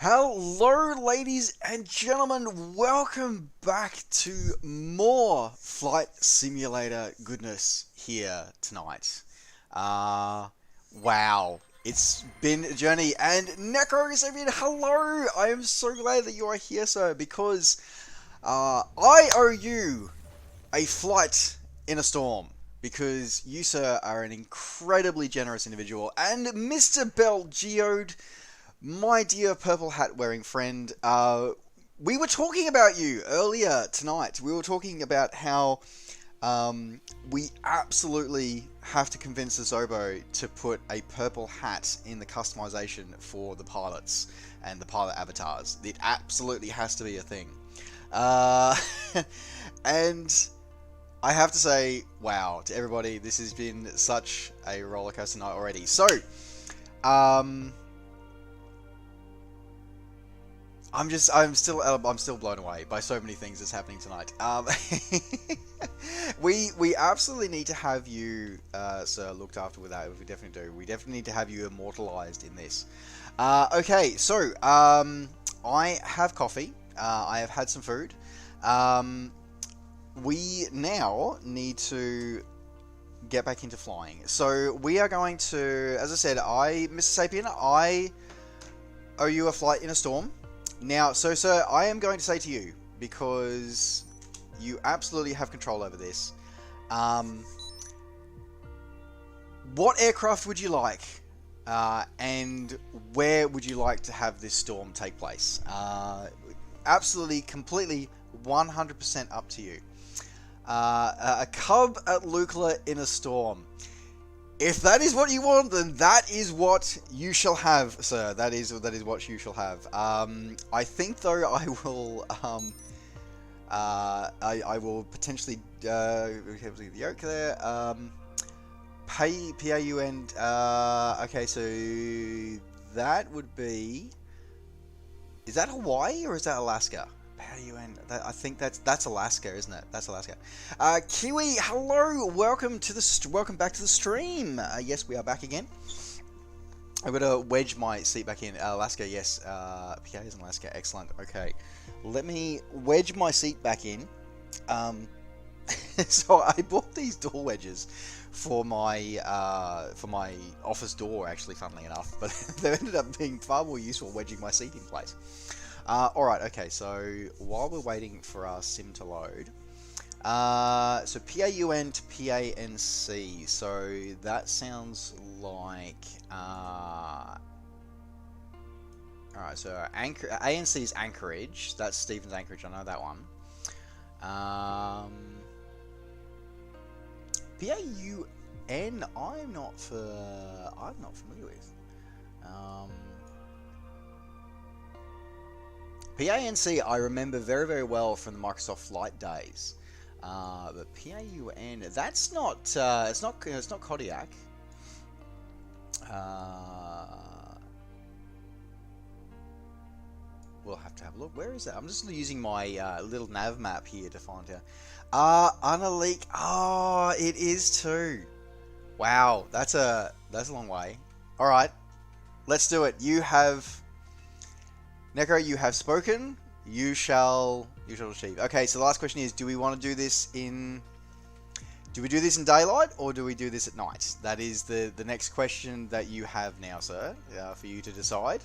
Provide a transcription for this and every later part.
Hello, ladies and gentlemen. Welcome back to more Flight Simulator goodness here tonight. Wow. It's been a journey. And Necro is even hello. I am so glad that you are here, sir, because I owe you a flight in a storm. Because you, sir, are an incredibly generous individual. And Mr. Bell Geode, my dear purple hat wearing friend, we were talking about you earlier tonight. We were talking about how we absolutely have to convince the Zobo to put a purple hat in the customization for the pilots and the pilot avatars. It absolutely has to be a thing. And I have to say, wow, to everybody, this has been such a roller coaster night already. So, I'm still blown away by so many things that's happening tonight. We absolutely need to have you, sir, looked after with that. We definitely do. We definitely need to have you immortalized in this. Okay, so I have coffee. I have had some food. We now need to get back into flying. So we are going to, as I said, Mr. Sapien, I owe you a flight in a storm. Now, sir, I am going to say to you, because you absolutely have control over this, what aircraft would you like, and where would you like to have this storm take place? Absolutely, completely, 100% up to you. A cub at Lukla in a storm. If that is what you want, then that is what you shall have, sir. That is what you shall have. I think though I will I will potentially the Yoke there. PAU and okay, so that would be, is that Hawaii or is that Alaska? I think that's Alaska, isn't it? That's Alaska. Kiwi, hello, welcome back to the stream. Yes, we are back again. I've got to wedge my seat back in. Alaska, yes. PA is in Alaska, excellent. Okay, let me wedge my seat back in. So I bought these door wedges for my office door, actually, funnily enough, but they ended up being far more useful wedging my seat in place. Alright, okay, so while we're waiting for our sim to load, so PAUN to PANC, so that sounds like, alright, so ANC is Anchorage, that's Stevens Anchorage, I know that one. PAUN, I'm not familiar with. PANC I remember very, very well from the Microsoft Flight days, but PAUN, that's not it's not Kodiak. We'll have to have a look. Where is it? I'm just using my little nav map here to find her. Unaleak. Oh, it is too. Wow, that's a long way. All right, let's do it. You have. Necro, you have spoken. You shall achieve. Okay, so the last question is: do we want to do this in? Do we do this in daylight or do we do this at night? That is the next question that you have now, sir, for you to decide.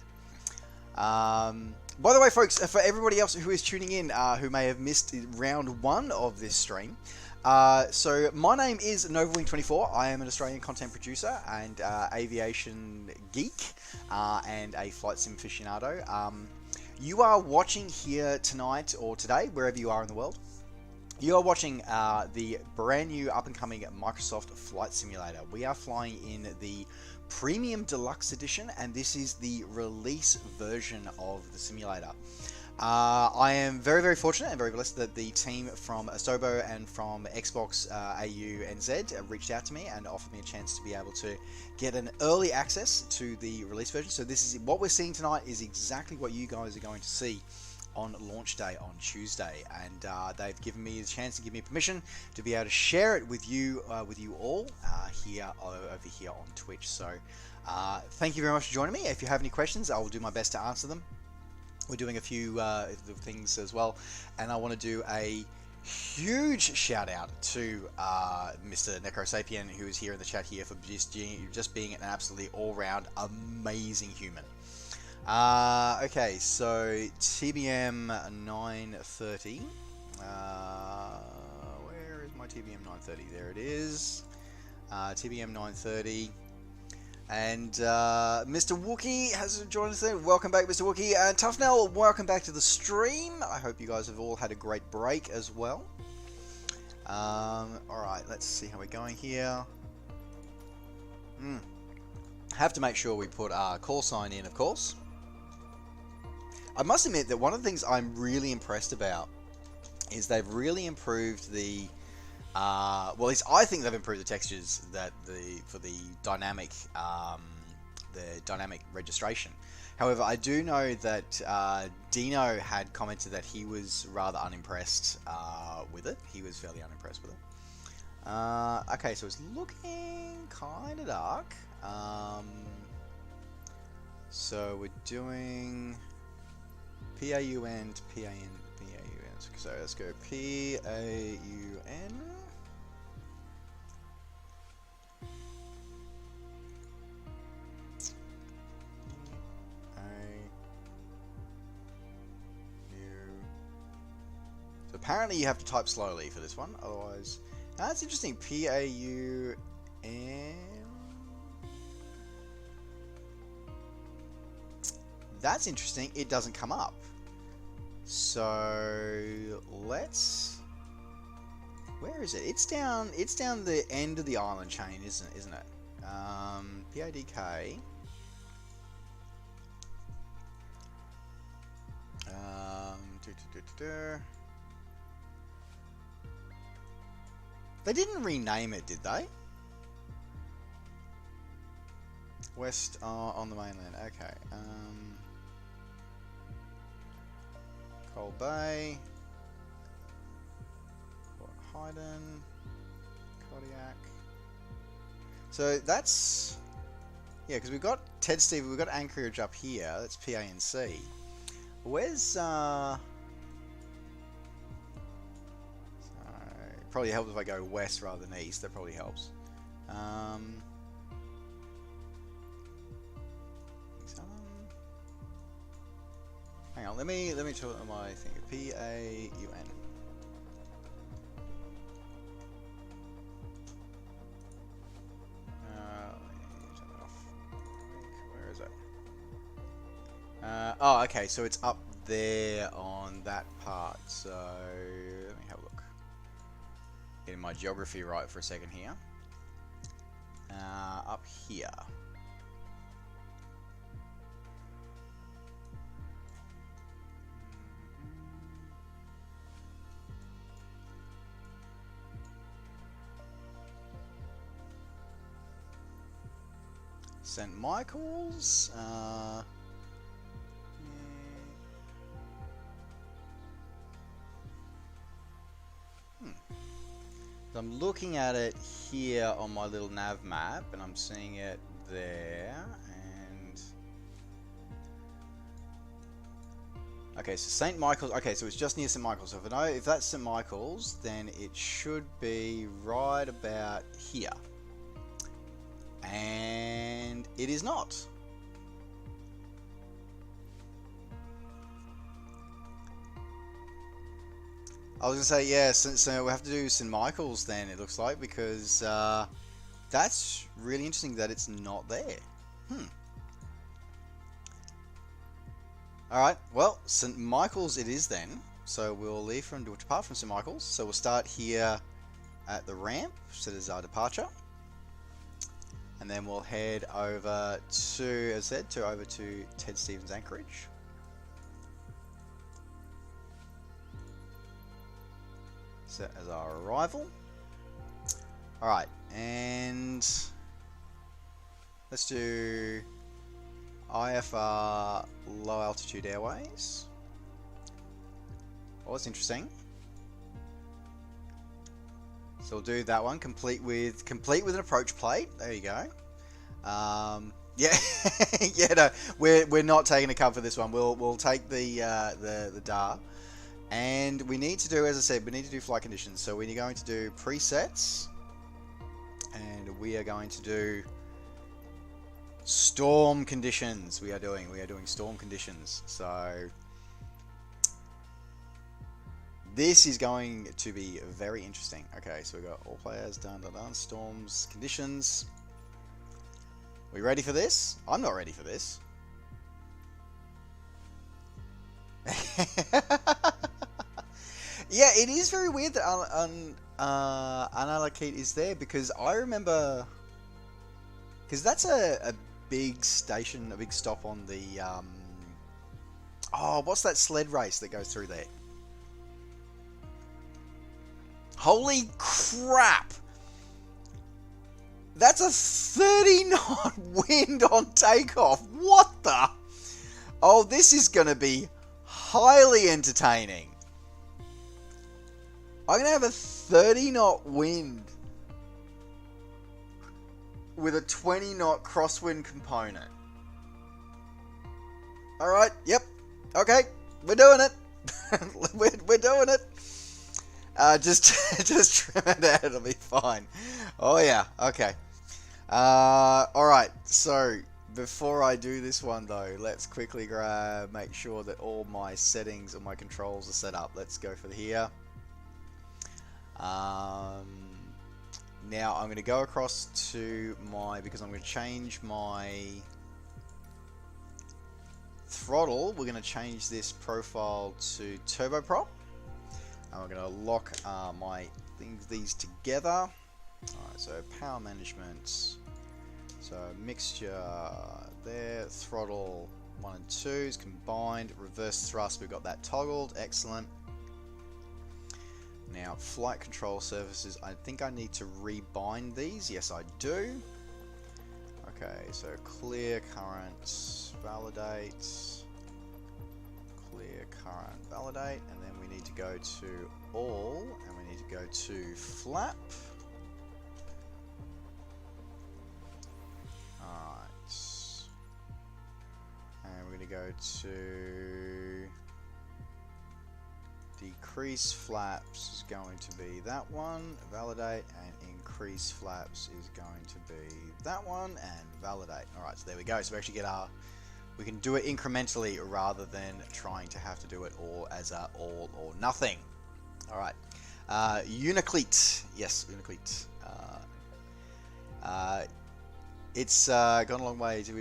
By the way, folks, for everybody else who is tuning in, who may have missed round one of this stream, so my name is NovaWing24. I am an Australian content producer and aviation geek and a flight sim aficionado. You are watching here tonight or today, wherever you are in the world. You are watching the brand new up-and-coming Microsoft Flight Simulator. We are flying in the Premium Deluxe Edition, and this is the release version of the simulator. I am very, very fortunate and very blessed that the team from Asobo and from Xbox AU NZ reached out to me and offered me a chance to be able to get an early access to the release version. So this is what we're seeing tonight is exactly what you guys are going to see on launch day on Tuesday, and they've given me a chance to give me permission to be able to share it with you all here over here on Twitch. So thank you very much for joining me. If you have any questions, I will do my best to answer them. we're doing a few things as well, and I want to do a huge shout out to Mr. Necrosapien, who is here in the chat here, for just being an absolutely all-round amazing human. Okay, so TBM 930. Where is my TBM 930? There it is. TBM 930. And Mr. Wookie has joined us there. Welcome back, Mr. Wookie. And Tuffnell, welcome back to the stream. I hope you guys have all had a great break as well. Alright, let's see how we're going here. Have to make sure we put our call sign in, of course. I must admit that one of the things I'm really impressed about is they've really improved the well, at least I think they've improved the textures that for the dynamic registration. However, I do know that Dino had commented that he was rather unimpressed with it. He was fairly unimpressed with it. Okay, so it's looking kind of dark. So we're doing PAUN to PAN. So let's go PAUN. So apparently you have to type slowly for this one, otherwise... That's interesting, PAUN... That's interesting, it doesn't come up. So let's... Where is it? It's down the end of the island chain, isn't it? PADK... They didn't rename it, did they? West on the mainland. Okay. Coal Bay. Port Haydn. Kodiak. So that's... Yeah, because we've got Ted Steve, we've got Anchorage up here. That's PANC. Where's... Probably helps if I go west rather than east. That probably helps. Hang on, let me tell my thing. PAUN. Where is it? Oh, okay. So it's up there on that part. So let me have a look. Getting my geography right for a second here. Up here. St. Michael's. I'm looking at it here on my little nav map, and I'm seeing it there, and... Okay, so St. Michael's... Okay, so it's just near St. Michael's. So if I know if that's St. Michael's, then it should be right about here. And it is not. I was going to say, yeah, so we'll have to do St. Michael's then, it looks like, because that's really interesting that it's not there. Alright, well, St. Michael's it is then. So we'll leave from, depart from St. Michael's. So we'll start here at the ramp, so there's our departure. And then we'll head over to, as I said, over to Ted Stevens Anchorage. Set as our arrival. Alright, and let's do Ifr Low Altitude Airways. Oh, that's interesting. So we'll do that one, complete with an approach plate. There you go. Yeah, yeah. No, we're not taking a cover for this one. We'll take the DAR, and we need to do, as I said, we need to do flight conditions. So we're going to do presets, and we are going to do storm conditions. We are doing storm conditions. So this is going to be very interesting. Okay, so we got all players done. Storms conditions. We ready for this? I'm not ready for this. Yeah, it is very weird that Unallocated is there, because I remember, because that's a big station, a big stop on the oh, what's that sled race that goes through there? Holy crap! That's a 30 knot wind on takeoff. What the? Oh, this is going to be highly entertaining. I'm going to have a 30 knot wind with a 20 knot crosswind component. Alright, yep. Okay, we're doing it. we're doing it. Just trim it out, it'll be fine. Oh yeah, okay. Alright, so before I do this one though, let's quickly make sure that all my settings and my controls are set up. Let's go for here. Now I'm going to go across to because I'm going to change my throttle. We're going to change this profile to turboprop. And we're going to lock these together. Alright, so power management. So mixture there, throttle 1 and 2 is combined. Reverse thrust, we've got that toggled. Excellent. Now flight control surfaces, I think I need to rebind these. Yes, I do. Okay, so clear current, validate. Clear current, validate. And then we need to go to all, and we need to go to flap. Alright. And we're going to go to decrease flaps is going to be that one, validate, and increase flaps is going to be that one, and validate. Alright, so there we go. So we actually get we can do it incrementally rather than trying to have to do it all as a all or nothing. Alright. Unicleat. Yes, Unicleat. It's gone a long way. Do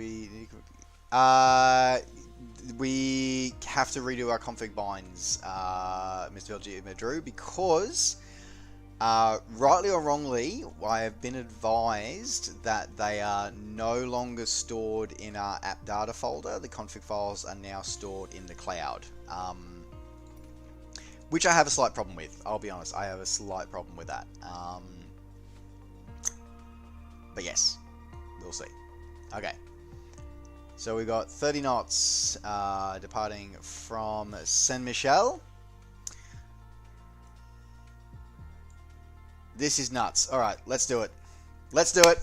we have to redo our config binds, Mr. LG Madru, because rightly or wrongly, I have been advised that they are no longer stored in our app data folder. The config files are now stored in the cloud, which I have a slight problem with. I'll be honest, I have a slight problem with that. But yes, we'll see. Okay. So we got 30 knots departing from Saint Michel. This is nuts. Alright, let's do it. Let's do it.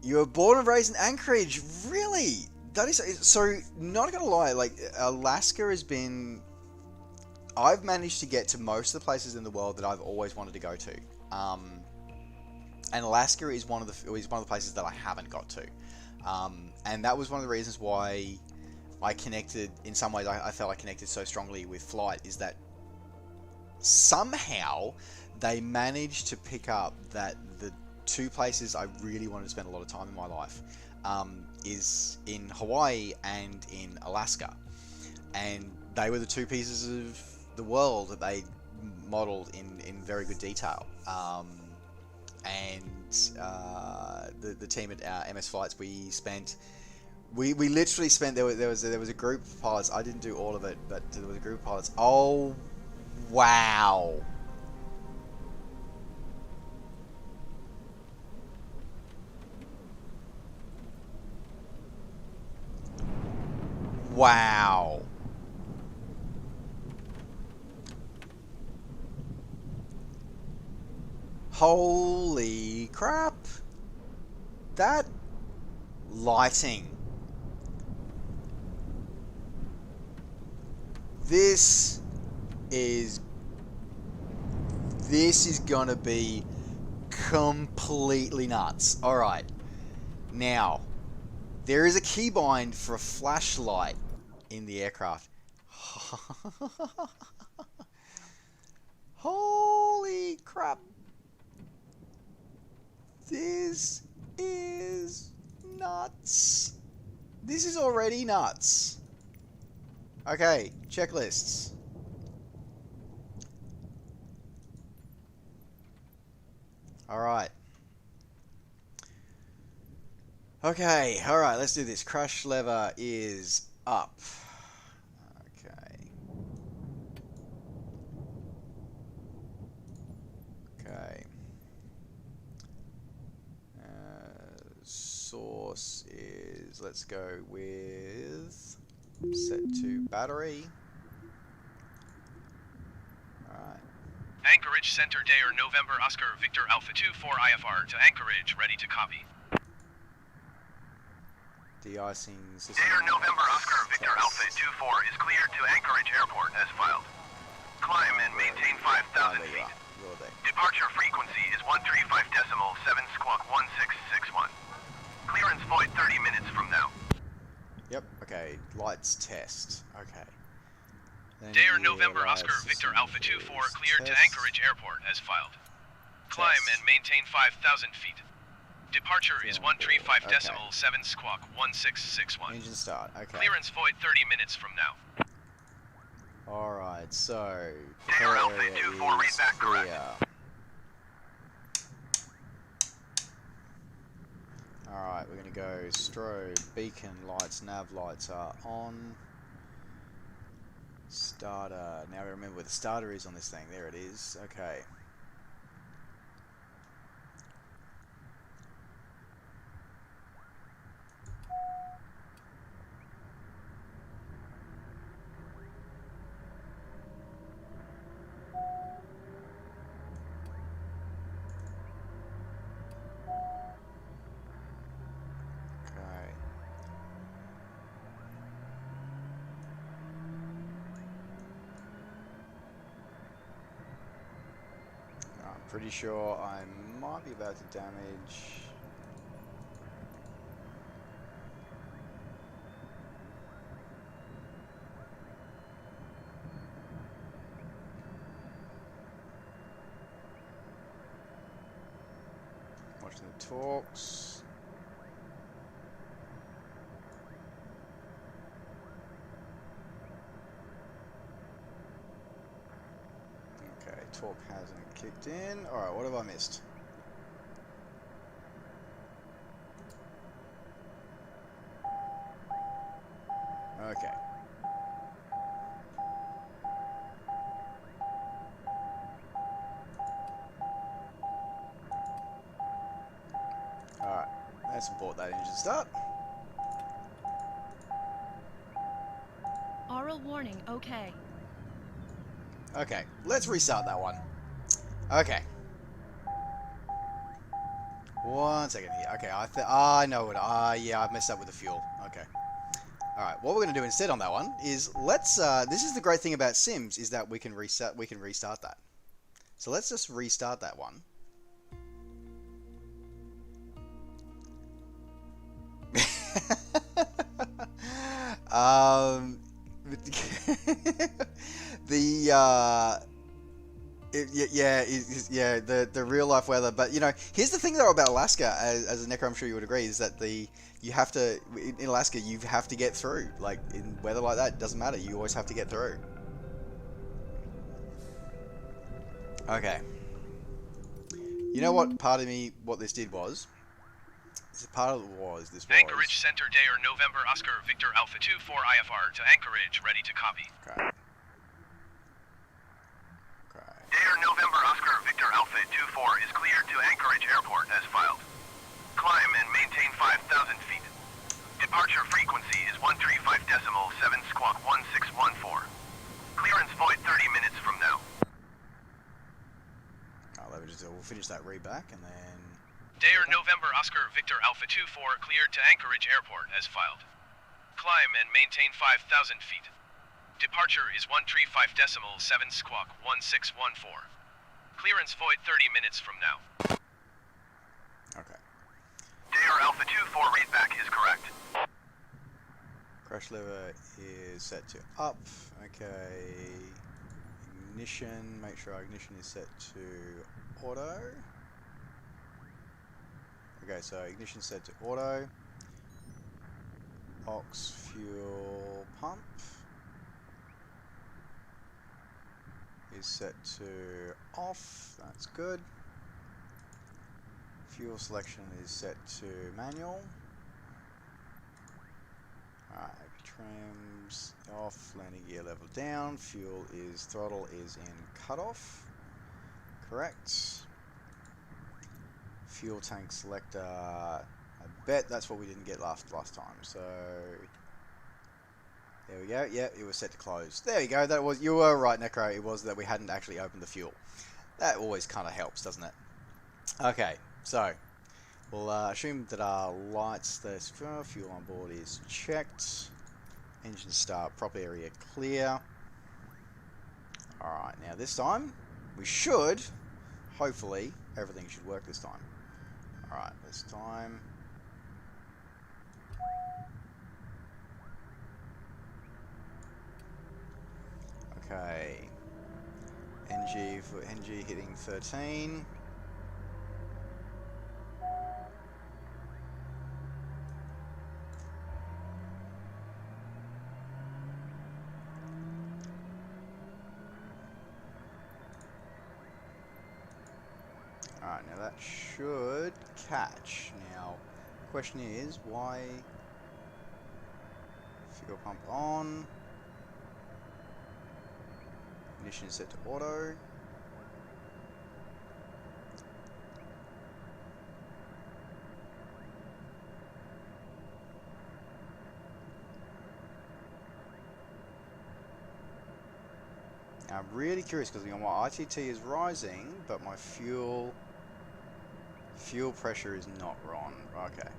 You were born and raised in Anchorage. Really? That is so. Not gonna lie. Like Alaska has been. I've managed to get to most of the places in the world that I've always wanted to go to. And Alaska is one of the places that I haven't got to. And that was one of the reasons why I connected. In some ways, I felt I connected so strongly with flight. Is that somehow they managed to pick up that the two places I really wanted to spend a lot of time in my life is in Hawaii and in Alaska, and they were the two pieces of the world that they modeled in very good detail. The team at MS Flights, we literally spent, there was a group of pilots. I didn't do all of it, but there was a group of pilots. Oh wow. Wow. Holy crap. That lighting. This is gonna be completely nuts. Alright. Now, there is a keybind for a flashlight in the aircraft. Holy crap. This is nuts. This is already nuts. Okay, checklists. Alright. Okay, alright, let's do this. Crash lever is up. Okay. Okay. Source is, let's go with set to battery. Alright. Anchorage Center Dayer November Oscar Victor Alpha 24 IFR to Anchorage, ready to copy. De-icing system. Dayer November Oscar Victor Alpha 24 is cleared to Anchorage Airport as filed. Climb and maintain 5,000 feet. Departure frequency is 135.7 squawk 1661. Clearance void 30 minutes from now. Yep, okay. Lights test. Okay. Dayer November Oscar Victor Alpha 24 cleared to Anchorage Airport as filed. Climb and maintain 5,000 feet. Departure is 135.7 squawk 1661. Engine start, okay. Clearance void 30 minutes from now. Alright, so Dayer Alpha 24 read back correct. Alright, we're gonna go strobe, beacon lights, nav lights are on. Starter. Now remember where the starter is on this thing. There it is. Okay. Pretty sure I might be about to damage. Watching the talks. Okay, talk hasn't kicked in. Alright, what have I missed? Okay. Alright, let's import that engine start. Aural warning, okay. Okay, let's restart that one. Okay. One second here. Okay, I know it. Yeah, I messed up with the fuel. Okay. Alright, what we're going to do instead on that one is let's, this is the great thing about Sims, is that we can restart that. So let's just restart that one. The real life weather. But you know, here's the thing though about Alaska, as a Necro, I'm sure you would agree, is that you have to, in Alaska, you have to get through. Like in weather like that, it doesn't matter. You always have to get through. Okay. You know what? Part of me, what this did was. Anchorage Center Dayer November Oscar Victor Alpha 24 IFR to Anchorage, ready to copy. Okay. Dayer November Oscar Victor Alpha 24 is cleared to Anchorage Airport as filed. Climb and maintain 5,000 feet. Departure frequency is 135.7 squawk 1614. Clearance void 30 minutes from now. We'll finish that read back, and then... Dare November Oscar Victor Alpha 24 cleared to Anchorage Airport as filed. Climb and maintain 5,000 feet. Departure is 135.7 squawk 1614. Clearance void 30 minutes from now. Okay. Dare Alpha 24 readback is correct. Crash lever is set to up. Okay. Ignition, make sure our ignition is set to auto. Okay, so ignition set to auto. Aux fuel pump is set to off. That's good. Fuel selection is set to manual. Alright, trims off, landing gear level down, throttle is in cutoff. Correct. Fuel tank selector, I bet that's what we didn't get last time, so there we go. Yeah, it was set to close. There you go, that was, you were right, Necro, it was that we hadn't actually opened the fuel. That always kind of helps, doesn't it? Okay, so we'll assume that our lights, the fuel on board is checked. Engine start, prop area clear. Alright, now this time, we should, hopefully, everything should work this time. Alright, this time. Okay. NG hitting 13. Alright, now that should catch. Now, question is, why fuel pump on? Ignition is set to auto. Now, I'm really curious because my ITT is rising, but my fuel pressure is not on. Okay.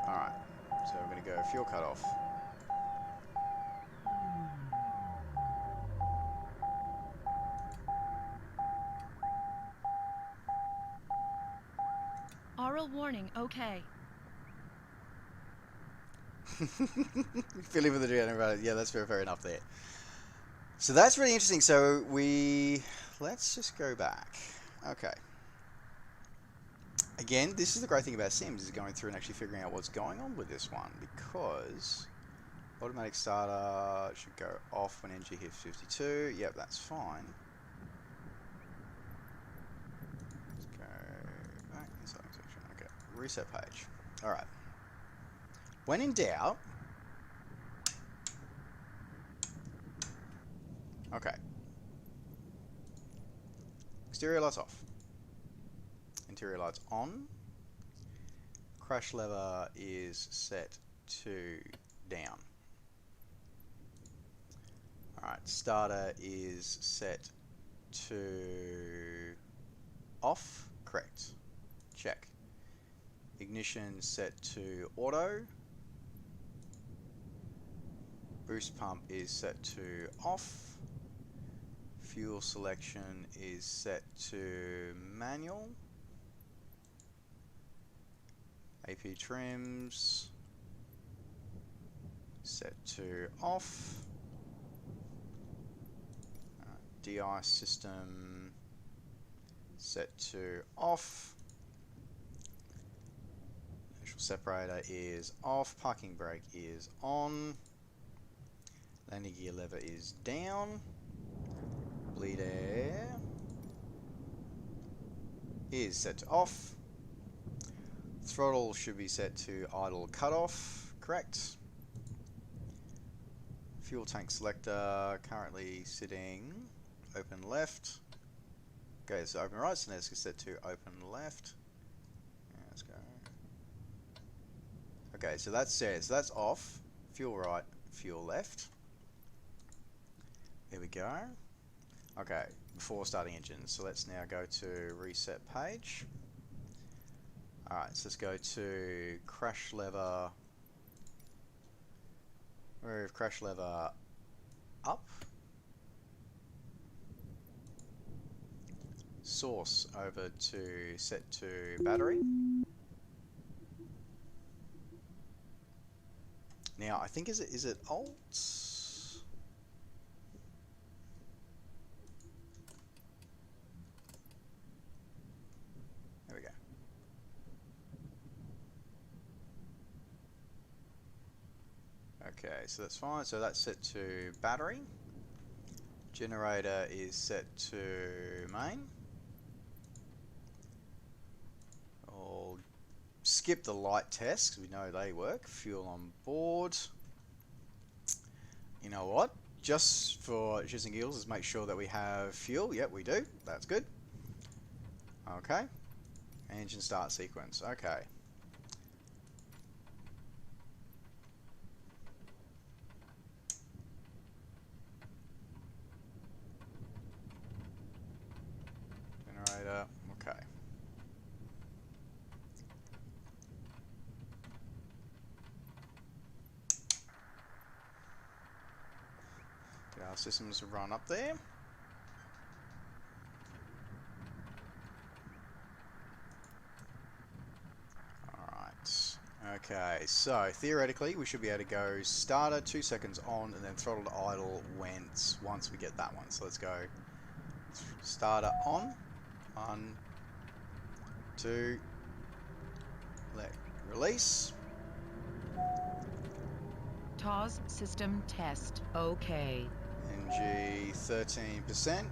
Alright, so we're going to go fuel cutoff. Aural warning, okay. Feeling with the general, yeah, that's fair enough there. So that's really interesting. So let's just go back. Okay. Again, this is the great thing about Sims, is going through and actually figuring out what's going on with this one, because automatic starter should go off when NG hits 52. Yep, that's fine. Let's go back inside section. Okay, reset page. All right. When in doubt, okay. Exterior lights off. Interior lights on. Crash lever is set to down. Alright, starter is set to off. Correct. Check. Ignition set to auto. Boost pump is set to off. Fuel selection is set to manual. AP trims set to off. DI system set to off. Initial separator is off. Parking brake is on. Landing gear lever is down. Bleed air is set to off. Throttle should be set to idle cutoff. Correct. Fuel tank selector currently sitting open left. Okay, so open right, so now it's set to open left. Yeah, let's go. Okay, so that's off. Fuel right, fuel left. There we go. Okay, before starting engine. So let's now go to reset page. Alright, so let's go to crash lever. Move crash lever up. Source over to set to battery. Now I think is it Alt? There we go. Okay, so that's fine. So that's set to battery. Generator is set to main. I'll skip the light tests because we know they work. Fuel on board. You know what? Just for shits and giggles, let's make sure that we have fuel. Yep, we do. That's good. Okay. Engine start sequence. Okay. Generator. Okay. Get our systems run up there. Okay, so theoretically we should be able to go starter 2 seconds on and then throttle to idle once we get that one. So let's go starter on, 1, 2, let release. TOS system test. Okay. NG 13%.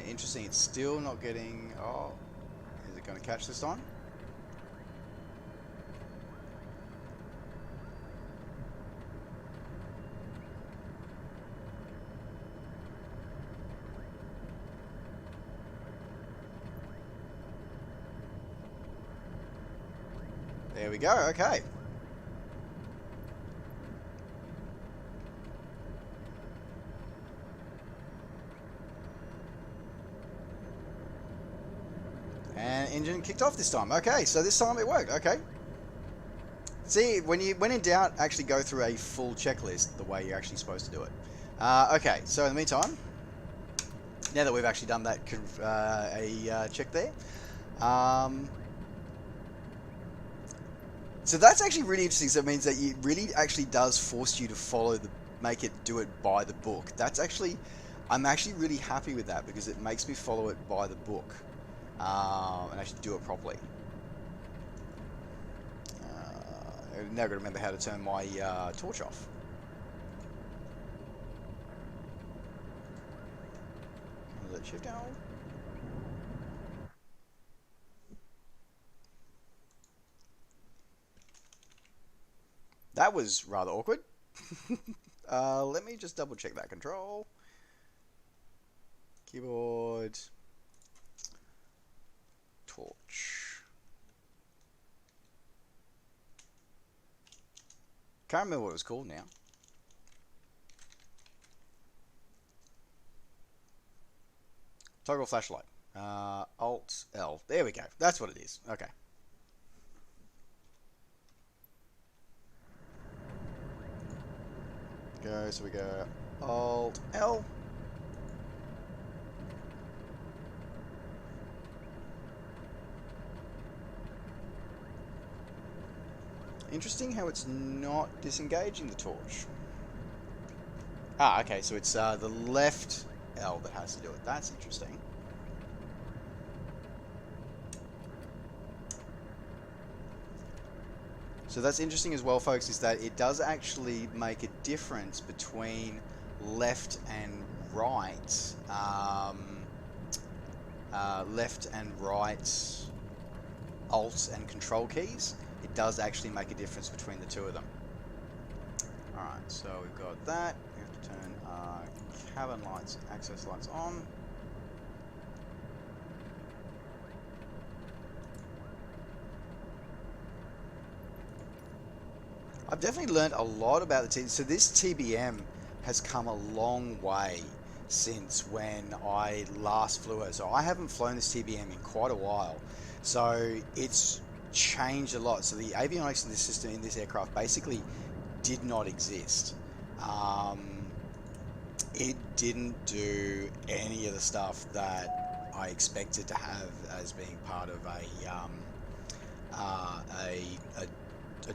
Interesting, it's still not getting... Oh, is it going to catch this time? There we go, okay. And engine kicked off this time. Okay, so this time it worked. Okay. See, when in doubt, actually go through a full checklist the way you're actually supposed to do it. Okay, so in the meantime, now that we've actually done that check there, so that's actually really interesting. So it means that it really actually does force you to follow do it by the book. That's actually, I'm actually really happy with that because it makes me follow it by the book. And actually do it properly. I've now got to remember how to turn my torch off. Shift L. That was rather awkward. Let me just double check that control. Keyboard. Torch. Can't remember what it was called now. Toggle flashlight. Alt L. There we go. That's what it is. Okay. So we go Alt L. Interesting how it's not disengaging the torch. Ah, okay, so it's the left L that has to do it. That's interesting. So that's interesting as well, folks, is that it does actually make a difference between left and right. Left and right Alt and Control keys. It does actually make a difference between the two of them. Alright, so we've got that. We have to turn cabin lights, access lights on. I've definitely learned a lot about the so this TBM has come a long way since when I last flew it. So I haven't flown this TBM in quite a while. So it's changed a lot. So the avionics in this system, in this aircraft, basically did not exist. It didn't do any of the stuff that I expected to have as being part of a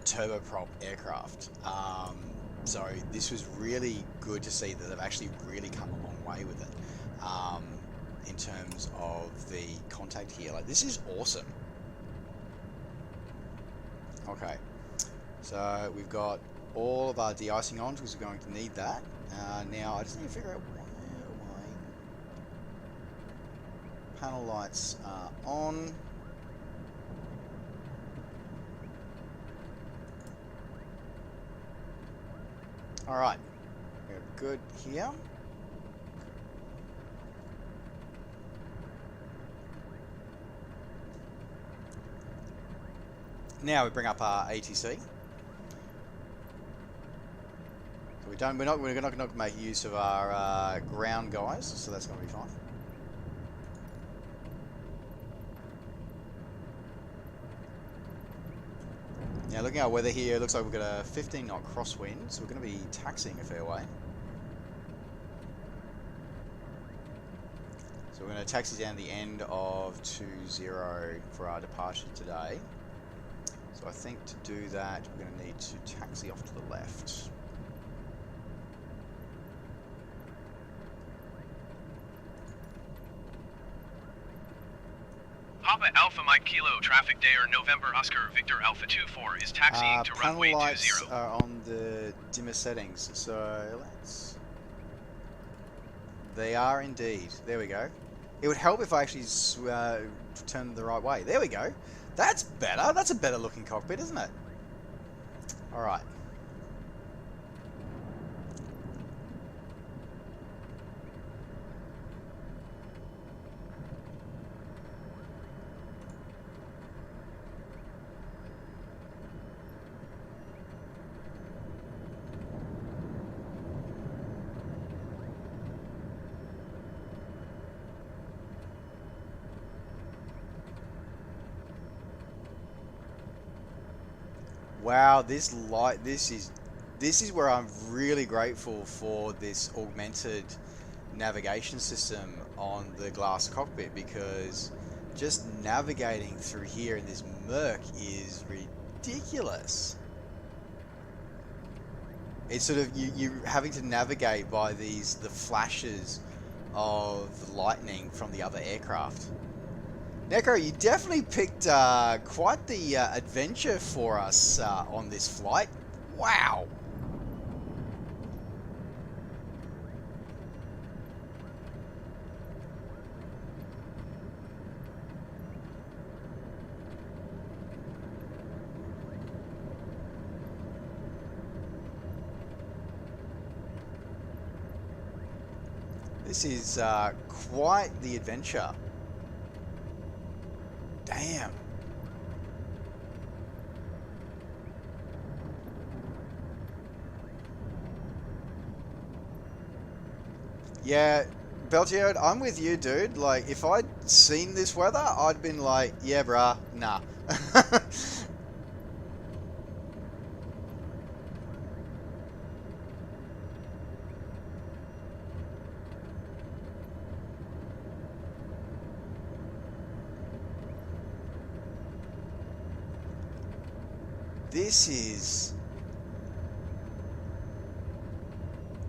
turboprop aircraft. So this was really good to see that they've actually really come a long way with it, in terms of the contact here. Like, this is awesome. Okay, so we've got all of our de-icing on because we're going to need that. Now I just need to figure out why panel lights are on. Alright, we're good here. Now we bring up our ATC. So we're not going to make use of our ground guys, so that's going to be fine. Now looking at our weather here, it looks like we've got a 15 knot crosswind, so we're going to be taxiing a fair way. So we're going to taxi down the end of 20 for our departure today. So I think to do that, we're going to need to taxi off to the left. Papa Alpha Mike Kilo traffic day or November Oscar Victor Alpha 24 is taxiing to runway 20. Panel lights are on the dimmer settings, so let's... They are indeed. There we go. It would help if I actually turned the right way. There we go. That's better. That's a better looking cockpit, isn't it? Alright. Wow, this is where I'm really grateful for this augmented navigation system on the glass cockpit, because just navigating through here in this murk is ridiculous. It's sort of you having to navigate by the flashes of lightning from the other aircraft. Neko, you definitely picked quite the adventure for us on this flight. Wow! This is quite the adventure. Damn. Yeah, Belgiad, I'm with you, dude. Like, if I'd seen this weather, I'd been like, yeah, bruh, nah. This is...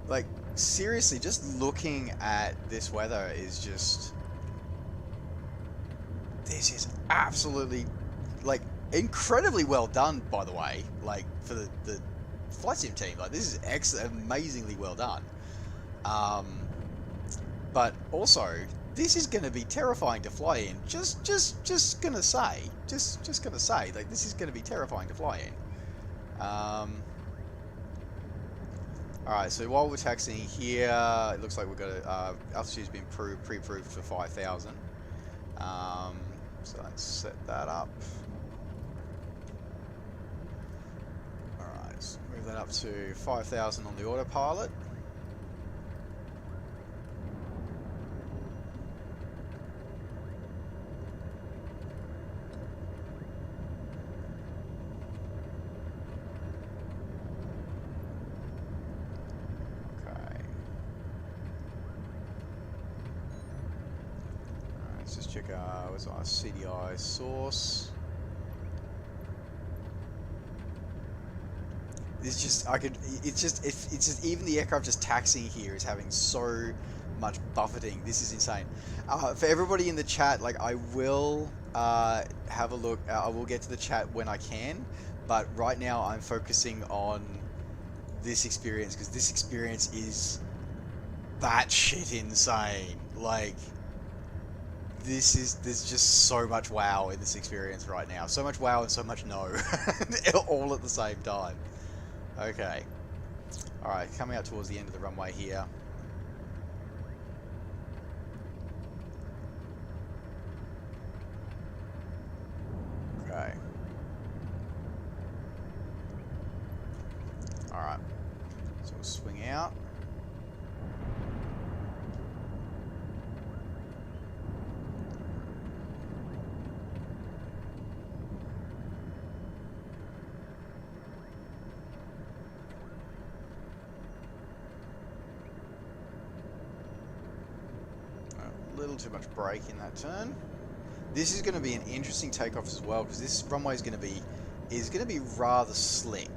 like, seriously, just looking at this weather is just... this is absolutely, like, incredibly well done, by the way. Like, for the flight sim team. Like, this is amazingly well done. But also, this is going to be terrifying to fly in. Just gonna say, just gonna say, like, this is going to be terrifying to fly in. Alright, so while we're taxiing here, it looks like we've got altitude's been pre-approved for 5,000. So let's set that up. Alright, let's move that up to 5,000 on the autopilot. Let's just check what's our CDI source. It's just it's just even the aircraft just taxiing here is having so much buffeting. This is insane. For everybody in the chat, like, I will have a look. I will get to the chat when I can, but right now I'm focusing on this experience because this experience is batshit insane. Like, there's just so much wow in this experience right now. So much wow and so much no. All at the same time. Okay. Alright, coming out towards the end of the runway here. Okay. Alright. So we'll swing out. Little too much brake in that turn. This is going to be an interesting takeoff as well because this runway is going to be rather slick.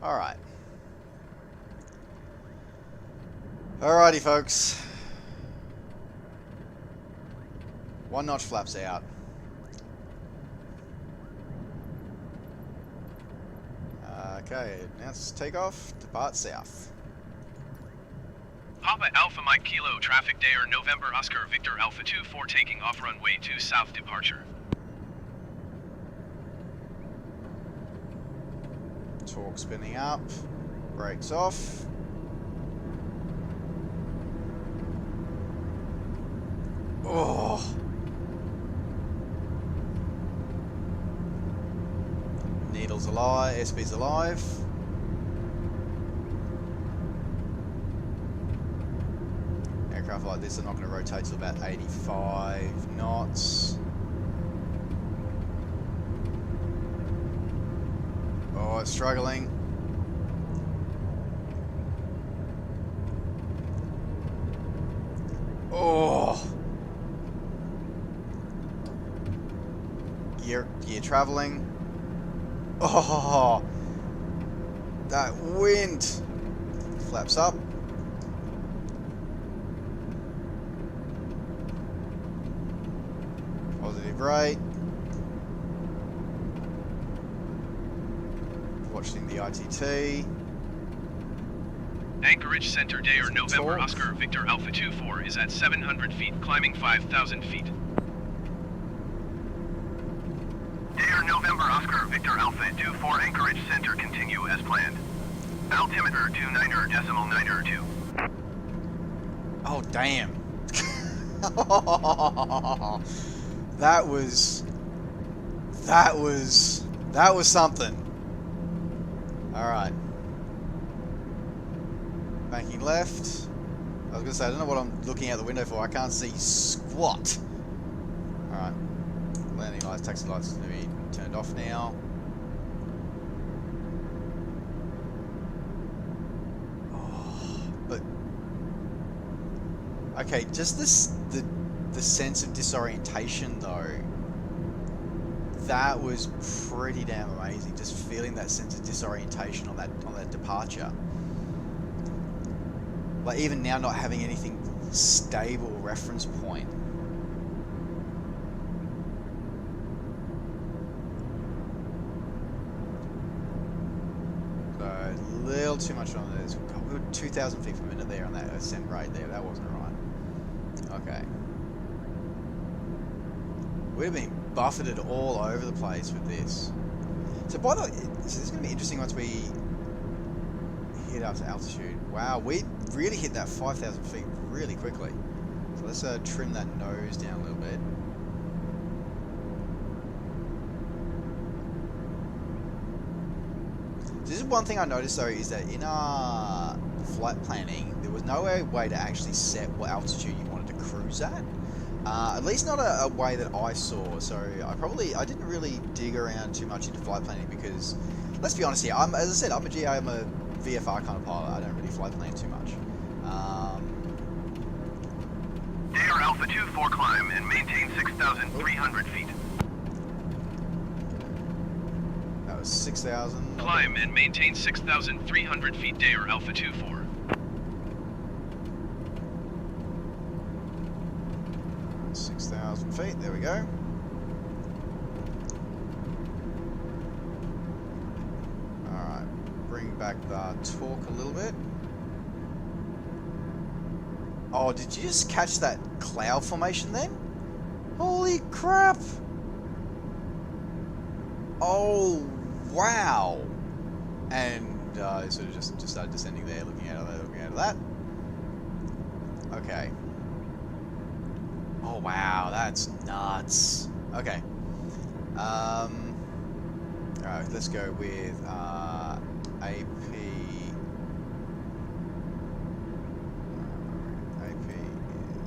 All right. Alrighty, folks. One notch flaps out. Okay, announce takeoff. Depart south. Papa Alpha Mike Kilo traffic Dair November Oscar Victor Alpha 24 taking off runway 2 south departure. Torque spinning up. Brakes off. Oh. Needle's alive. SB's alive. Aircraft like this are not going to rotate to about 85 knots. Oh, it's struggling. Oh. Gear traveling. Oh. That wind. Flaps up. Positive rate. Watching the ITT. Anchorage Center Dair November Oscar Victor Alpha 24 is at 700 feet, climbing 5,000 feet. Dair November Oscar Victor Alpha 24 Anchorage Center continue as planned. Altimeter 29.902. Oh, damn. That was something. Alright. Banking left. I was going to say, I don't know what I'm looking out the window for. I can't see squat. Alright. Landing lights, taxi lights are going to be turned off now. Oh, but... Okay, just the sense of disorientation though. That was pretty damn amazing. Just feeling that sense of disorientation on that departure. Like, even now not having anything stable reference point. So a little too much on this. We were 2,000 feet per minute there on that ascent rate there. That wasn't right. Okay. We'd have been buffeted all over the place with this. So by the way, this is going to be interesting once we hit up to altitude. Wow, we really hit that 5,000 feet really quickly. So let's trim that nose down a little bit. This is one thing I noticed though, is that in our flight planning, there was no way to actually set what altitude you wanted to cruise at least not a way that I saw. So I didn't really dig around too much into flight planning because, let's be honest here, as I said, I'm a GA, I'm a VFR kind of pilot. I don't really flight plan too much. Air Alpha 24 climb and maintain 6,300 feet. That was 6,000. Climb and maintain 6,300 feet, Air Alpha 24. 6,000 feet, there we go. Alright, bring back the torque a little bit. Oh, did you just catch that cloud formation then? Holy crap! Oh, wow! And sort of just started descending there, looking out of that. Okay. Oh wow, that's nuts. Okay. Alright, let's go with AP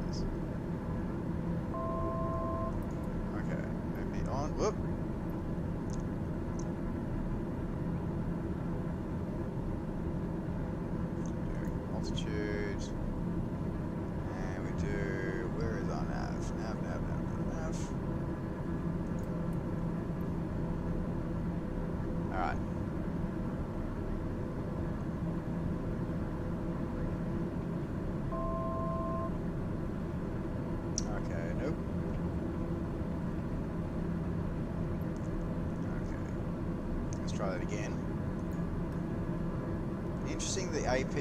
is okay, AP on. Whoop. Altitude. And we do, where is our nav? Nav. Alright. Okay, nope. Okay. Let's try that again. Interesting, the AP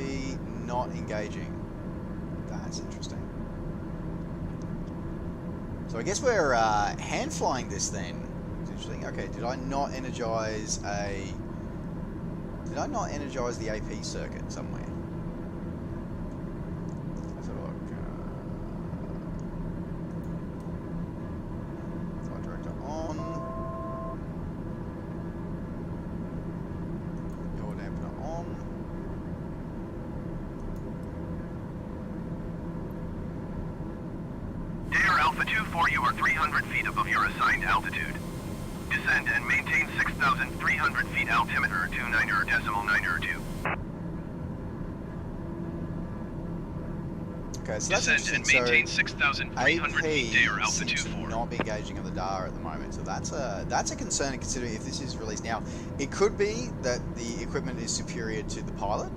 not engaging. That's interesting. So I guess we're hand flying this then. It's interesting. Okay, did I not energize the AP circuit somewhere? Let's have a look. Flight director on. Yaw dampener on. Air Alpha 24, you are 300 feet above your assigned altitude. Descend and maintain 6,300 feet altimeter 29.902. Okay, so that's Descend and maintain 6,300 feet, Air Alpha seems to 24. not be engaging on the DAR at the moment, so that's a concern considering if this is released now. It could be that the equipment is superior to the pilot.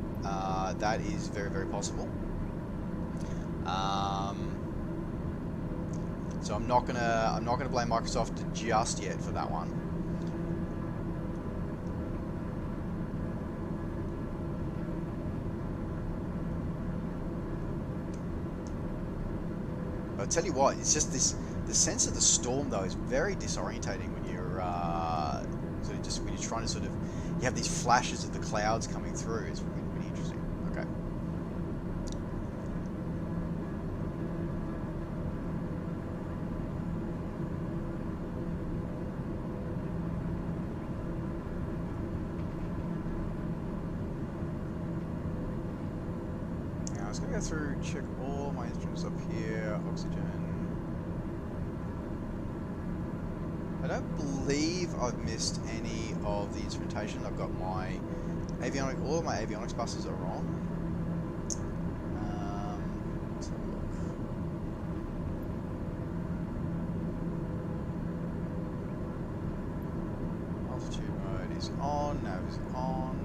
That is very, very possible. So I'm not gonna blame Microsoft just yet for that one. But I'll tell you what, it's just the sense of the storm though is very disorientating when you're when you're trying to sort of, you have these flashes of the clouds coming through. It's really, really interesting. Okay. Now I was going to go through, check all my instruments up here, oxygen. I don't believe I've missed any of the instrumentation. I've got my avionics, all of my avionics buses are on. Let's have a look. Altitude mode is on, nav is on.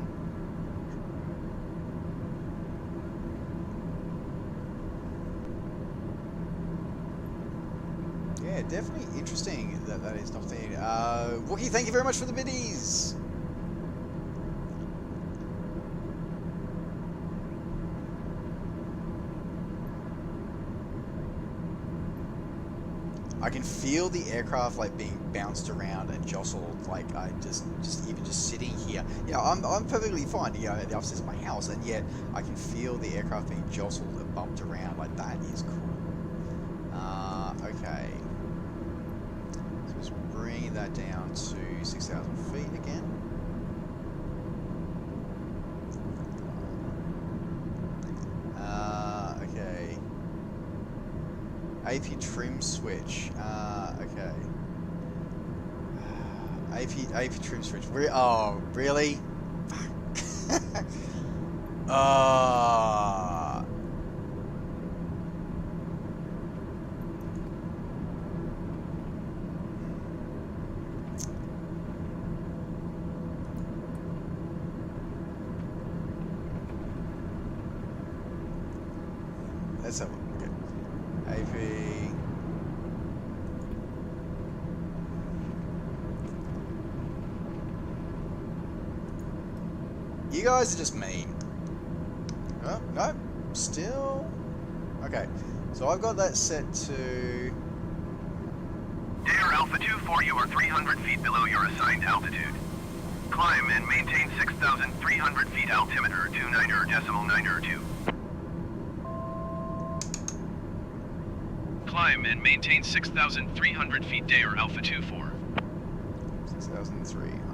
Yeah, definitely interesting that is not there. Wookie, thank you very much for the biddies. I can feel the aircraft like being bounced around and jostled. Like I just even just sitting here, you know, I'm perfectly fine. You know, the office is my house, and yet I can feel the aircraft being jostled and bumped around. Like that is cool. Okay, so just bringing that down to 6,000 feet again. Okay. AP trim switch. Okay. AP trim switch. Oh, really? Let's have a look. Okay. AP. You guys are just mean. Oh, no, still. Okay, so I've got that set to. Air Alpha 24, you are 300 feet below your assigned altitude. Climb and maintain 6,300 feet altimeter, 29.902. Climb and maintain 6,300 feet, Air Alpha 24. 6,300.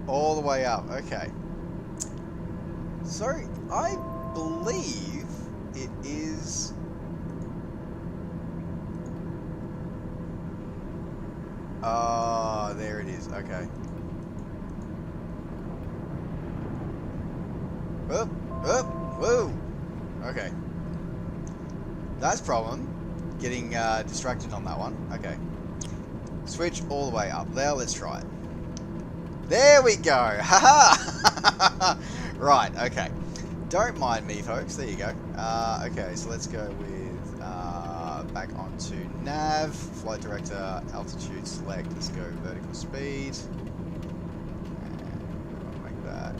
All the way up. Okay. So I believe it is. There it is. Okay. Whoop, whoop, whoa. Okay. That's a problem. Getting distracted on that one. Okay. Switch all the way up. Now let's try it. There we go. Haha. Right. Okay. Don't mind me, folks. There you go. Okay. So let's go with back onto nav, flight director, altitude select. Let's go vertical speed. And like that.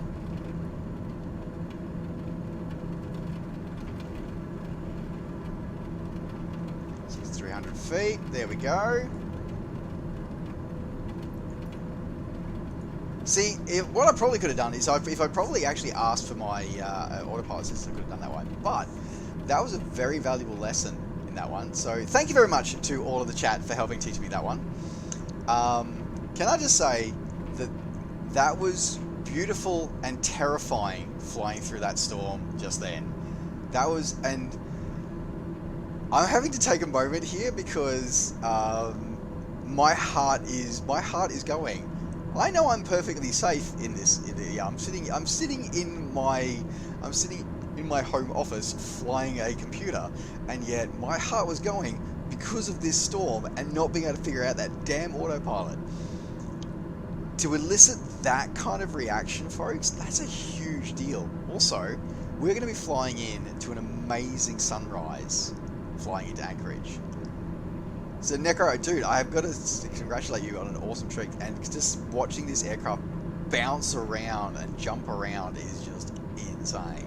6,300 feet. There we go. See, what I probably could have done is, if I probably actually asked for my autopilot system, I could have done that one. But that was a very valuable lesson in that one. So thank you very much to all of the chat for helping teach me that one. Can I just say that that was beautiful and terrifying flying through that storm just then. That was, and I'm having to take a moment here because my heart is going. I know I'm perfectly safe in this. I'm sitting in my home office flying a computer, and yet my heart was going because of this storm and not being able to figure out that damn autopilot. To elicit that kind of reaction, folks, that's a huge deal. Also, we're going to be flying in to an amazing sunrise, flying into Anchorage. So Necro, dude, I've got to congratulate you on an awesome trick, and just watching this aircraft bounce around and jump around is just insane.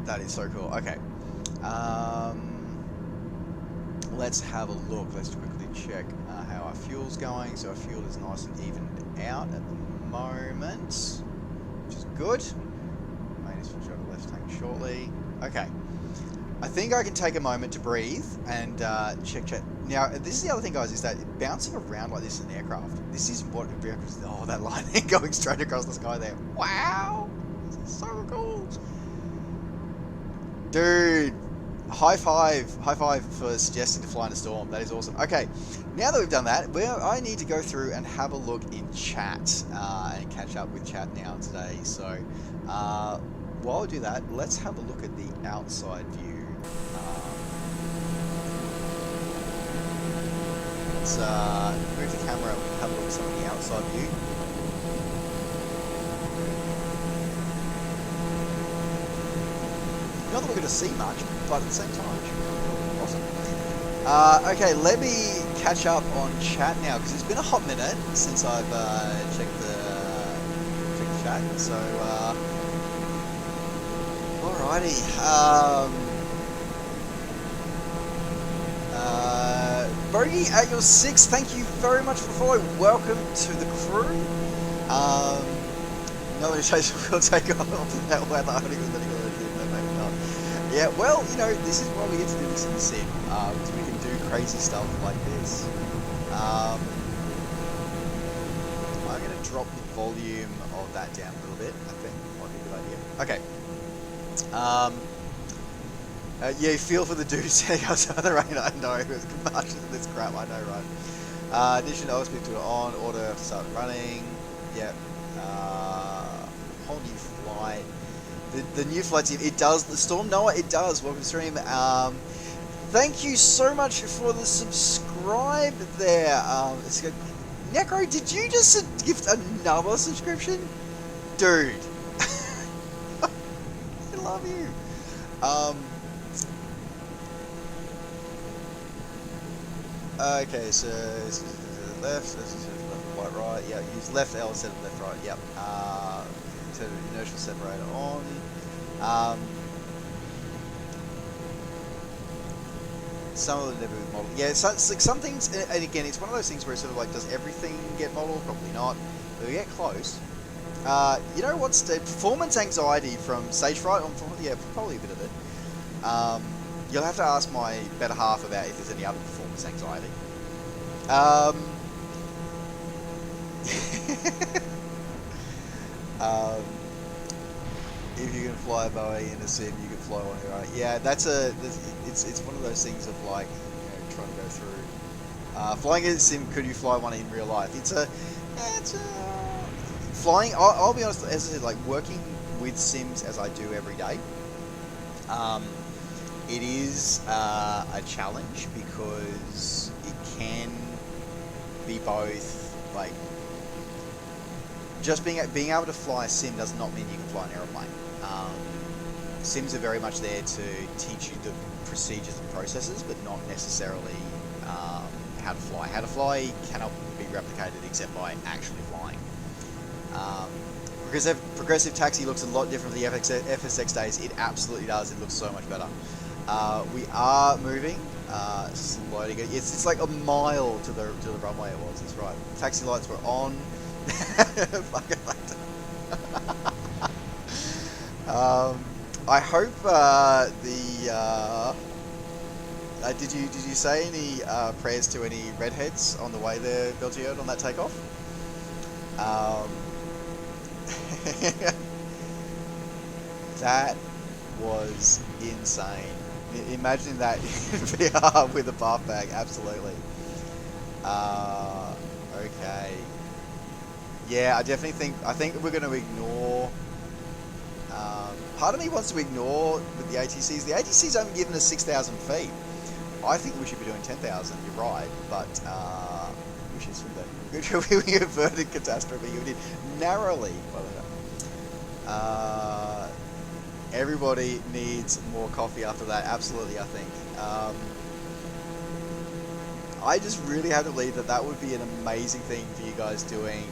That is so cool. Okay, let's have a look. Let's quickly check how our fuel's going. So our fuel is nice and evened out at the moment, which is good. May need to switch over left tank shortly. Okay. I think I can take a moment to breathe and check. Now, this is the other thing, guys, is that bouncing around like this in an aircraft, this is what vehicles. Oh, that lightning going straight across the sky there. Wow! This is so cool. Dude, high five for suggesting to fly in a storm. That is awesome. Okay, now that we've done that, I need to go through and have a look in chat and catch up with chat now today. So, while we do that, let's have a look at the outside view. Let's move the camera and have a look at some of the outside view. Not that we're going to see much, but at the same time, it should be awesome. Okay, let me catch up on chat now, because it's been a hot minute since I've checked the chat. So Alrighty. Bogey at your 6, thank you very much for following. Welcome to the crew. No notification will take off that weather. I don't even know maybe not. Yeah, well, you know, this is why we get to do this in the sim. Because we can do crazy stuff like this. I'm going to drop the volume of that down a little bit, I think. Might be a good idea. Okay. Yeah, feel for the dude setting outside the rain. I know, it was much of this crap, I know, right? Addition to OSP to on, order to start running. Yep. Whole new flight. The new flights, it does, the Storm Noah, it does. Welcome to stream. Thank you so much for the subscribe there. It's good. Necro, did you just gift another subscription? Dude. I love you. Okay, so left, right, right. Yeah, use left L instead of left, right. Yep. So inertial separator on. Some of them never model. Yeah, so it's like some things, and again, it's one of those things where it's sort of like, does everything get modeled? Probably not. But we get close. You know what's the performance anxiety from stage fright? Yeah, probably a bit of it. You'll have to ask my better half about if there's any other performance anxiety. If you can fly a Boeing in a sim, you can fly one here, right? Yeah, it's one of those things of like, you know, trying to go through. Flying in a sim, could you fly one in real life? Flying. I'll be honest, as I said, like working with sims as I do every day. It is a challenge because it can be both like just being able to fly a sim does not mean you can fly an aeroplane. Sims are very much there to teach you the procedures and processes, but not necessarily how to fly. How to fly cannot be replicated except by actually flying. Progressive taxi looks a lot different from the FSX days. It absolutely does. It looks so much better. We are moving slowly. It's like a mile to the runway. It was. That's right. Taxi lights were on. I hope did you say any prayers to any redheads on the way there, Belgiode, on that takeoff? That was insane. Imagine that in VR with a bath bag. Absolutely. Okay. Yeah, I think we're going to ignore. Part of me wants to ignore with the ATCs. The ATCs haven't given us 6,000 feet. I think we should be doing 10,000. You're right, but which is we averted catastrophe. We did narrowly. Everybody needs more coffee after that. Absolutely, I think. I just really have to believe that would be an amazing thing for you guys doing.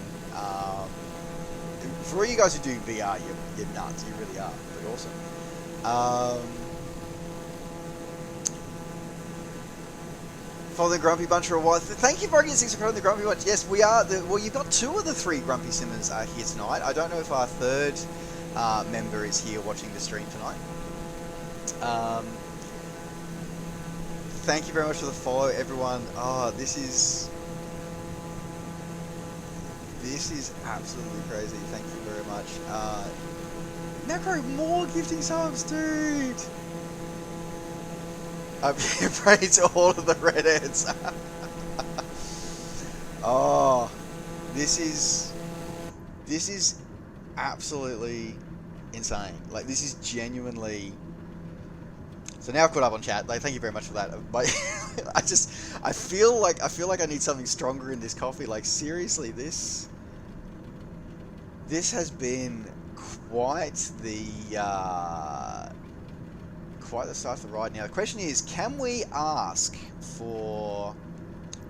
For all you guys who do VR, you're nuts. You really are. Pretty awesome. Follow the Grumpy Bunch for a while. Thank you, Brogan6, for following the Grumpy Bunch. Yes, we are. Well, you've got 2 of the 3 Grumpy Simmers here tonight. I don't know if our 3rd member is here watching the stream tonight. Thank you very much for the follow, everyone. Oh, this is absolutely crazy. Thank you very much. Necro, more gifting subs, dude. I pray to all of the redheads. Oh, this is absolutely insane. Like, this is genuinely. So now I've caught up on chat. Like, thank you very much for that. I feel like I need something stronger in this coffee. Like, seriously, this has been quite the start of the ride. Now the question is, can we ask for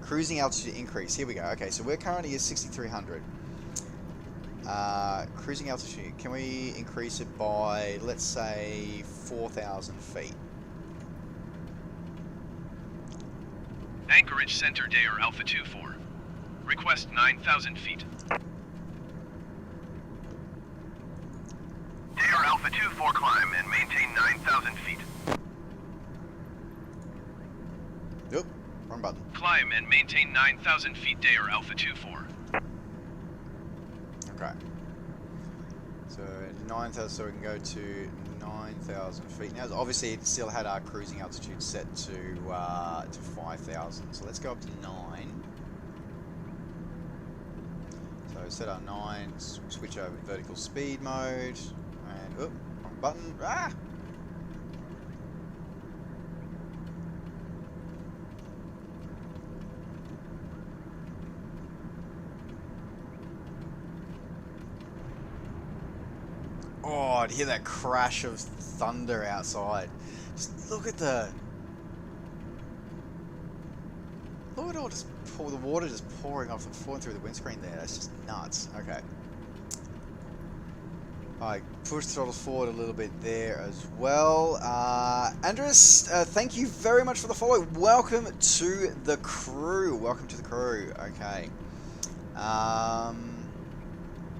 cruising altitude increase? Here we go. Okay, so we're currently at 6,300. Cruising altitude, can we increase it by, let's say, 4,000 feet? Anchorage Center Dayer Alpha 24. Request 9,000 feet. Dayer Alpha 24 climb and maintain 9,000 feet. Yep, wrong button. Climb and maintain 9,000 feet Dayer Alpha 24. Okay. So 9,000, so we can go to 9,000 feet. Now, obviously, it still had our cruising altitude set to 5,000. So let's go up to 9. So set our 9, switch over to vertical speed mode, and wrong button. Ah! Oh, I'd hear that crash of thunder outside. Just look at all just the water just pouring off and falling through the windscreen there. That's just nuts. Okay. I push throttles forward a little bit there as well. Andres, thank you very much for the follow. Welcome to the crew. Welcome to the crew. Okay.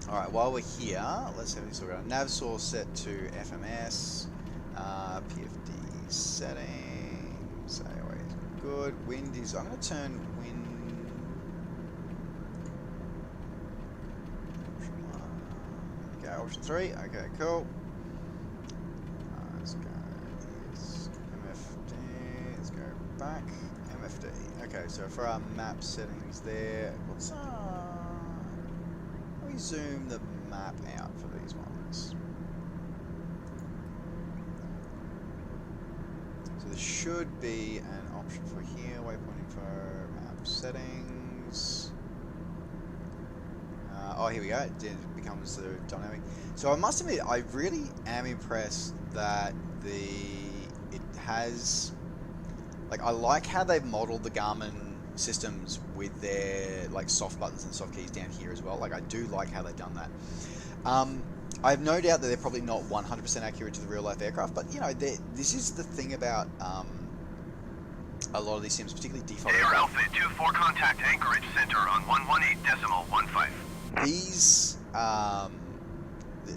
Alright, while we're here, let's have this look at nav source set to FMS, PFD settings, always good. Wind is, I'm going to turn wind, option 1, okay, option 3, okay, cool. Let's go, here's MFD, let's go back, MFD, okay, so for our map settings there, what's we zoom the map out for these ones. So there should be an option for here, waypoint info, map settings. Oh, here we go. It becomes the dynamic. So I must admit, I really am impressed that it has, like, I like how they've modeled the Garmin systems with their like soft buttons and soft keys down here as well. Like, I do like how they've done that. I have no doubt that they're probably not 100% accurate to the real life aircraft, but you know, this is the thing about a lot of these sims, particularly default Dayer aircraft. Alpha 24 contact Anchorage Center on 118.15. These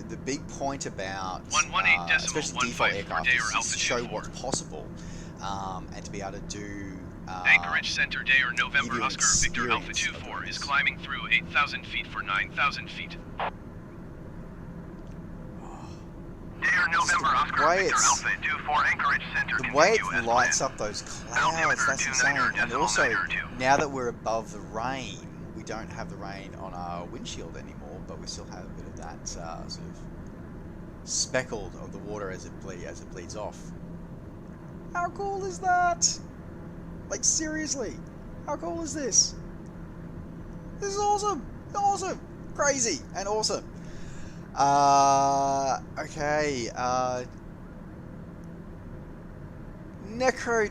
the big point about especially 118.15 default aircraft Dayer is Alpha to show 24. what's possible, and to be able to do Anchorage Center Dayer November give you an Oscar Victor Alpha experience 24 is climbing through 8,000 feet for 9,000 feet. Dayer November Oscar way Victor it's- Alpha 24 Anchorage Center the way it continue as lights planned. up those clouds, Altimeter that's insane. 290 And also, 902. now that we're above the rain, we don't have the rain on our windshield anymore, but we still have a bit of that sort of speckled of the water as it bleeds off. How cool is that? Like, seriously, how cool is this? This is awesome! Awesome! Crazy and awesome. Okay, Necro,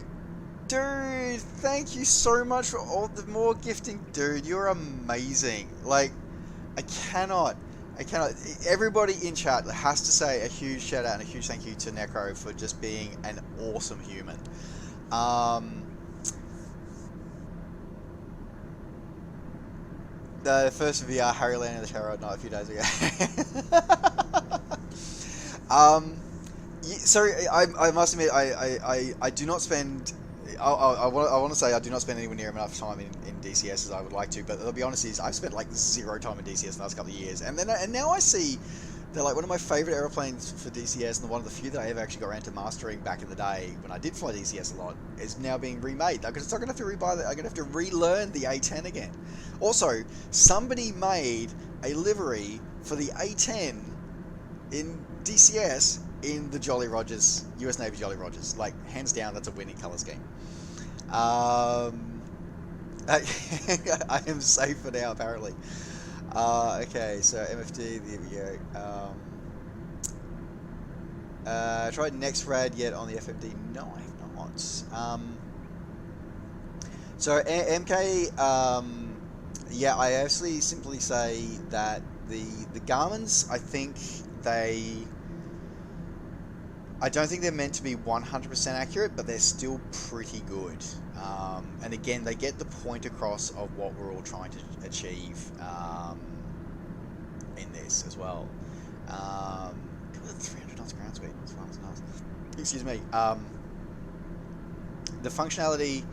dude, thank you so much for all the more gifting, dude. You're amazing. Like, I cannot. Everybody in chat has to say a huge shout out and a huge thank you to Necro for just being an awesome human. The first VR Harry landing the Terror Night a few days ago. So I must admit, I do not spend. I want to say I do not spend anywhere near enough time in DCS as I would like to, but I'll be honest, is I've spent like 0 time in DCS in the last couple of years, and now I see they're like one of my favorite airplanes for DCS, and one of the few that I ever actually got around to mastering back in the day when I did fly DCS a lot, is now being remade. I'm gonna have to rebuy that. I'm gonna have to relearn the A10 again. Also, somebody made a livery for the A10 in DCS in the Jolly Rogers, US Navy Jolly Rogers. Like, hands down, that's a winning colour scheme. I am safe for now, apparently. Okay, so MFD, there we go. Tried NextRad yet on the FMD? No, I have not. So MK, yeah, I actually simply say that the Garmin's, I don't think they're meant to be 100% accurate, but they're still pretty good. And again, they get the point across of what we're all trying to achieve in this as well. 300 knots ground speed. That's fast enough. Excuse me. The functionality,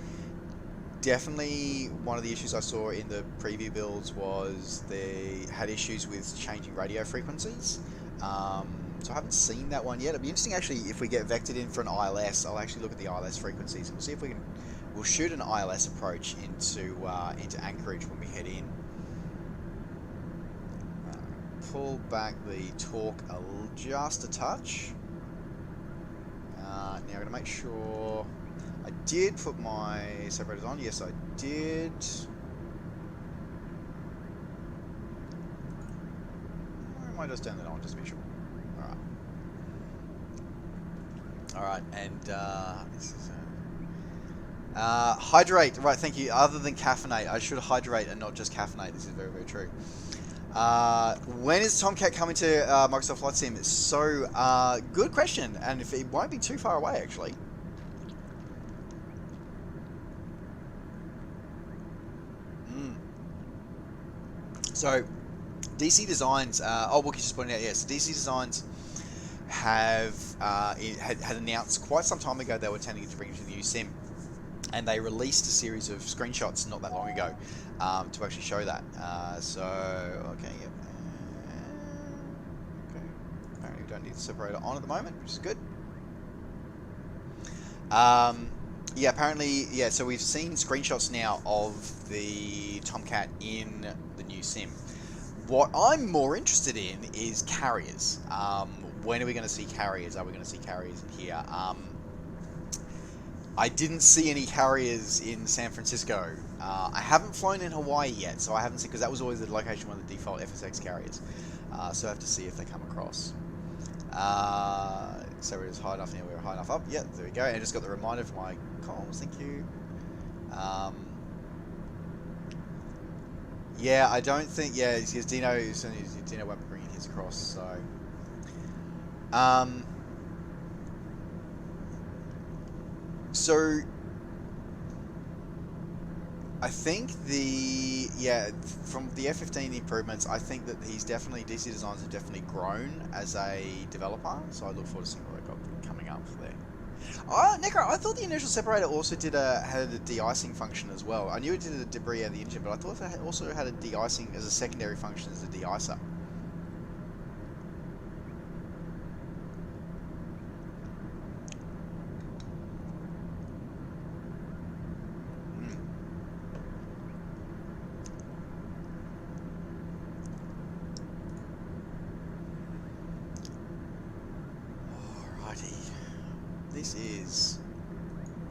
definitely one of the issues I saw in the preview builds was they had issues with changing radio frequencies. So I haven't seen that one yet. It'll be interesting actually if we get vectored in for an ILS. I'll actually look at the ILS frequencies and we'll see if we can. We'll shoot an ILS approach into Anchorage when we head in. Pull back the torque just a touch. Now I'm going to make sure I did put my separators on. Yes, I did. Or am I just turn that on just to be sure? Alright, and this is hydrate. Right, thank you. Other than caffeinate, I should hydrate and not just caffeinate. This is very, very true. When is Tomcat coming to Microsoft Flight Sim? So, good question, and if it won't be too far away, actually. So, DC Designs. Wookie just pointed out. Yes, DC Designs had announced quite some time ago they were intending to bring it to the new sim, and they released a series of screenshots not that long ago to actually show that. So, okay, yep. Okay. Apparently we don't need the separator on at the moment, which is good. Yeah, apparently, yeah, so we've seen screenshots now of the Tomcat in the new sim. What I'm more interested in is carriers. When are we going to see carriers? Are we going to see carriers in here? I didn't see any carriers in San Francisco. I haven't flown in Hawaii yet, so I haven't seen, because that was always the location one of the default FSX carriers. So I have to see if they come across. So we're just high enough now, we're high enough up. Yeah, there we go. And I just got the reminder for my comms, thank you. Yeah, I don't think, yeah, because Dino won't be bringing his across, so. So I think from the F-15 improvements, I think that DC Designs have definitely grown as a developer, so I look forward to seeing what they've got coming up there. Oh, Necro, I thought the inertial separator also had a de-icing function as well. I knew it did a debris out of the engine, but I thought it also had a de-icing as a secondary function as a de-icer.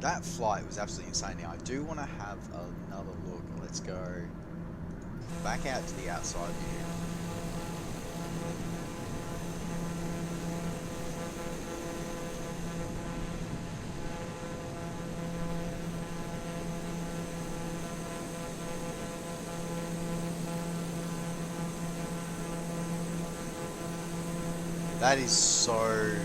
That flight was absolutely insane. Now I do want to have another look. Let's go back out to the outside view. That is so...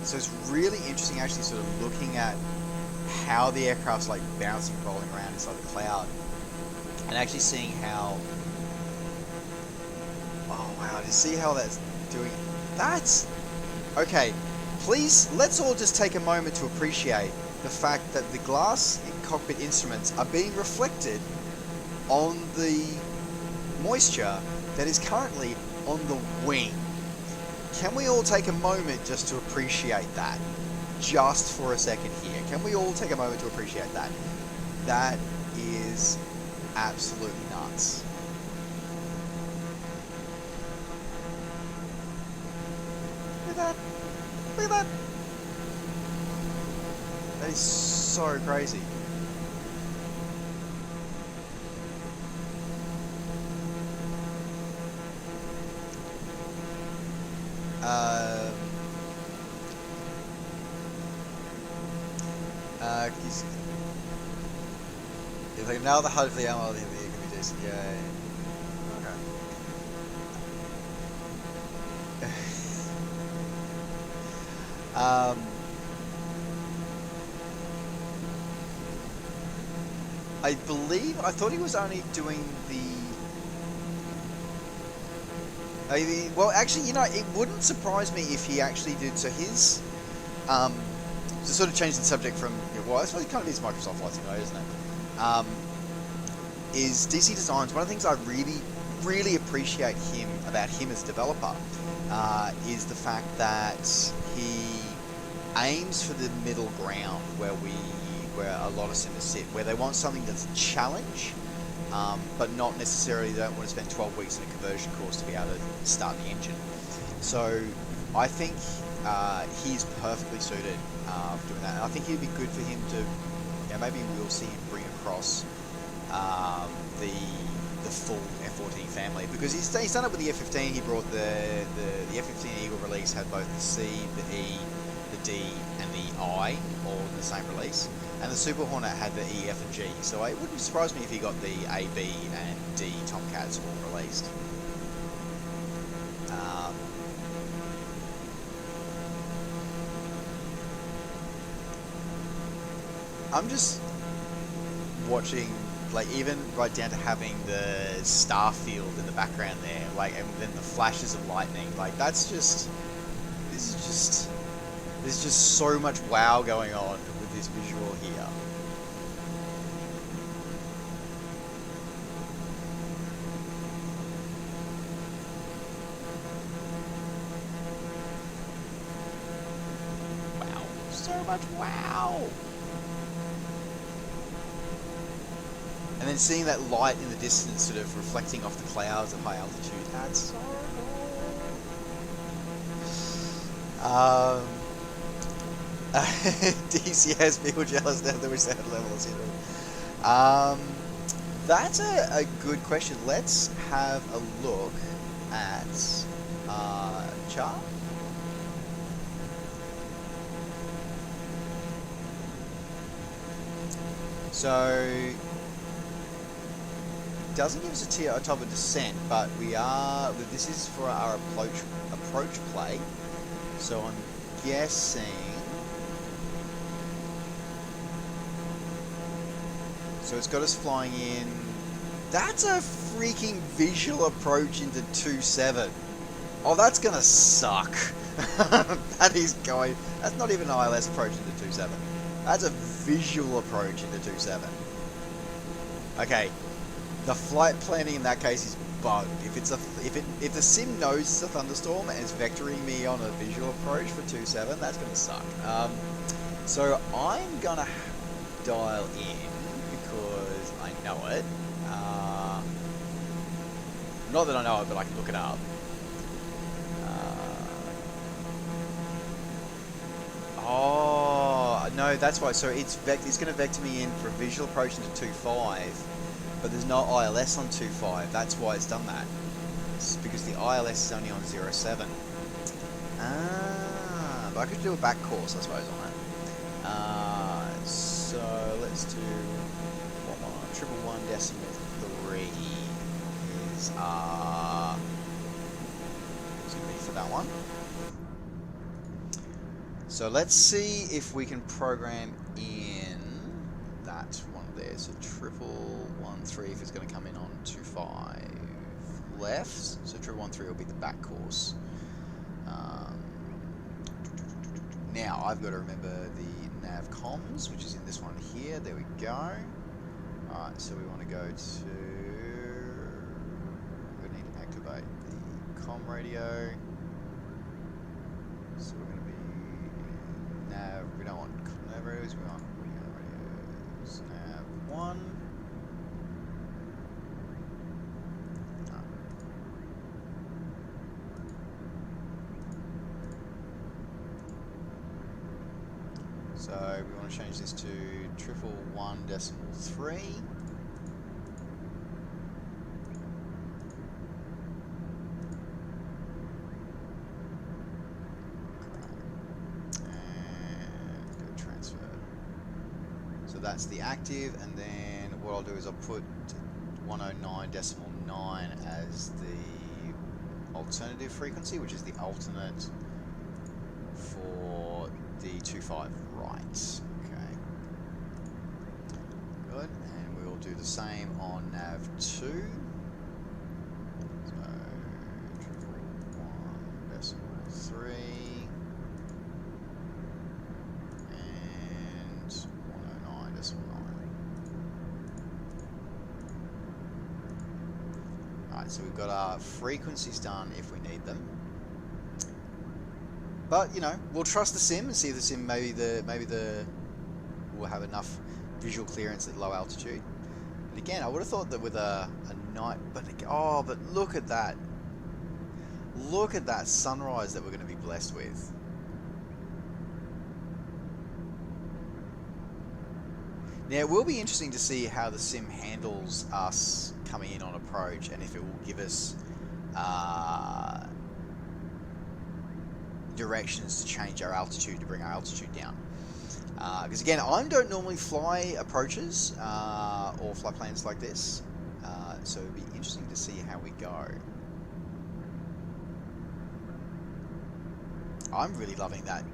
So it's really interesting actually sort of looking at how the aircraft's like bouncing, rolling around inside the cloud, and actually seeing how, oh wow, to see how that's doing, that's, okay, please, let's all just take a moment to appreciate the fact that the glass cockpit instruments are being reflected on the moisture that is currently on the wing. Can we all take a moment just to appreciate that? Just for a second here. Can we all take a moment to appreciate that? That is absolutely nuts. Look at that. Look at that. That is so crazy. Like now the HUD of the ammo can be decent. Yeah. Okay. I thought he was only doing well, actually, you know, it wouldn't surprise me if he actually did. So his, to sort of change the subject from, well, I suppose it kind of is Microsoft Flight Simulator, isn't it? Is DC Designs, one of the things I really appreciate about him as a developer, is the fact that he aims for the middle ground where a lot of simmers sit, where they want something that's a challenge, but not necessarily, they don't want to spend 12 weeks in a conversion course to be able to start the engine. So I think he's perfectly suited for doing that. And I think it'd be good for him to, maybe we'll see him bring across the full F14 family, because he's done it with the F15. He brought the F15 Eagle release, had both the C, the E, the D, and the I all in the same release. And the Super Hornet had the E, F, and G, so it wouldn't surprise me if he got the A, B, and D Tomcats all released. I'm just watching, like, even right down to having the star field in the background there, like, and then the flashes of lightning, like, this is just so much wow going on with this visual here. Wow, so much wow. And then seeing that light in the distance sort of reflecting off the clouds at high altitude, that's so cool. DCS, people jealous now that we said levels, you know. That's a good question. Let's have a look at chart. So doesn't give us a tier on top of descent, but this is for our approach play. So I'm guessing. So it's got us flying in. That's a freaking visual approach into 2.7. Oh, that's gonna suck. That's not even an ILS approach into 2.7. That's a visual approach into 2.7. Okay, the flight planning in that case is bugged. If the sim knows it's a thunderstorm and is vectoring me on a visual approach for 2.7, that's gonna suck. So I'm gonna dial in because I know it. Not that I know it, but I can look it up. Oh no, that's why. So it's going to vector me in for a visual approach into 2.5, but there's no ILS on 2.5. That's why it's done that. It's because the ILS is only on 0.7. But I could do a back course, I suppose, on it. So let's do 111.3 is it's gonna be for that one. So let's see if we can program in that one there. So 111.3 if it's going to come in on 2.5 left. So 111.3 will be the back course. Now I've got to remember the nav comms, which is in this one here. There we go. Alright, so we want to go to... we need to activate the comm radio. So we're going to be nav, we don't want nav radios, we want radios. Nav 1. So we want to change this to 111.3. And go transfer. So that's the active, and then what I'll do is I'll put 109.9 as the alternative frequency, which is the alternate for the 2.5 right. Okay. Good. And we will do the same on nav 2. So 1.3 and 109.9. Alright, so we've got our frequencies done if we need them. But you know, we'll trust the sim and see if the sim maybe will have enough visual clearance at low altitude. But again, I would have thought that with a night, but look at that! Look at that sunrise that we're going to be blessed with. Now it will be interesting to see how the sim handles us coming in on approach, and if it will give us directions to change our altitude, to bring our altitude down. Because again, I don't normally fly approaches or fly planes like this, so it'd be interesting to see how we go. I'm really loving that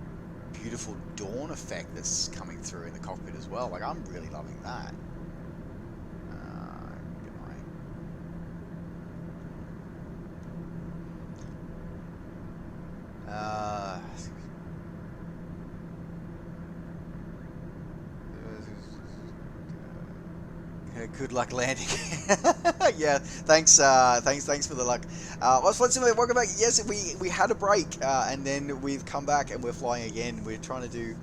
beautiful dawn effect that's coming through in the cockpit as well. Like, I'm really loving that. Good luck landing. Yeah, thanks for the luck. Welcome back. Yes, we had a break, and then we've come back and we're flying again. We're trying to do,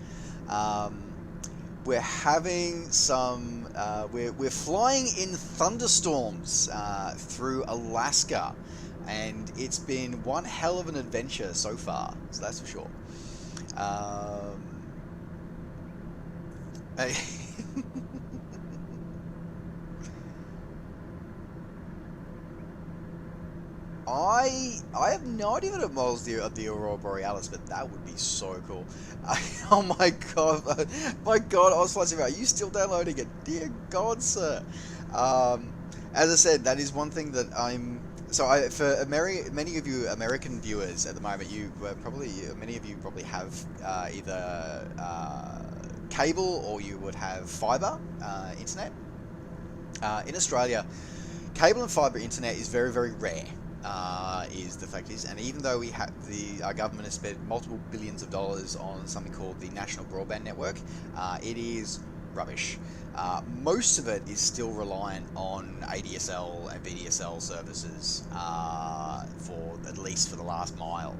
we're having some, we're flying in thunderstorms through Alaska, and it's been one hell of an adventure so far. So that's for sure. I have no idea what it models the Aurora Borealis, but that would be so cool. Oh my god, Ozflights, are you still downloading it? Dear God, sir. As I said, that is one thing that for many of you American viewers at the moment, many of you probably have either cable or you would have fiber internet. In Australia, cable and fiber internet is very, very rare. Is the fact is, and even though we have our government has spent multiple billions of dollars on something called the National Broadband Network, it is rubbish. Most of it is still reliant on ADSL and VDSL services for at least for the last mile.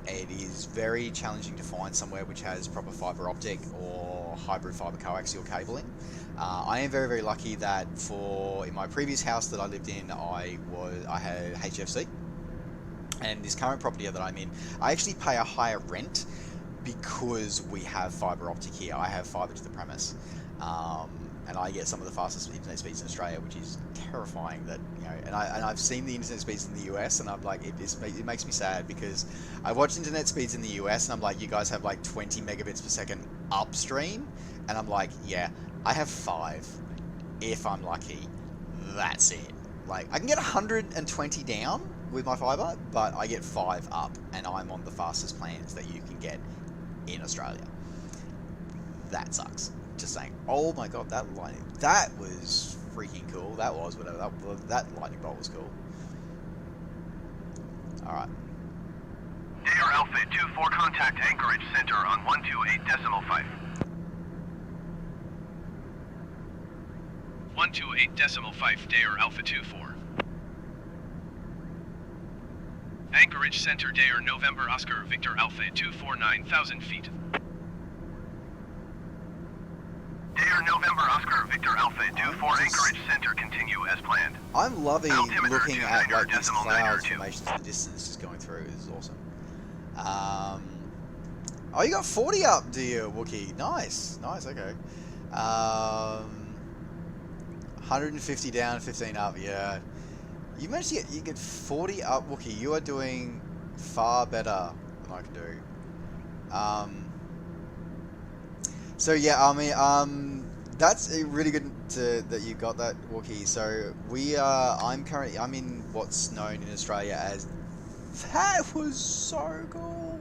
It is very challenging to find somewhere which has proper fiber optic or hybrid fiber coaxial cabling. I am very, very lucky that in my previous house that I lived in, I had HFC, and this current property that I'm in, I actually pay a higher rent because we have fiber optic here. I have fiber to the premise, and I get some of the fastest internet speeds in Australia, which is terrifying. That and I've seen the internet speeds in the US, and I'm like, it makes me sad because I watch internet speeds in the US, and I'm like, you guys have like 20 megabits per second upstream, and I'm like, yeah, I have 5 if I'm lucky. That's it. Like, I can get 120 down with my fiber, but I get 5 up, and I'm on the fastest plans that you can get in Australia. That sucks. Just saying. Oh my god, that was freaking cool. That lightning bolt was cool. Alright. Air Alpha 24, contact Anchorage Center on 128.5. 128.5, Dare Alpha 24. Anchorage Center, Dare November Oscar Victor Alpha 249,000 feet. Dare November Oscar Victor Alpha 24, Anchorage Center, continue as planned. I'm loving Altimeter looking at like these 290.902. clouds formations in the distance just going through. This is awesome. Oh, you got 40 up, do you, Wookie? Nice, okay. 150 down, 15 up, yeah. You managed to get 40 up, Wookie. You are doing far better than I can do. So yeah, I mean, That's really good that you got that, Wookie. So I'm in what's known in Australia as, that was so cool,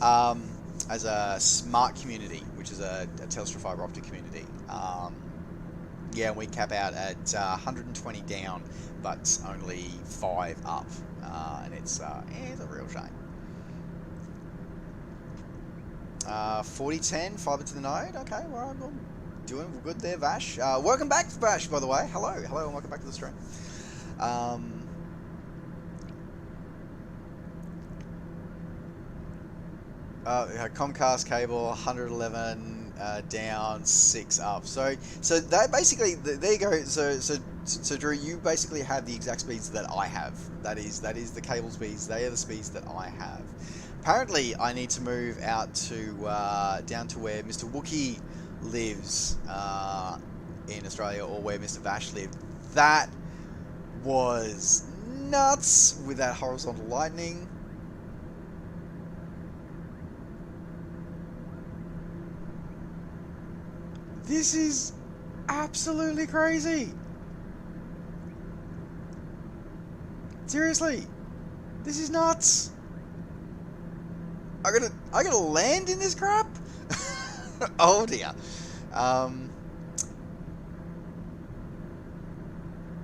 as a smart community, which is a Telstra fibre optic community. Yeah, and we cap out at 120 down, but only 5 up, and it's a real shame. 4010 fibre to the node. Okay, well, I'm doing good there, Vash. Welcome back, Vash, by the way. Hello, and welcome back to the stream. Comcast cable, 111 down, 6 up. So that basically, there you go. So Drew, you basically have the exact speeds that I have. That is the cable speeds. They are the speeds that I have. Apparently, I need to move out to down to where Mr. Wookie lives in Australia, or where Mr. Vash lived. That was nuts with that horizontal lightning. This is absolutely crazy. Seriously, this is nuts. I gotta land in this crap. Oh dear.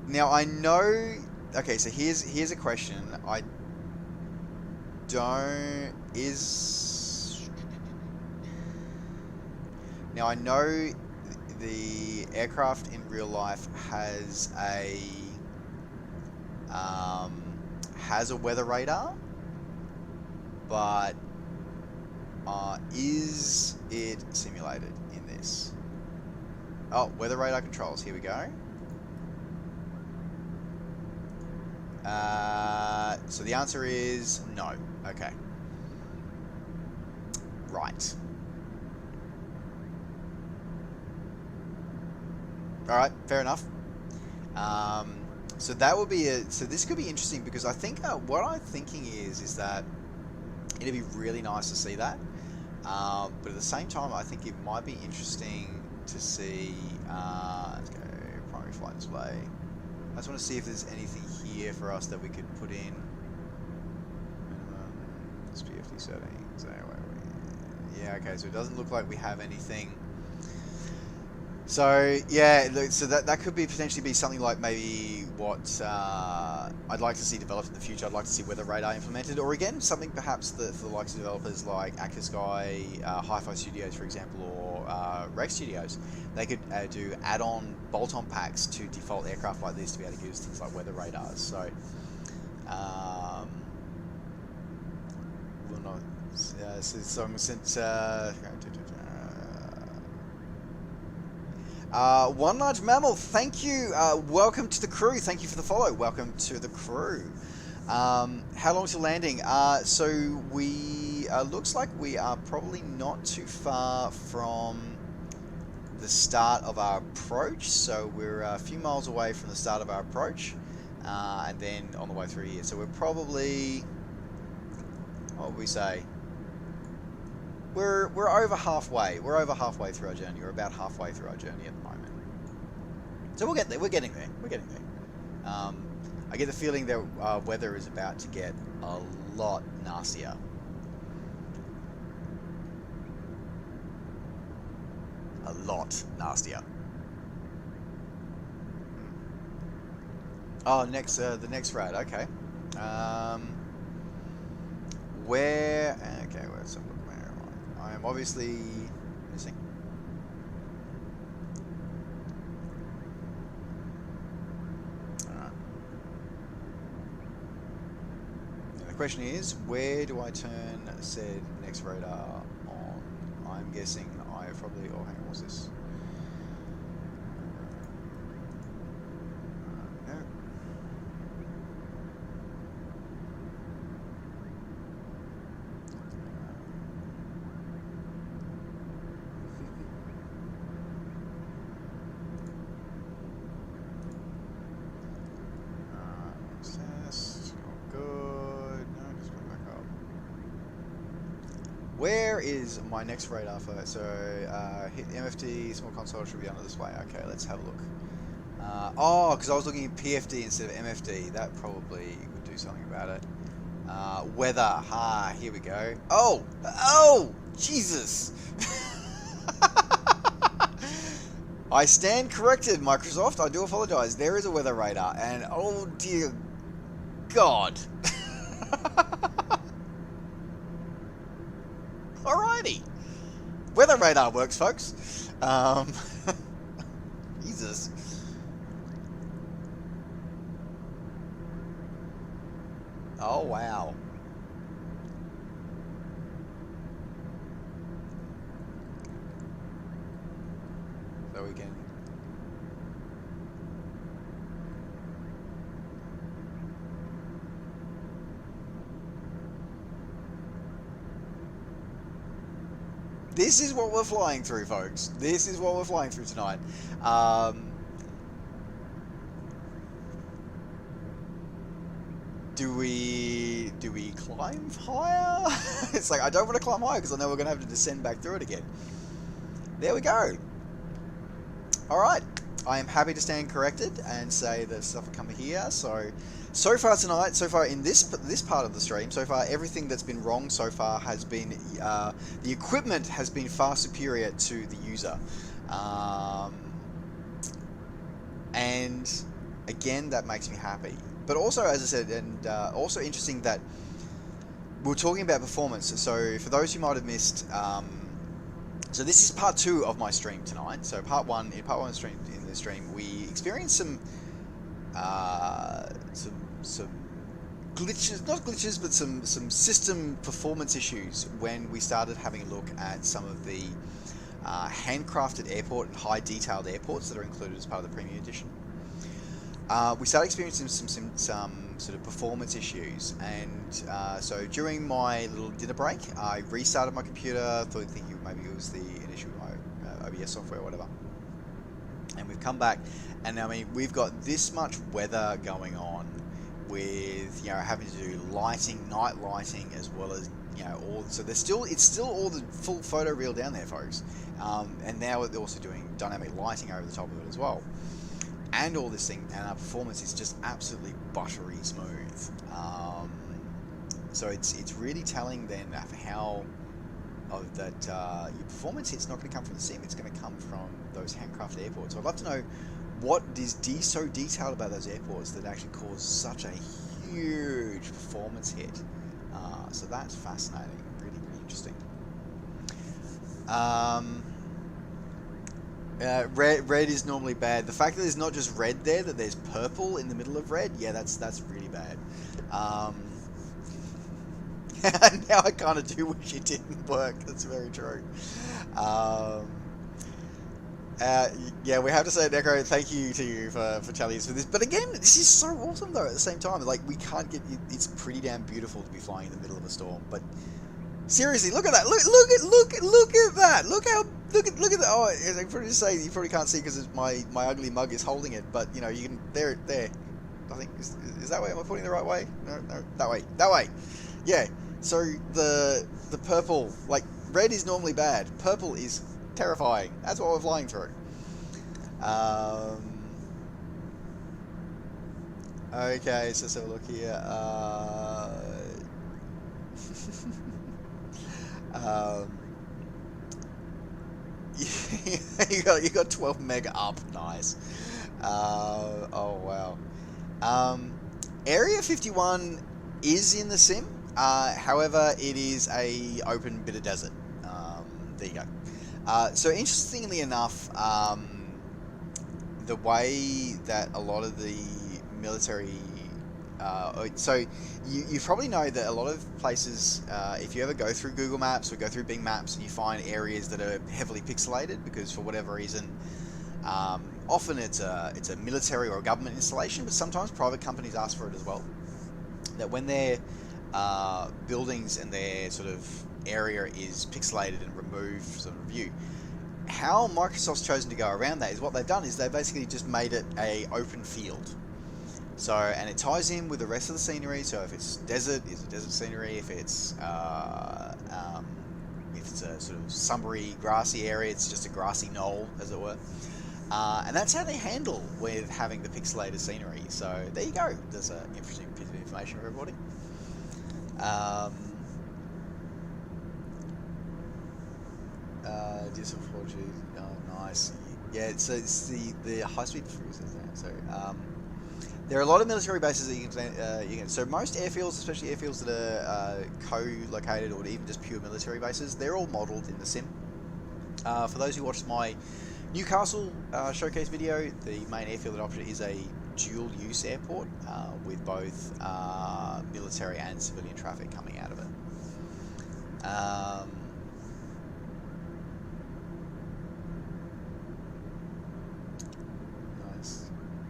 Now I know. Okay, so here's a question. Now I know the aircraft in real life has a weather radar, but is it simulated in this? Oh, weather radar controls. Here we go. So the answer is no. Okay. Right. All right, fair enough. So that would be so this could be interesting, because I think what I'm thinking is that it'd be really nice to see that, but at the same time, I think it might be interesting to see. Let's go primary flight display. I just want to see if there's anything here for us that we could put in. Minimum SPFD settings. Yeah, okay. So it doesn't look like we have anything. So yeah, so that could be potentially be something like maybe what I'd like to see developed in the future. I'd like to see weather radar implemented, or again something perhaps for the likes of developers like Active Sky, Hi-Fi Studios, for example, or Rec Studios. They could do add-on bolt-on packs to default aircraft like this to be able to use things like weather radars. So we'll not. Since One Large Mammal, thank you. Welcome to the crew. Thank you for the follow. Welcome to the crew. How long till landing? So we looks like we are probably not too far from the start of our approach. So we're a few miles away from the start of our approach, and then on the way through here. So we're probably, what would we say? We're over halfway. We're over halfway through our journey. We're about halfway through our journey at the moment. So we'll get there. We're getting there. We're getting there. I get the feeling that weather is about to get a lot nastier. A lot nastier. Oh, next the next rad. Okay. Where? Okay. Where's some? I am obviously missing. Alright. And the question is, where do I turn said next radar on? I'm guessing I probably. Oh, hang on, what's this? No. where is my next radar for that? So hit MFD, small console should be on the display. Okay, let's have a look. Oh, because I was looking at PFD instead of MFD. That probably would do something about it. Weather. Here we go. Oh, Jesus. I stand corrected, Microsoft. I do apologize. There is a weather radar, and oh dear God. Alrighty. Weather radar works, folks. Jesus. Oh, wow. So we can... This is what we're flying through, folks. This is what we're flying through tonight. Do we climb higher? It's like, I don't want to climb higher because I know we're going to have to descend back through it again. There we go. Alright. I am happy to stand corrected and say that stuff will come here. So far tonight, so far in this part of the stream, so far everything that's been wrong so far has been, the equipment has been far superior to the user. And again, that makes me happy. But also, as I said, and also interesting that we're talking about performance. So for those who might have missed, so this is part 2 of my stream tonight. So in part one stream, in the stream, we experienced some glitches, not glitches, but some system performance issues when we started having a look at some of the handcrafted airport and high detailed airports that are included as part of the premium edition. We started experiencing some sort of performance issues, and so during my little dinner break, I restarted my computer, thinking maybe it was the initial OBS software or whatever. And we've come back, and I mean, we've got this much weather going on with, you know, having to do lighting, night lighting, as well as, you know, all. So it's still all the full photo reel down there, folks. And now they're also doing dynamic lighting over the top of it as well. And all this thing, and our performance is just absolutely buttery smooth. So it's really telling then how your performance hit's not going to come from the sim, it's going to come from those handcrafted airports. So I'd love to know what is so detailed about those airports that actually cause such a huge performance hit. So that's fascinating, really, really interesting. Red is normally bad. The fact that there's not just red there, that there's purple in the middle of red, yeah, that's really bad. Now I kind of do wish it didn't work. That's very true. Yeah, we have to say, Necro, thank you to you for telling us for this. But again, this is so awesome though. At the same time, like, we can't get. It's pretty damn beautiful to be flying in the middle of a storm. But seriously, look at that! Look at that! Look at that! Oh, I probably just say you probably can't see because my ugly mug is holding it. But you know, you can there. I think is that way? Am I pointing the right way? No, that way. Yeah. So the purple, like, red is normally bad. Purple is terrifying. That's what we're flying through. Okay, so let's have a look here. You got 12 mega up. Nice. Oh wow. Area 51 is in the sim. However, it is a open bit of desert. There you go. So interestingly enough, the way that a lot of the military, so you probably know that a lot of places, if you ever go through Google Maps or go through Bing Maps and you find areas that are heavily pixelated because for whatever reason, often it's a military or a government installation, but sometimes private companies ask for it as well. That when their buildings and their sort of area is pixelated and removed sort of view, how Microsoft's chosen to go around that is what they've done is they basically just made it a open field. So, and it ties in with the rest of the scenery. So if it's desert, it's a desert scenery. If it's if it's a sort of summery, grassy area, it's just a grassy knoll, as it were. And that's how they handle with having the pixelated scenery. So there you go. There's an interesting piece of information for everybody. Just 4G. Oh, nice. Yeah, so it's the high-speed cruisers there. So there are a lot of military bases that you can. So most airfields, especially airfields that are co-located or even just pure military bases, they're all modelled in the sim. For those who watched my Newcastle showcase video, the main airfield option is a dual-use airport with both military and civilian traffic coming out of it.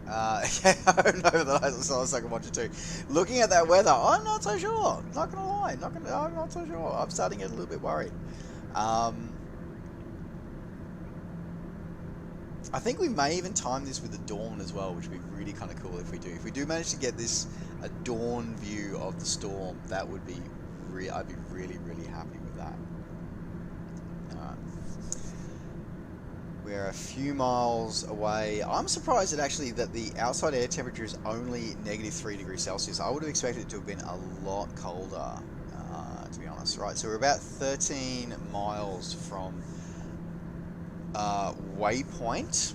Yeah, I don't know that I saw a second watch or two. Looking at that weather, I'm not so sure. Not gonna lie, I'm not so sure. I'm starting to get a little bit worried. I think we may even time this with the dawn as well, which would be really kind of cool if we do. If we do manage to get this a dawn view of the storm, that would be I'd be really, really happy with that. We're a few miles away. I'm surprised that the outside air temperature is only -3 degrees Celsius. I would have expected it to have been a lot colder, to be honest. Right, so we're about 13 miles from waypoint.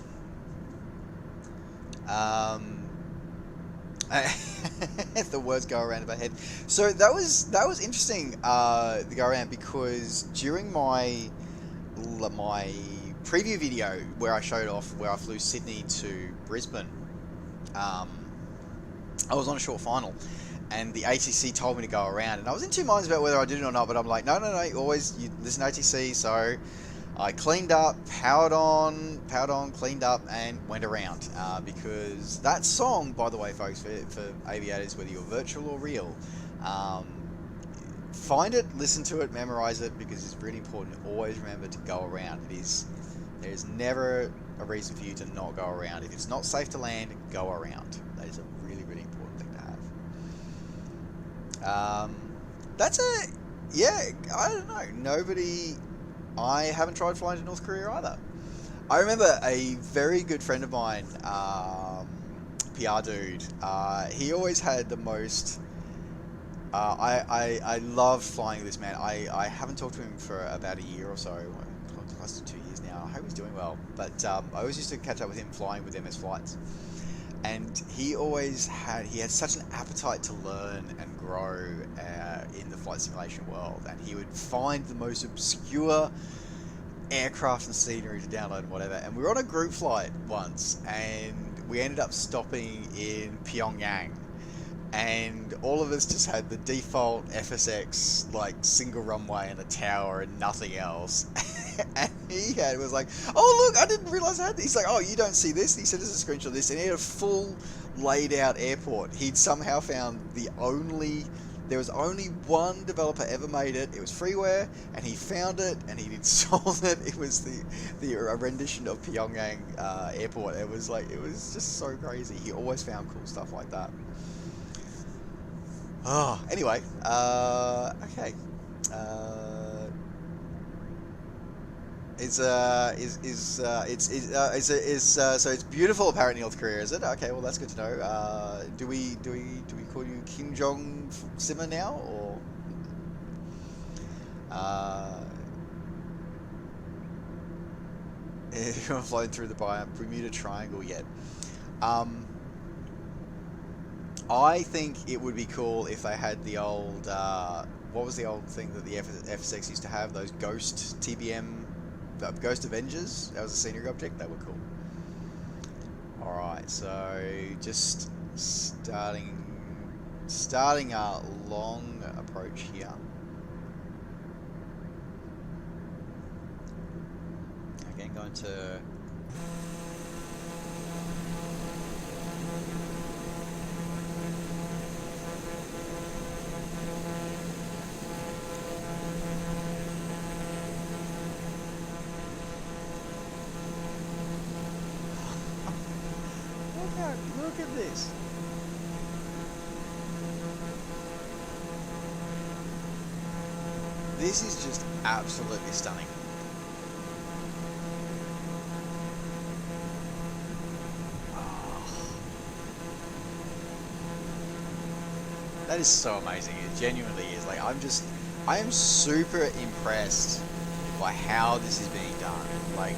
The words go around in my head. So that was interesting, the go around, because during my preview video where I showed off where I flew Sydney to Brisbane, I was on a short final, and the ATC told me to go around, and I was in two minds about whether I did it or not, but I'm like, no, always you listen to ATC. So I cleaned up, powered on, cleaned up, and went around, because that song, by the way, folks, for aviators, whether you're virtual or real, find it, listen to it, memorize it, because it's really important. Always remember to go around. There's never a reason for you to not go around. If it's not safe to land, go around. That is a really, really important thing to have. I don't know. I haven't tried flying to North Korea either. I remember a very good friend of mine, PR dude, he always had the most... I love flying with this man. I haven't talked to him for about a year or so, close to 2 years now. I hope he's doing well. But I always used to catch up with him flying with MS Flights. And he had such an appetite to learn and grow in the flight simulation world. And he would find the most obscure aircraft and scenery to download and whatever. And we were on a group flight once, and we ended up stopping in Pyongyang. And all of us just had the default FSX, like, single runway and a tower and nothing else. And he was like, oh, look, I didn't realize I had this. He's like, oh, you don't see this? He said, there's a screenshot of this. And he had a full laid out airport. He'd somehow found there was only one developer ever made it. It was freeware, and he found it, and he installed it. It was the rendition of Pyongyang airport. It was just so crazy. He always found cool stuff like that. Oh, anyway, okay. So it's beautiful apparently, North Korea, is it? Okay, well that's good to know. Do we call you Kim Jong Simmer now, or you haven't flown through the Bermuda Triangle yet? I think it would be cool if they had the old, what was the old thing that the FSX used to have? Those Ghost TBM, Ghost Avengers? That was a scenery object? They were cool. Alright, so just starting a long approach here. Again, going to... Look at this. This is just absolutely stunning. That is so amazing. It genuinely is. Like, I am super impressed by how this is being done. Like,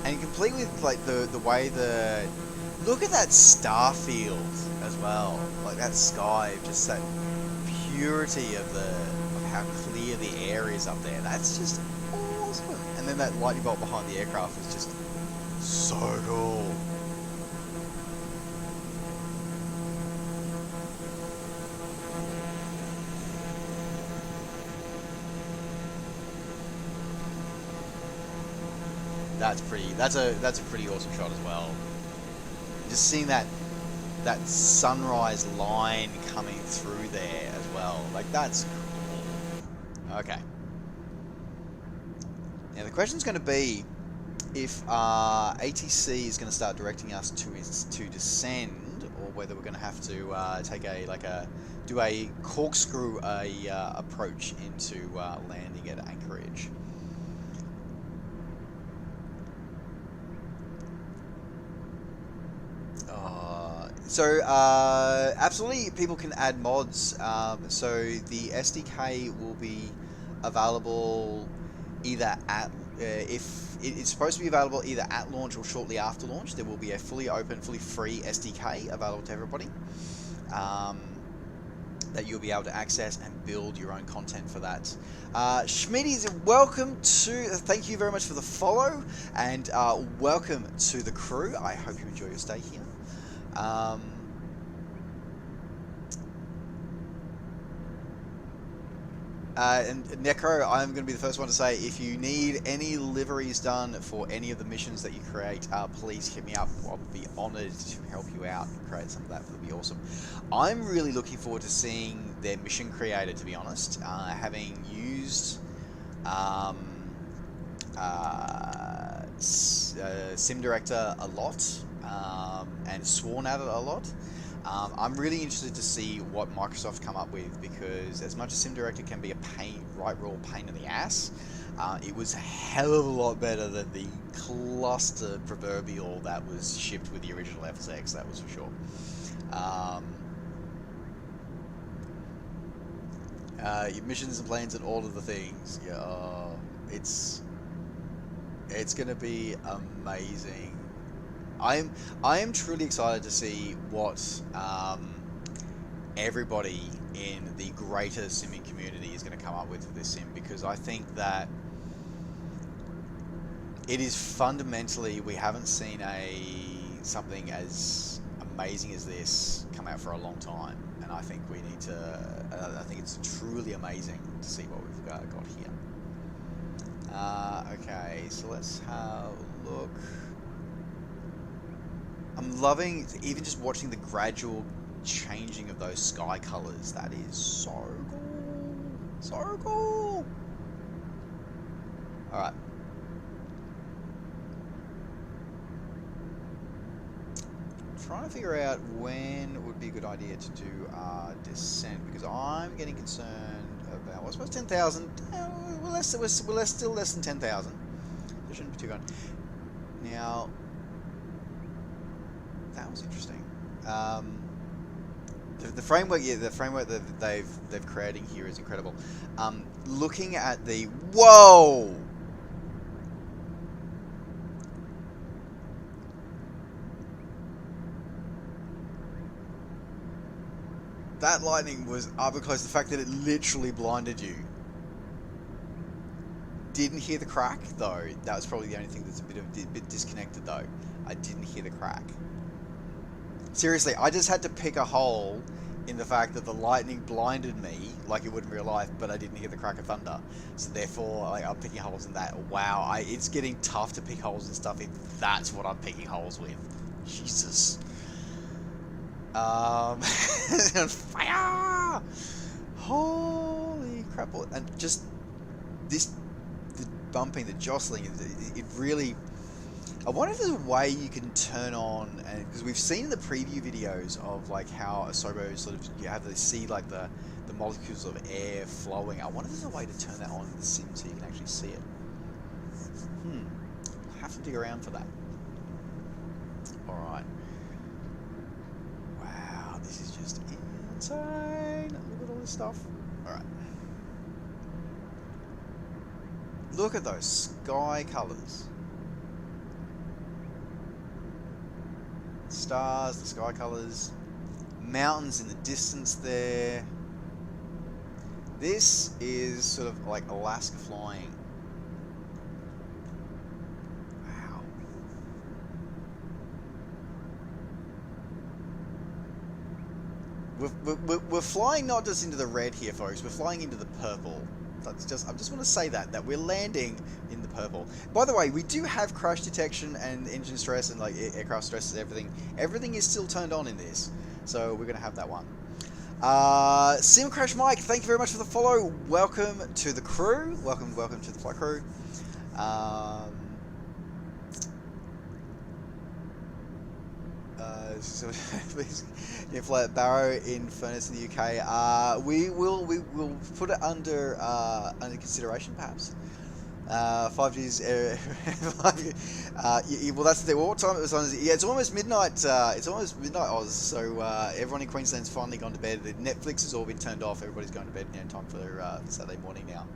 and complete with like the way look at that star field as well. Like that sky, just that purity of how clear the air is up there. That's just awesome. And then that lightning bolt behind the aircraft is just so cool. That's a pretty awesome shot as well. Just seeing that sunrise line coming through there as well. Like, that's cool. Okay. Now the question's going to be if ATC is going to start directing us to descend, or whether we're going to have to do a corkscrew approach into landing at Anchorage. So absolutely, people can add mods. So the SDK will be available either at it's supposed to be available either at launch or shortly after launch. There will be a fully open, fully free SDK available to everybody that you'll be able to access and build your own content for that. Schmitty's, welcome to. Thank you very much for the follow, and welcome to the crew. I hope you enjoy your stay here. And Necro, I'm going to be the first one to say, if you need any liveries done for any of the missions that you create, please hit me up. I'll be honoured to help you out and create some of that. It'll be awesome. I'm really looking forward to seeing their mission creator, to be honest. Having used Sim Director a lot, and sworn at it a lot. I'm really interested to see what Microsoft come up with, because as much as Sim Director can be a royal pain in the ass, it was a hell of a lot better than the cluster proverbial that was shipped with the original FSX, that was for sure. Your missions and planes and all of the things, yeah, it's going to be amazing. I am truly excited to see what everybody in the greater simming community is going to come up with for this sim, because I think that it is fundamentally, we haven't seen something as amazing as this come out for a long time, and I think we need to. I think it's truly amazing to see what we've got here. Okay, so let's have a look. I'm loving even just watching the gradual changing of those sky colors. That is so cool. So cool. Alright. Trying to figure out when would be a good idea to do descent, because I'm getting concerned about, well, I suppose 10,000. We're still less than 10,000. There shouldn't be too good. Now, that was interesting. The framework, yeah, the framework that they've creating here is incredible. Looking at the whoa, that lightning was up and close. The fact that it literally blinded you. Didn't hear the crack though. That was probably the only thing that's a bit disconnected though. I didn't hear the crack. Seriously, I just had to pick a hole in the fact that the lightning blinded me like it would in real life, but I didn't hear the crack of thunder. So therefore, like, I'm picking holes in that. Wow, it's getting tough to pick holes and stuff if that's what I'm picking holes with. Jesus. Fire! Holy crap! And just the bumping, the jostling, it really. I wonder if there's a way you can turn on, and because we've seen in the preview videos of like how Asobo sort of, you have to see like the the molecules of air flowing. I wonder if there's a way to turn that on in the sim so you can actually see it. I'll have to dig around for that. Alright. Wow, this is just insane. Look at all this stuff. Alright. Look at those sky colours. Stars, the sky colours. Mountains in the distance there. This is sort of like Alaska flying. Wow. We're flying not just into the red here, folks. We're flying into the purple. That's just, I just want to say that we're landing in the purple. By the way, we do have crash detection and engine stress and like aircraft stress and everything. Everything is still turned on in this, so we're gonna have that one. Sim Crash Mike, thank you very much for the follow. Welcome to the crew. Welcome to the flight crew. So please, you fly at Barrow in Furnace in the UK. We will put it under consideration, perhaps. 5G's well, that's the what time it was on. Yeah, it's almost midnight. It's almost midnight Oz. So everyone in Queensland's finally gone to bed. The Netflix has all been turned off. Everybody's going to bed now. Time for Saturday morning now.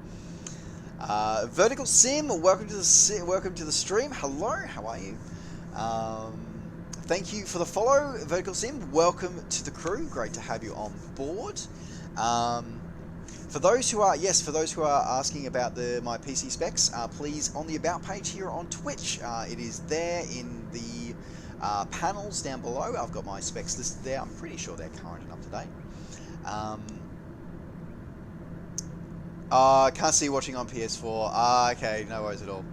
Vertical Sim, welcome to the stream. Hello, how are you? Thank you for the follow, Vertical Sim. Welcome to the crew. Great to have you on board. For those who are asking about my PC specs, please on the About page here on Twitch. It is there in the panels down below. I've got my specs listed there. I'm pretty sure they're current and up to date. Can't see you watching on PS4. Okay, no worries at all.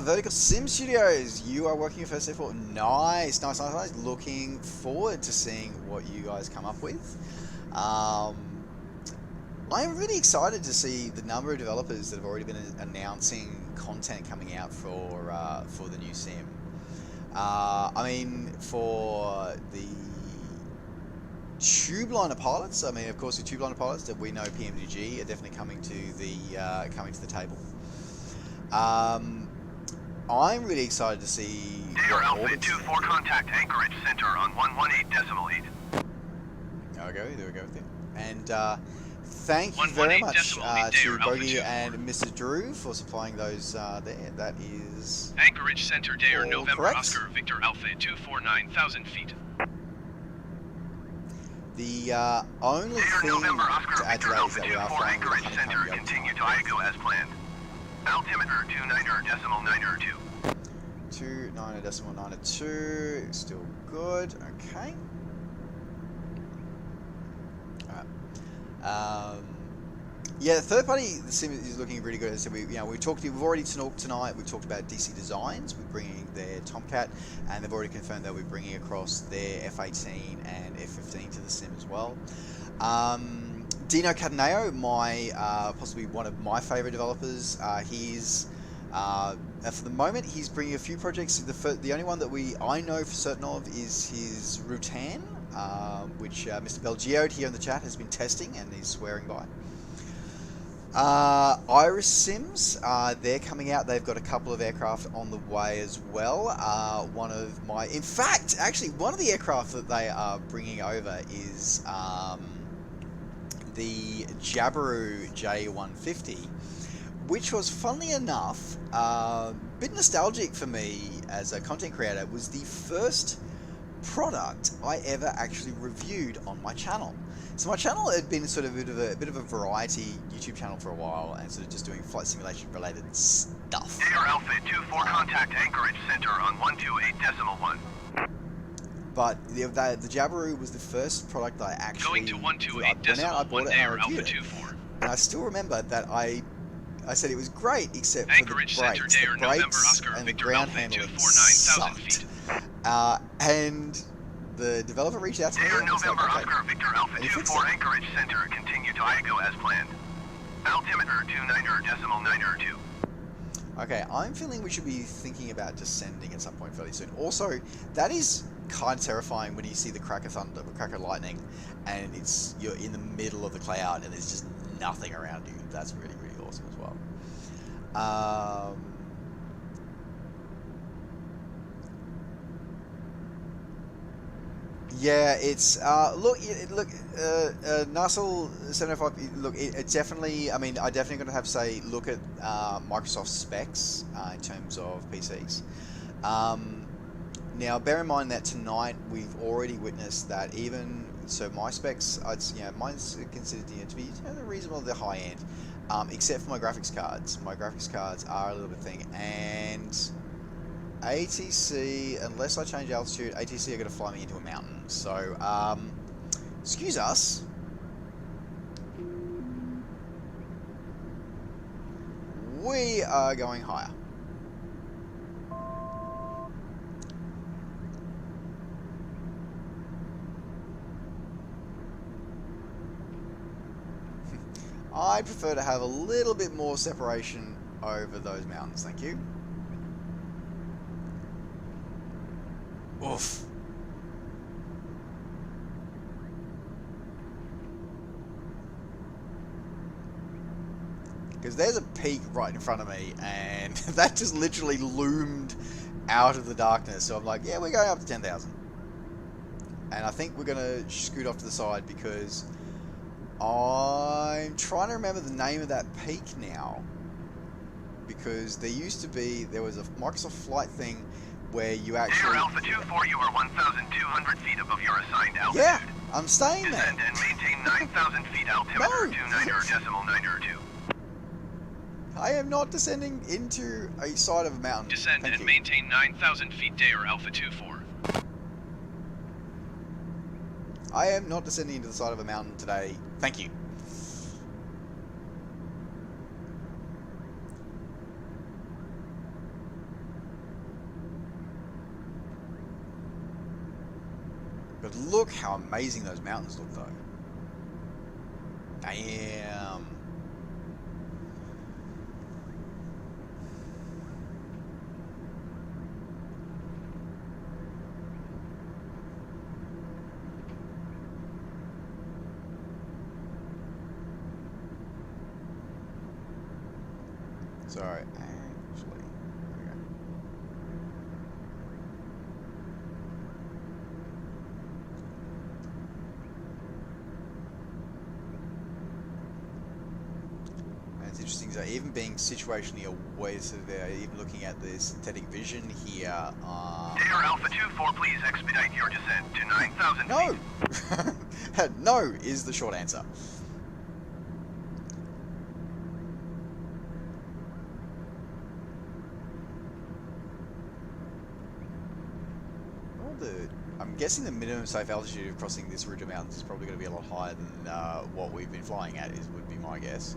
Vertical Sim Studios, you are working your first day for. Nice. Looking forward to seeing what you guys come up with. I'm really excited to see the number of developers that have already been announcing content coming out for the new sim. I mean, for the Tubeliner pilots. I mean, of course, the Tubeliner pilots that we know, PMDG, are definitely coming to the table. I'm really excited to see. Dare Alpha 24 contact Anchorage Center on 118.8. There we go with it. And thank you very much to Bogey and Mr. Drew for supplying those there. That is Anchorage Center, Dare November correct. Oscar Victor Alpha 249,000 feet. The only thing to add to that is that we are flying with Anchorage Center, continue to IGO as planned. Altimeter 29.902. 29.902, still good. Okay. Alright. Yeah, the third party sim is looking really good. So we've already talked tonight. We've talked about DC Designs. We're bringing their Tomcat, and they've already confirmed that we're bringing across their F18 and F15 to the sim as well. Dino Cataneo, possibly one of my favorite developers. He's for the moment he's bringing a few projects. The only one that I know for certain of is his Rutan, which Mr. Belgio here in the chat has been testing and he's swearing by. Iris Sims, they're coming out. They've got a couple of aircraft on the way as well. One of the aircraft that they are bringing over is the Jabiru J150, which was, funnily enough, a bit nostalgic for me as a content creator. It was the first product I ever actually reviewed on my channel. So my channel had been sort of a bit of a variety YouTube channel for a while, and sort of just doing flight simulation related stuff. Air Alpha 24 contact Anchorage Center on 128.1. But the Jabiru was the first product that I actually going to 128.1 Air Alpha 24. And I still remember that I said it was great, except Anchorage for the brakes. Center, The brakes and the ground handling sucked. And the developer reached out to me and was like, okay, Oscar Victor Alpha 24 Anchorage Center, continue to IGO as planned. Altimeter 29.902. Okay, I'm feeling we should be thinking about descending at some point fairly soon. Also, that is kind of terrifying when you see the crack of thunder, the crack of lightning, and you're in the middle of the cloud and there's just nothing around you. That's really, really awesome as well. Yeah, it's Nussel 705. Look, it definitely. I mean, I definitely going to have to say, look at Microsoft specs in terms of PCs. Now, bear in mind that tonight we've already witnessed that even so, my specs, mine's considered to be reasonable, the high end, except for my graphics cards. My graphics cards are a little bit thing, and ATC, unless I change altitude, ATC are going to fly me into a mountain. So, excuse us. We are going higher. I prefer to have a little bit more separation over those mountains, thank you. Oof. Because there's a peak right in front of me, and that just literally loomed out of the darkness. So I'm like, yeah, we're going up to 10,000. And I think we're going to scoot off to the side because I'm trying to remember the name of that peak now. Because there was a Microsoft flight thing where you actually... Air Alpha 24, you are 1,200 feet above your assigned altitude. Yeah, I'm staying there. Descend and maintain 9,000 feet altimeter 29.2. I am not descending into a side of a mountain. Descend and maintain 9,000 feet Air Alpha 24. I am not descending into the side of a mountain today. Thank you. But look how amazing those mountains look, though. Damn. Sorry, actually. Okay. And it's interesting, so even being situationally away, so they're even looking at the synthetic vision here. Air Alpha 24, please expedite your descent to 9,000 feet. No! No is the short answer. I'm guessing the minimum safe altitude of crossing this ridge of mountains is probably going to be a lot higher than what we've been flying at, would be my guess.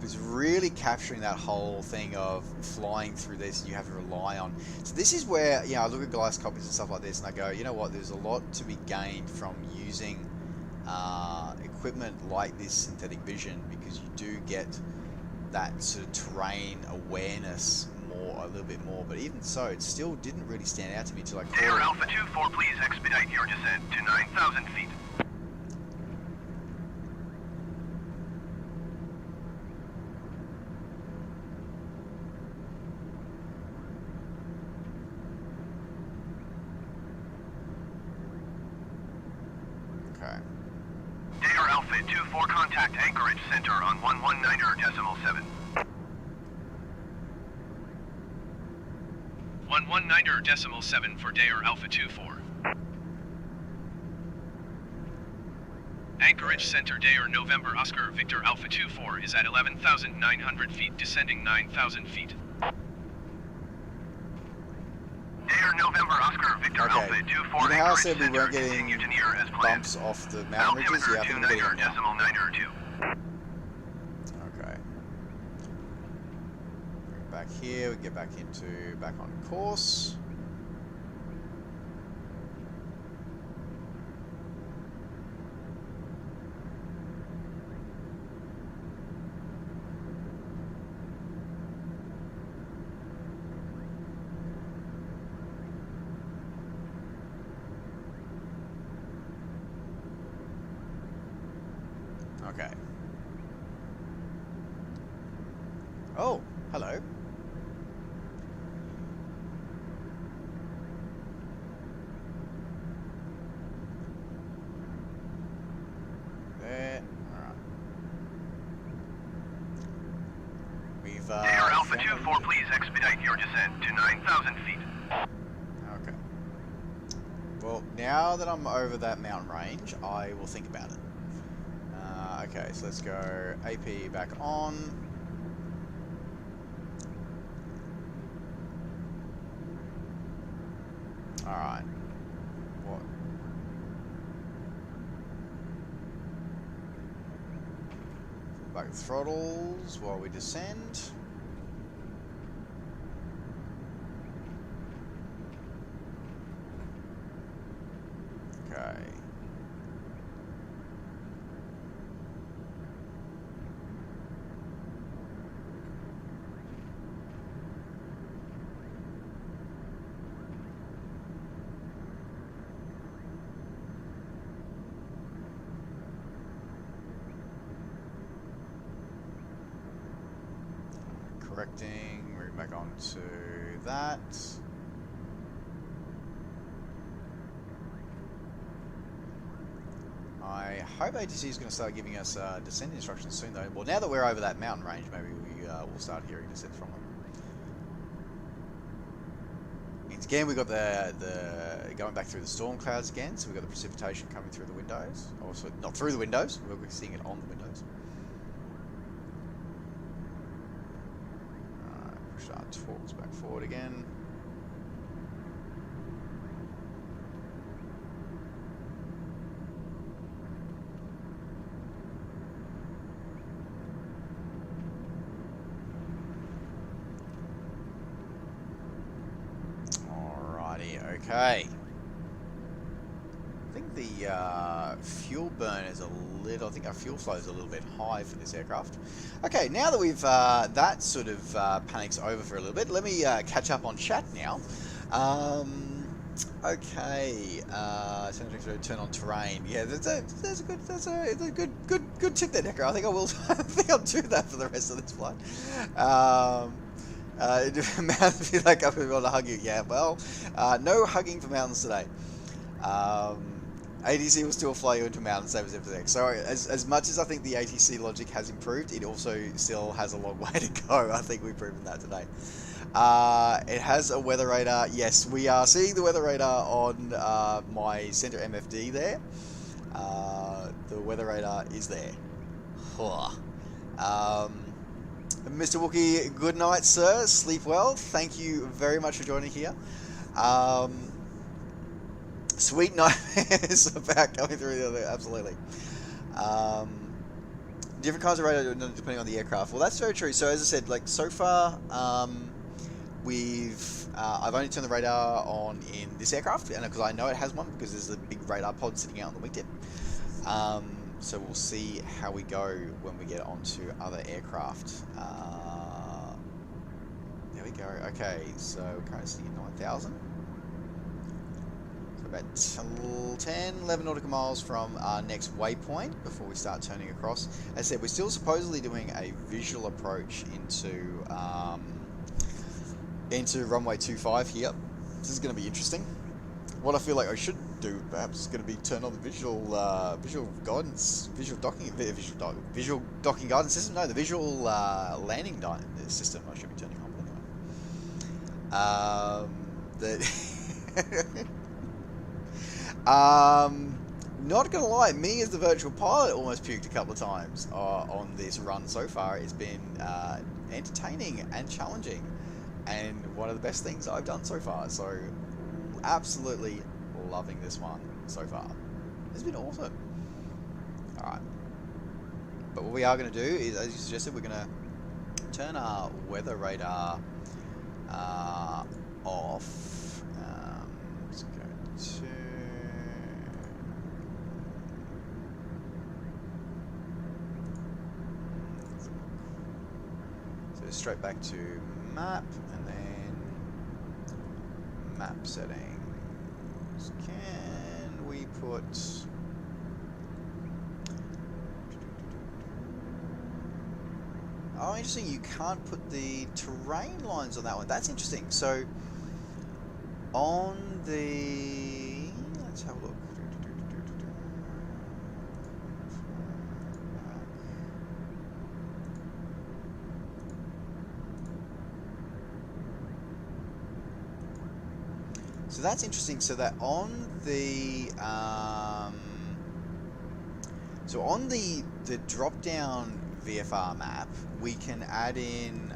It's really capturing that whole thing of flying through this and you have to rely on. So this is where, I look at glass cockpits and stuff like this and I go, you know what, there's a lot to be gained from using equipment like this synthetic vision, because you do get that sort of terrain awareness a little bit more, but even so, it still didn't really stand out to me until I caught it. Air Alpha 24, please expedite your descent to 9,000 feet. Okay. Air Alpha 24, contact Anchorage Center on 119.7. 119.7 for Air Alpha 24. Anchorage Center Air November Oscar Victor Alpha 24 is at 11,900 feet, descending 9,000 feet. Air November Oscar Victor Okay. Alpha 24. You know how I said we Center, weren't getting continue to near as planned. bumps off the mountain ridges? Yeah, I think we're getting them now. 29.2. Okay. Bring it back here, we get back on course. Okay. Oh, hello. There. Alright. We've Air Alpha 24, please expedite your descent to 9,000 feet. Okay. Well, now that I'm over that mountain range, I will think about it. Okay, so let's go AP back on. Alright. What? Back throttles while we descend. Okay. Correcting, move back on to that. I hope ATC is going to start giving us descent instructions soon though. Well, now that we're over that mountain range, maybe we'll start hearing descent from them. And again, we've got the going back through the storm clouds again, so we've got the precipitation coming through the windows. Also, not through the windows, we're seeing it on the windows. Push our torques back forward again. Alrighty, okay. I think the fuel burn is a little, I think our fuel flow is a little bit high for this aircraft. Okay, now that we've, that sort of panic's over for a little bit, let me catch up on chat now. Okay, turn on terrain. Yeah, that's a good tip there, Decker. I think I will, I think I'll do that for the rest of this flight. Mountains feel like I would want to hug you. Yeah, well, no hugging for mountains today. ATC will still fly you into mountains, same as FX. So as much as I think the ATC logic has improved, it also still has a long way to go. I think we've proven that today. It has a weather radar. Yes, we are seeing the weather radar on my center MFD there. The weather radar is there. Mr. Wookie, good night, sir. Sleep well. Thank you very much for joining here. Sweet nightmares about coming through the other, absolutely. Different kinds of radar depending on the aircraft. Well, that's very true. So as I said, like so far, I've only turned the radar on in this aircraft, and because I know it has one, because there's a big radar pod sitting out on the wingtip. So we'll see how we go when we get onto other aircraft. There we go. Okay, so we're currently sitting at 9,000. About 10, 11 nautical miles from our next waypoint before we start turning across. As I said, we're still supposedly doing a visual approach into runway 25 here. This is going to be interesting. What I feel like I should do perhaps is going to be turn on the visual guidance, visual docking guidance system. No, the visual landing system I should be turning on. Anyway. Not gonna lie, me as the virtual pilot almost puked a couple of times on this run so far. It's been entertaining and challenging, and one of the best things I've done so far. So absolutely loving this one so far. It's been awesome. Alright, but what we are going to do is, as you suggested, we're going to turn our weather radar off. Let's go to... So straight back to map, and then map settings. Can we put... Oh, interesting. You can't put the terrain lines on that one. That's interesting. So, on the... Let's have a look. So that's interesting. So that on the... so on the drop-down Vfr map, we can add in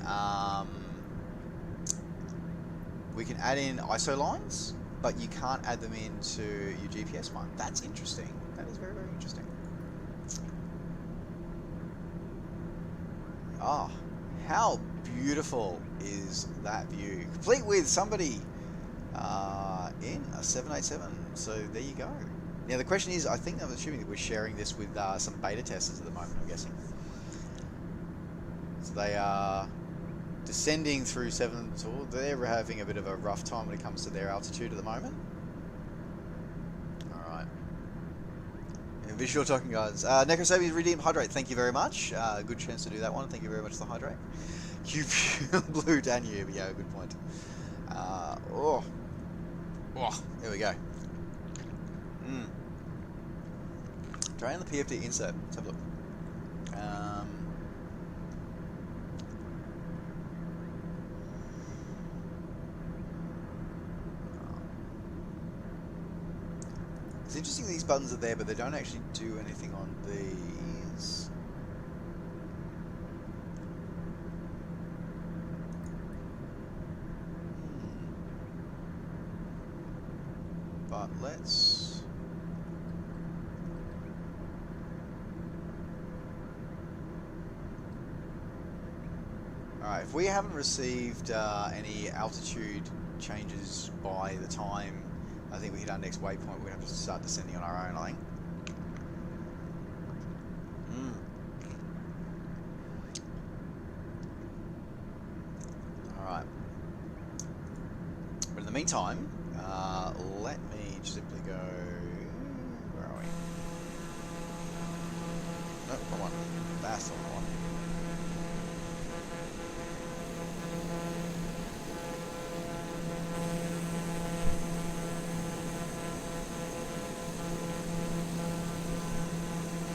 ISO lines, but you can't add them into your GPS one. That's interesting. That is very, very interesting. Ah, how beautiful is that view? Complete with somebody in a 787. So there you go. Now the question is, I'm assuming that we're sharing this with some beta testers at the moment, I'm guessing. So they are descending through 7, so they're having a bit of a rough time when it comes to their altitude at the moment. Alright. Visual talking, guys. Necrosabi's redeemed hydrate, thank you very much. Good chance to do that one, thank you very much for the hydrate. Blue Danube, yeah, good point. Oh, there we go. Drain the PFD insert. Let's have a look. It's interesting these buttons are there, but they don't actually do anything on these. But let's... Alright, if we haven't received any altitude changes by the time I think we hit our next waypoint, we're going to have to start descending on our own, I think. Alright. But in the meantime, let me simply go... Where are we? No, come on. That's the one.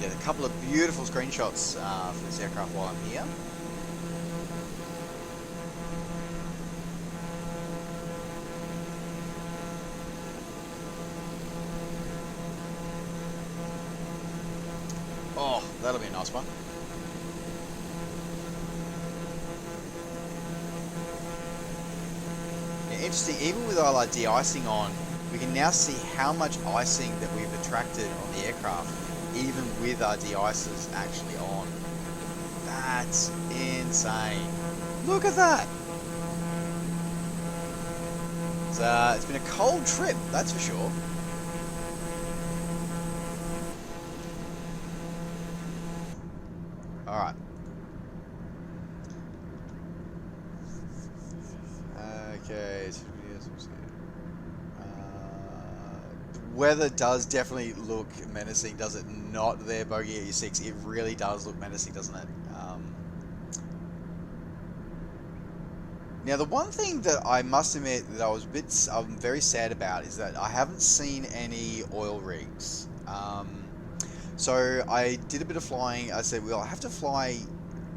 A couple of beautiful screenshots for this aircraft while I'm here. Oh, that'll be a nice one. Yeah, interesting, even with our de-icing on, we can now see how much icing that we've attracted on the aircraft, even with our de-icers actually on. That's insane. Look at that! It's been a cold trip, that's for sure. Alright. Okay. The weather does definitely look menacing, does it not? There, Bogey at E6, it really does look menacing, doesn't it? Now, the one thing that I must admit that I'm very sad about is that I haven't seen any oil rigs. So I did a bit of flying. I said, well, I have to fly,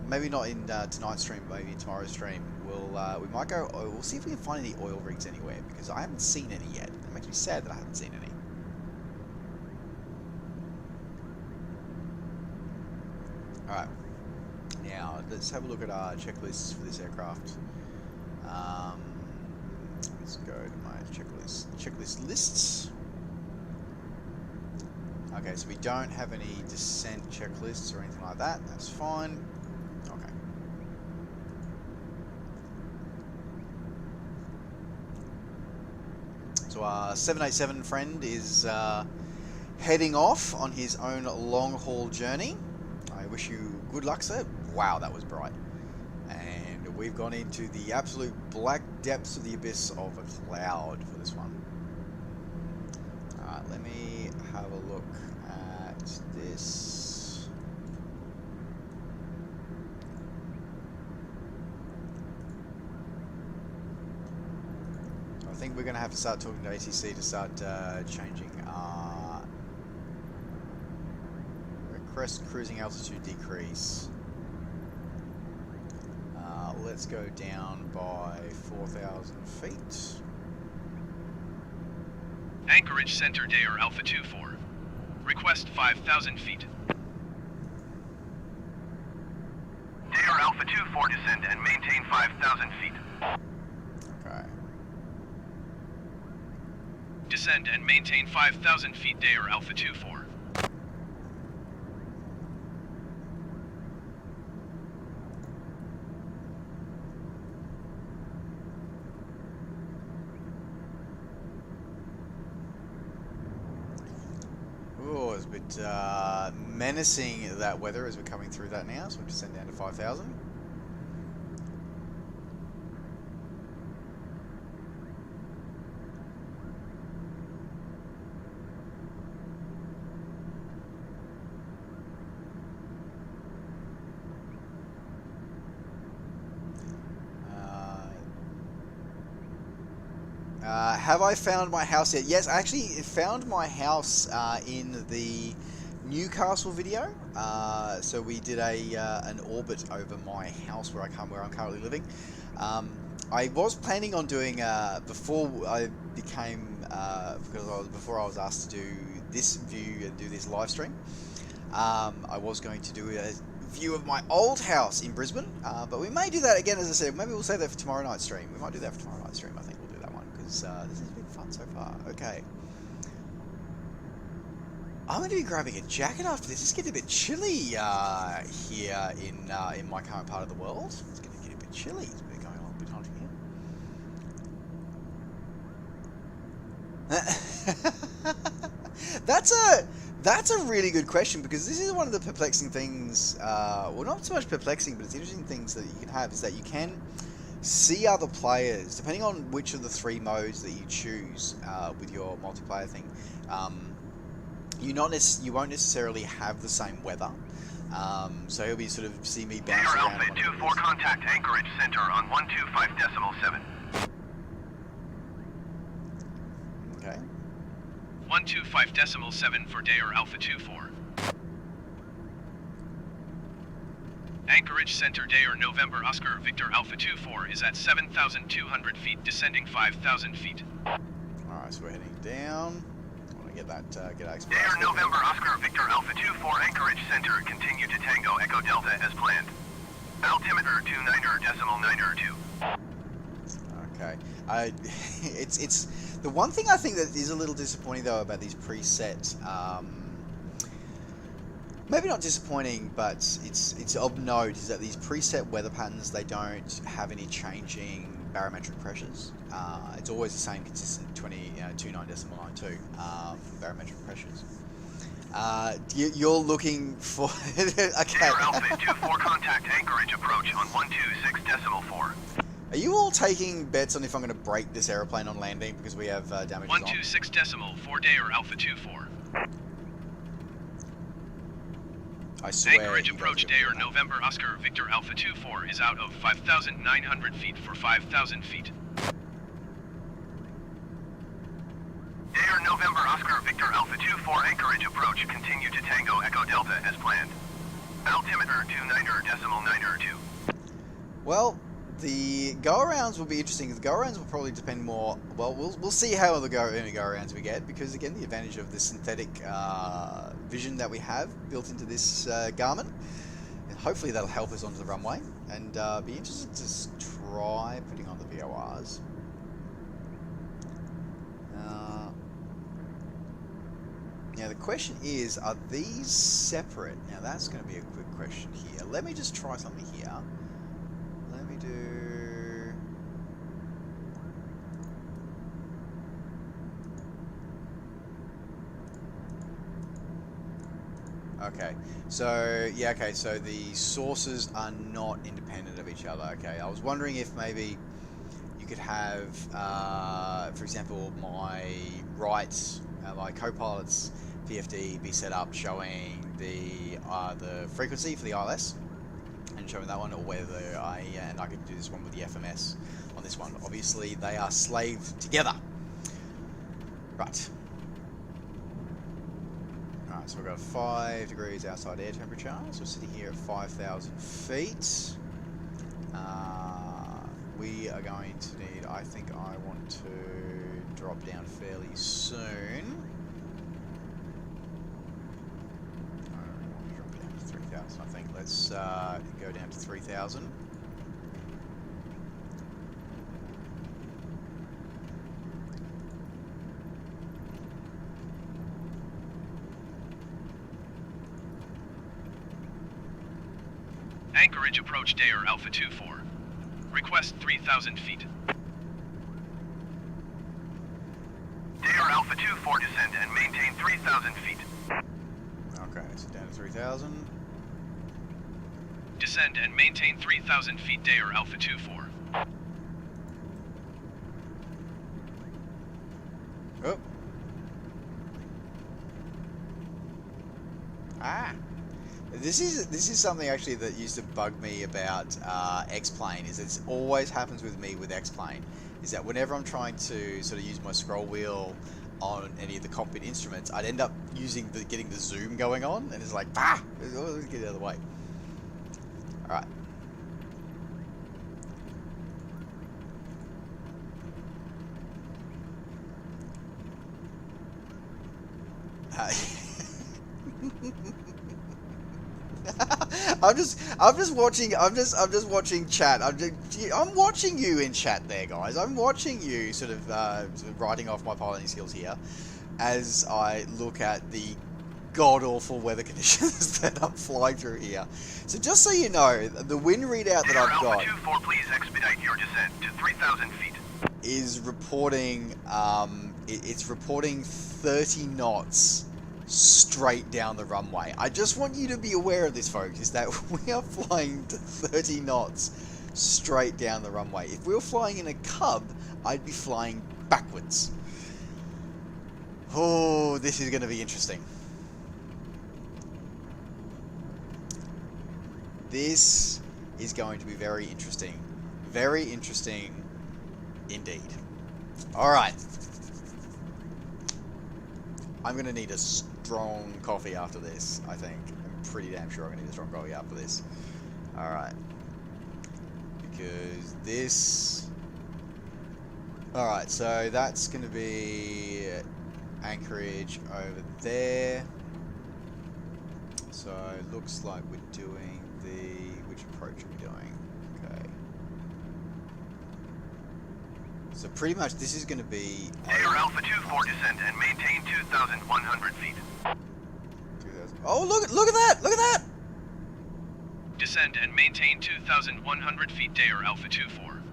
maybe not in tonight's stream, maybe in tomorrow's stream. We might go. We'll see if we can find any oil rigs anywhere, because I haven't seen any yet. It makes me sad that I haven't seen any. All right. Now let's have a look at our checklists for this aircraft. Let's go to my checklist lists. Okay, so we don't have any descent checklists or anything like that. That's fine. Okay. So our 787 friend is heading off on his own long-haul journey. I wish you good luck, sir. Wow, that was bright. And we've gone into the absolute black depths of the abyss of a cloud for this one. Alright, let me have a look at this. think we're going to have to start talking to ATC to start changing our request cruising altitude decrease. Let's go down by 4,000 feet. Anchorage Center Dayer Alpha 24. Request 5,000 feet. Dayer Alpha 24 descend and maintain 5,000 feet. Okay. Descend and maintain 5,000 feet Dayer Alpha 24. Oh, it's a bit menacing, that weather, as we're coming through that now, so we'll descend down to 5,000. Have I found my house yet? Yes, I actually found my house in the Newcastle video. So we did an orbit over my house where I'm currently living. I was planning on doing before I became before I was asked to do this view and do this live stream. I was going to do a view of my old house in Brisbane, but we may do that again. As I said, maybe we'll save that for tomorrow night's stream. We might do that for tomorrow night's stream. I think we'll do that one because this has been fun so far. Okay. I'm going to be grabbing a jacket after this. It's getting a bit chilly here in my current part of the world. It's going to get a bit chilly. It's been going on a bit hunting here. That's a really good question, because this is one of the perplexing things. Well, not so much perplexing, but it's interesting things that you can have is that you can see other players depending on which of the three modes that you choose with your multiplayer thing. You won't necessarily have the same weather, so you'll be sort of see me bounce Dayer around. Alpha 24 contact Anchorage Center on 125.7. Okay. 125.7 for Dayer Alpha 24. Anchorage Center Dayer November Oscar Victor Alpha 24 is at 7,200 feet, descending 5,000 feet. Alright, so we're heading down. I want to get that Dayer November Oscar Victor Alpha 24 Anchorage Center, continue to Tango Echo Delta as planned. Altimeter 29.92. Okay. It's the one thing I think that is a little disappointing though about these preset. Maybe not disappointing, but it's of note is that these preset weather patterns, they don't have any changing barometric pressures. It's always the same consistent 29.92 barometric pressures. You're looking for okay. Dayer Alpha 24 contact Anchorage approach on 126.4. Are you all taking bets on if I'm going to break this aeroplane on landing because we have damages on? 126.4 Dayer Alpha 24. I swear. Anchorage approach Dayer November Oscar Victor Alpha 24 is out of 5,900 feet for 5,000 feet. Dayer November Oscar Victor Alpha 24 Anchorage approach, continue to Tango Echo Delta as planned. Altimeter 29.92. Well, the go-arounds will be interesting. The go-arounds will probably depend more. Well, we'll see how many go-arounds we get, because again, the advantage of the synthetic vision that we have built into this garment, and hopefully that'll help us onto the runway. And be interested to try putting on the VORs. Now the question is, are these separate? Now that's going to be a quick question here. Let me just try something here. Let me do... Okay, so, yeah, okay, so the sources are not independent of each other. Okay, I was wondering if maybe you could have, for example, my my co-pilot's PFD be set up showing the frequency for the ILS and showing that one, or whether I could do this one with the FMS on this one. Obviously, they are slaved together. Right. Alright, so we've got 5 degrees outside air temperature. So we're sitting here at 5,000 feet. We are going to need, I think I want to drop down fairly soon. I don't want to drop down to 3,000, I think. Let's go down to 3,000. Anchorage approach Dair Alpha 24. Request 3,000 feet. Dair Alpha 24 descend and maintain 3,000 feet. Okay, so down to 3,000. Descend and maintain 3,000 feet Dair Alpha 24. Oh. Ah. This is something actually that used to bug me about X-Plane, is it always happens with me with X-Plane, is that whenever I'm trying to sort of use my scroll wheel on any of the cockpit instruments, I'd end up getting the zoom going on, and it's like, ah, let's get it out of the way. Alright. I'm just watching chat. I'm watching you in chat there, guys. I'm watching you sort of writing off my piloting skills here as I look at the god-awful weather conditions that I'm flying through here. So just so you know, the wind readout that I've got, Alpha 24, please expedite your descent to 3,000 feet. is reporting it's reporting 30 knots straight down the runway. I just want you to be aware of this, folks, is that we are flying to 30 knots straight down the runway. If we were flying in a Cub, I'd be flying backwards. Oh, this is going to be interesting. This is going to be very interesting. Very interesting indeed. Alright. I'm going to need a strong coffee after this, I think. I'm pretty damn sure I'm going to need a strong coffee after this. Alright. Because this... Alright, so that's going to be Anchorage over there. So it looks like we're doing the... Which approach are we doing? Okay. So pretty much this is going to be... Dair Alpha 24 descend and maintain 2,100 feet. 2,000. Oh, look at that! Look at that! Descend and maintain 2,100 feet Dair Alpha 24.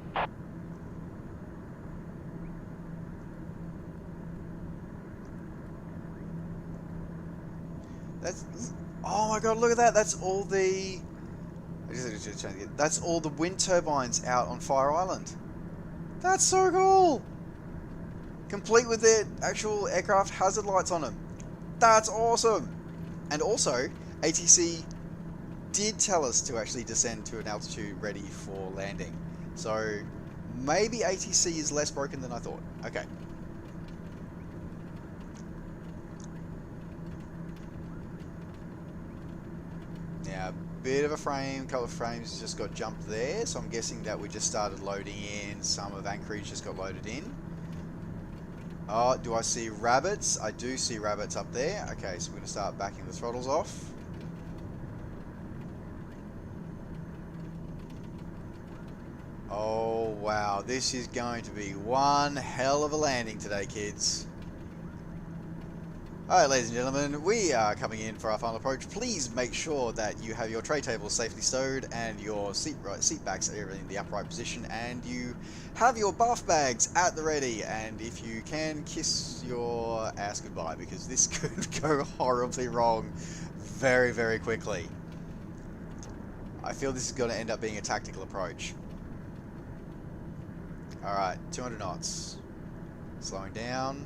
That's... Oh my god, look at that! That's all the... That's all the wind turbines out on Fire Island. That's so cool! Complete with their actual aircraft hazard lights on them. That's awesome! And also, ATC did tell us to actually descend to an altitude ready for landing. So, maybe ATC is less broken than I thought. Okay. Now, bit of a frame, couple of frames just got jumped there, so I'm guessing that we just started loading in. Some of Anchorage just got loaded in. Oh, do I see rabbits? I do see rabbits up there. Okay, so we're going to start backing the throttles off. Oh, wow. This is going to be one hell of a landing today, kids. Alright, ladies and gentlemen, we are coming in for our final approach. Please make sure that you have your tray tables safely stowed and your seat backs are in the upright position, and you have your bath bags at the ready, and if you can, kiss your ass goodbye, because this could go horribly wrong very, very quickly. I feel this is going to end up being a tactical approach. Alright, 200 knots. Slowing down.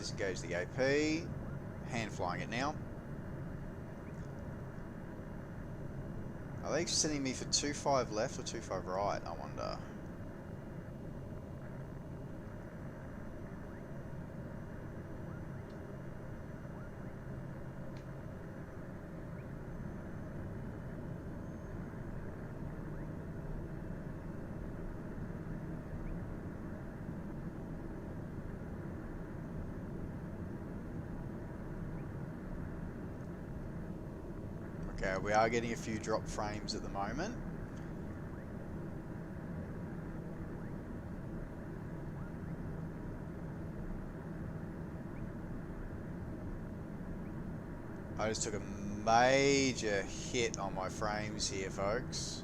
disengage the AP. Hand flying it now. Are they sending me for 2.5 left or 2.5 right, I wonder? Okay, we are getting a few drop frames at the moment. I just took a major hit on my frames here, folks.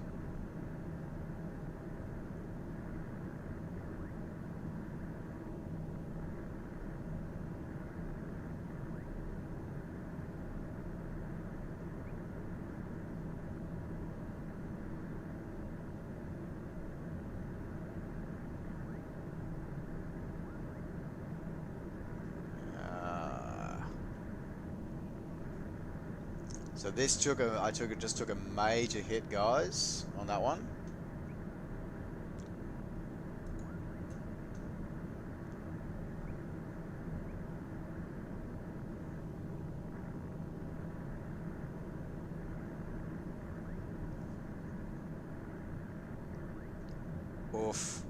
So this took just took a major hit, guys, on that one. Oof.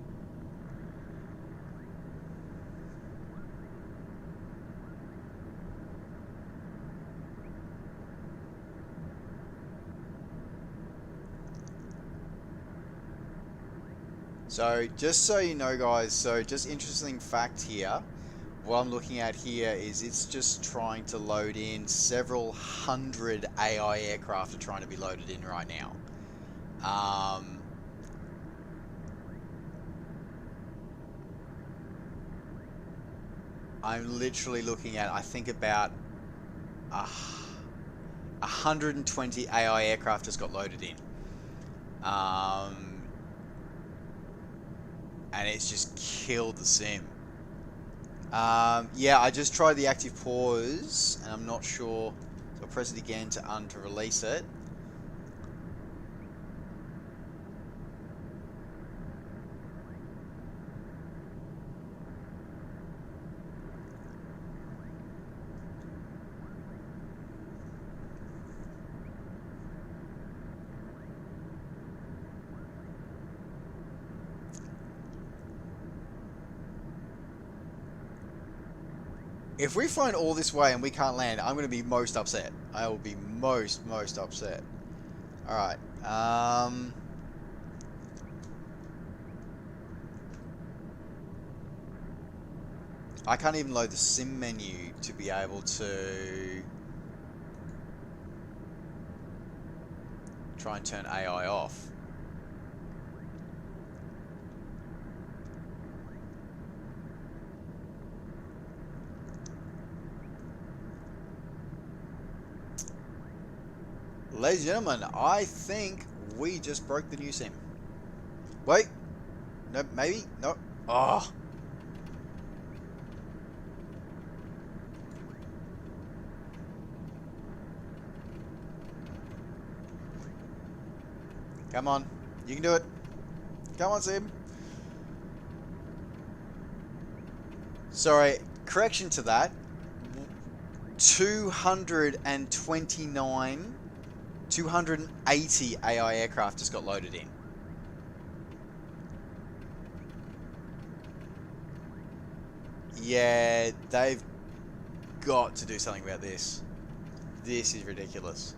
So just so you know, guys, so just interesting fact here, what I'm looking at here is it's just trying to load in several hundred AI aircraft are trying to be loaded in right now. I'm literally looking at, I think about 120 AI aircraft just got loaded in. And it's just killed the sim. Yeah, I just tried the active pause, and I'm not sure. So I'll press it again to release it. If we've flown all this way and we can't land, I'm going to be most upset. I will be most upset. Alright. I can't even load the sim menu to be able to try and turn AI off. Ladies and gentlemen, I think we just broke the new sim. Wait. No, maybe? No. Oh. Come on. You can do it. Come on, sim. Sorry. Correction to that. 280 AI aircraft just got loaded in. Yeah, they've got to do something about this. This is ridiculous.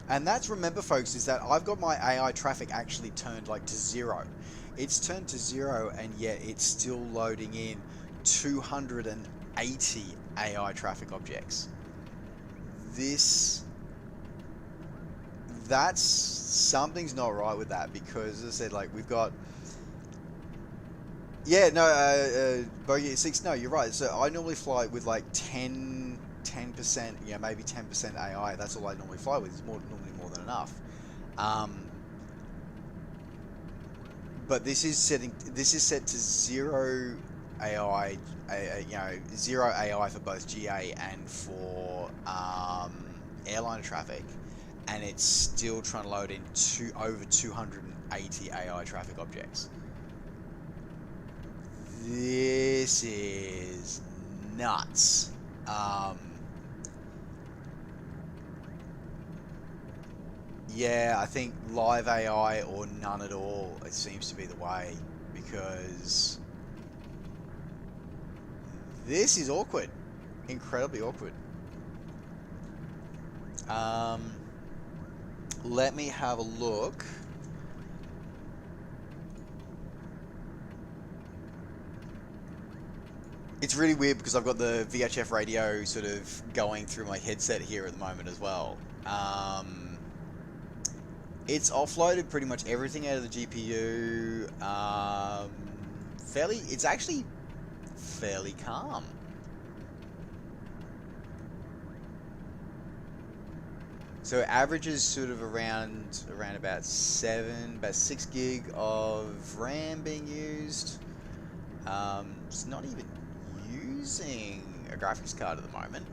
And that's, remember folks, is that I've got my AI traffic actually turned like to 0. It's turned to 0, and yet it's still loading in 280 AI traffic objects. That's something's not right with that, because as I said, like, we've got, yeah, no, Bogey 6, no, you're right. So I normally fly with like 10%, yeah, maybe 10% AI. That's all I normally fly with. It's normally more than enough. But this is set to 0 AI, you know, 0 AI for both GA and for airliner traffic, and it's still trying to load in over 280 AI traffic objects. This is nuts. Yeah, I think live AI or none at all, it seems to be the way, because this is awkward. Incredibly awkward. Let me have a look. It's really weird because I've got the VHF radio sort of going through my headset here at the moment as well. It's offloaded pretty much everything out of the GPU. It's actually fairly calm. So it averages sort of around about 6 gig of RAM being used. It's not even using a graphics card at the moment.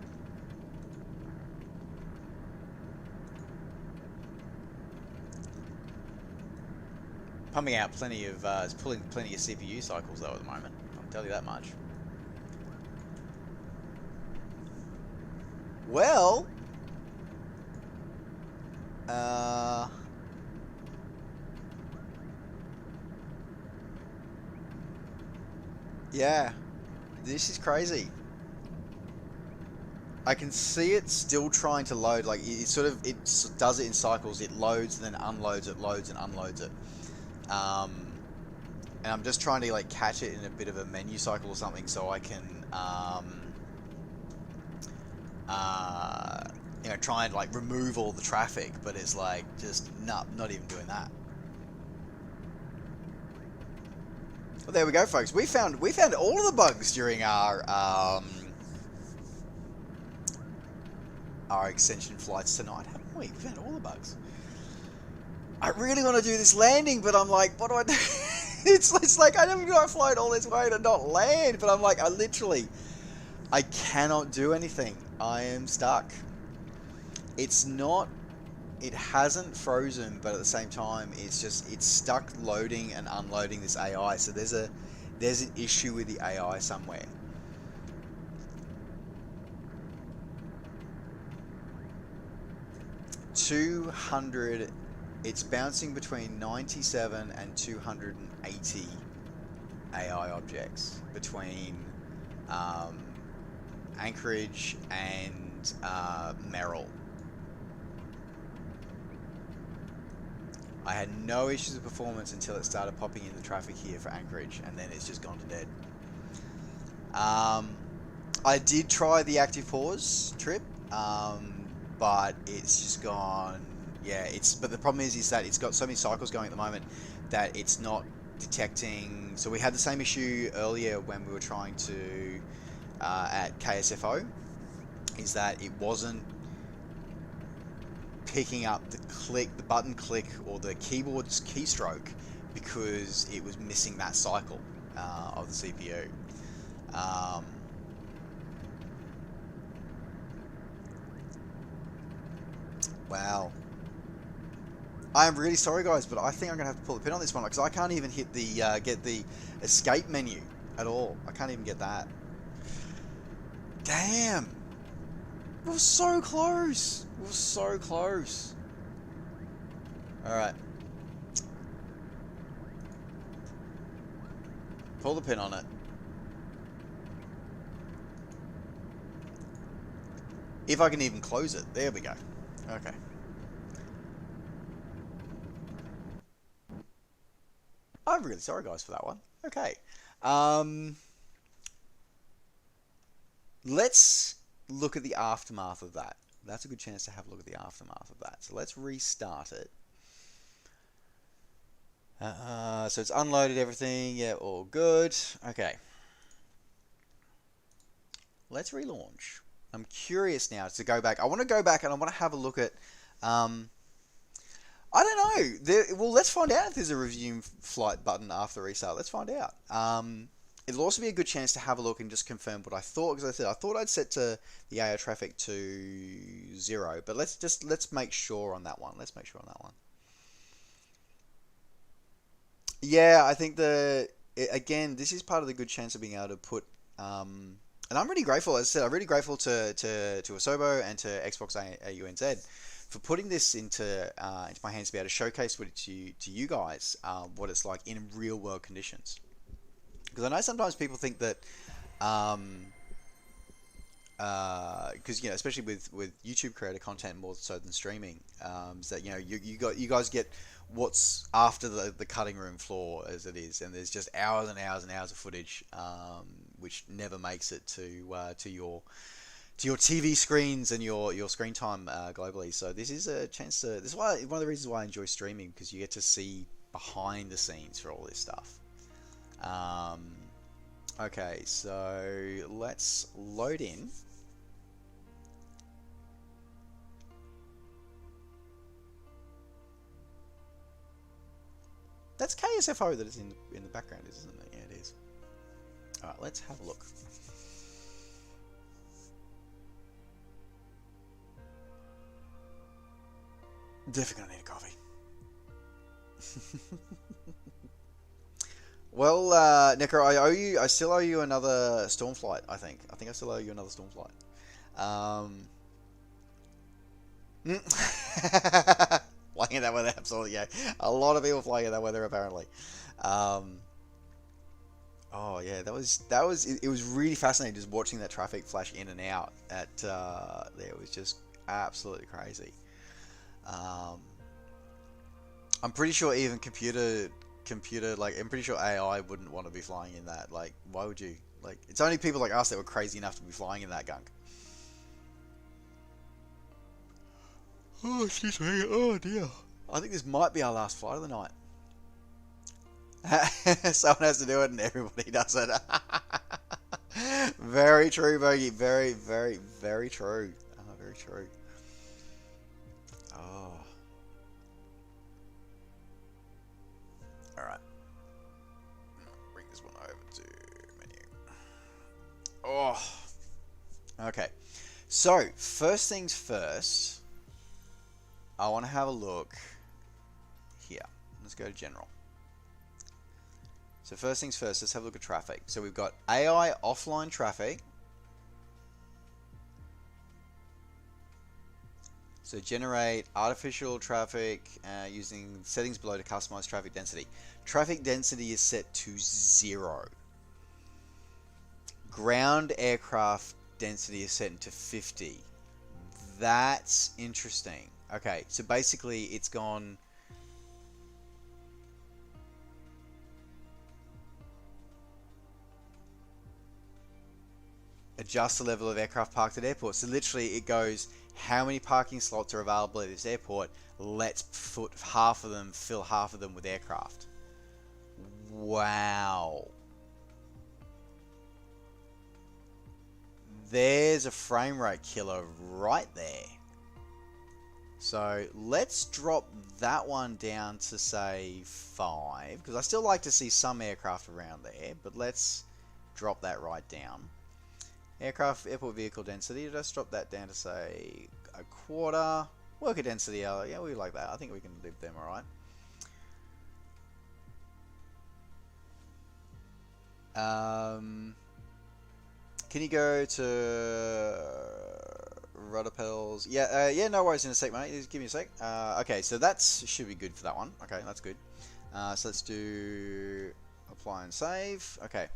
Pumping out plenty of, it's pulling plenty of CPU cycles though at the moment. I'll tell you that much. Well, yeah, this is crazy. I can see it still trying to load, like it does it in cycles. It loads, then unloads it, loads and unloads it. And I'm just trying to like catch it in a bit of a menu cycle or something, so I can you know, try and like remove all the traffic, but it's like just not even doing that. Well, there we go, folks. We found all of the bugs during our extension flights tonight, haven't we? We found all the bugs. I really want to do this landing, but I'm like, what do I do? it's like I never got to float all this way to not land, but I'm like, I cannot do anything. I am stuck. It hasn't frozen, but at the same time, it's stuck loading and unloading this AI. So there's an issue with the AI somewhere. It's bouncing between 97 and 280 AI objects between Anchorage and Merrill. I had no issues with performance until it started popping in the traffic here for Anchorage, and then it's just gone to dead. I did try the active pause trip, but it's just gone. Yeah, but the problem is that it's got so many cycles going at the moment that it's not detecting. So we had the same issue earlier when we were trying to at KSFO, is that it wasn't picking up the button click or the keyboard's keystroke because it was missing that cycle of the CPU. Wow. I'm really sorry, guys, but I think I'm gonna have to pull the pin on this one because I can't even hit the get the escape menu at all. I can't even get that. Damn. We were so close. We were so close. Alright. Pull the pin on it. If I can even close it. There we go. Okay. I'm really sorry, guys, for that one. Okay. Let's look at the aftermath of that. That's a good chance to have a look at the aftermath of that. So let's restart it. So it's unloaded everything. Yeah, all good. Okay. Let's relaunch. I'm curious now to go back. I want to go back and I want to have a look at... I don't know. Well, let's find out if there's a resume flight button after restart. Let's find out. It'll also be a good chance to have a look and just confirm what I thought, because I thought I'd set to the AO traffic to 0, but let's make sure on that one. Let's make sure on that one. Yeah, I think again, this is part of the good chance of being able to put, and I'm really grateful, as I said, I'm really grateful to Asobo and to Xbox AUNZ for putting this into my hands to be able to showcase what to you guys what it's like in real world conditions. Because I know sometimes people think that, because especially with YouTube creator content more so than streaming, is that you guys get what's after the cutting room floor as it is, and there's just hours and hours and hours of footage, which never makes it to your TV screens and your screen time globally. So this is a chance to. This is one of the reasons why I enjoy streaming, because you get to see behind the scenes for all this stuff. Okay, so let's load in. That's KSFO that is in the background, isn't it? Yeah, it is. All right, let's have a look. Definitely gonna need a coffee. Well, Necro, I still owe you another storm flight, I think. I still owe you another storm flight. Flying in that weather, absolutely, yeah. A lot of people flying in that weather, apparently. Oh yeah, it was really fascinating just watching that traffic flash in and out at there. It was just absolutely crazy. I'm pretty sure even computer, like, I'm pretty sure AI wouldn't want to be flying in that. Like, why would you? Like, it's only people like us that were crazy enough to be flying in that gunk. Oh, excuse me. Oh, dear. I think this might be our last flight of the night. Someone has to do it and everybody does it. Very true, Bogey. Very, very, very true. Very true. Oh. Alright. Bring this one over to menu. Oh. Okay. So, first things first, I want to have a look here. Let's go to general. So first things first, let's have a look at traffic. So we've got AI offline traffic. So generate artificial traffic using settings below to customize traffic density. Traffic density is set to 0. Ground aircraft density is set to 50. That's interesting. Okay, so basically it's gone... Adjust the level of aircraft parked at airports. So literally it goes, how many parking slots are available at this airport? Let's fill half of them with aircraft. Wow. There's a frame rate killer right there. So let's drop that one down to say 5, because I still like to see some aircraft around there, but let's drop that right down. Aircraft airport vehicle density, let's drop that down to say 1/4. Worker density, yeah, we like that. I think we can leave them alright. Can you go to rudder pedals? Yeah, yeah, no worries in a sec, mate. Just give me a sec. Okay, so that should be good for that one. Okay, that's good. So let's do apply and save. Okay.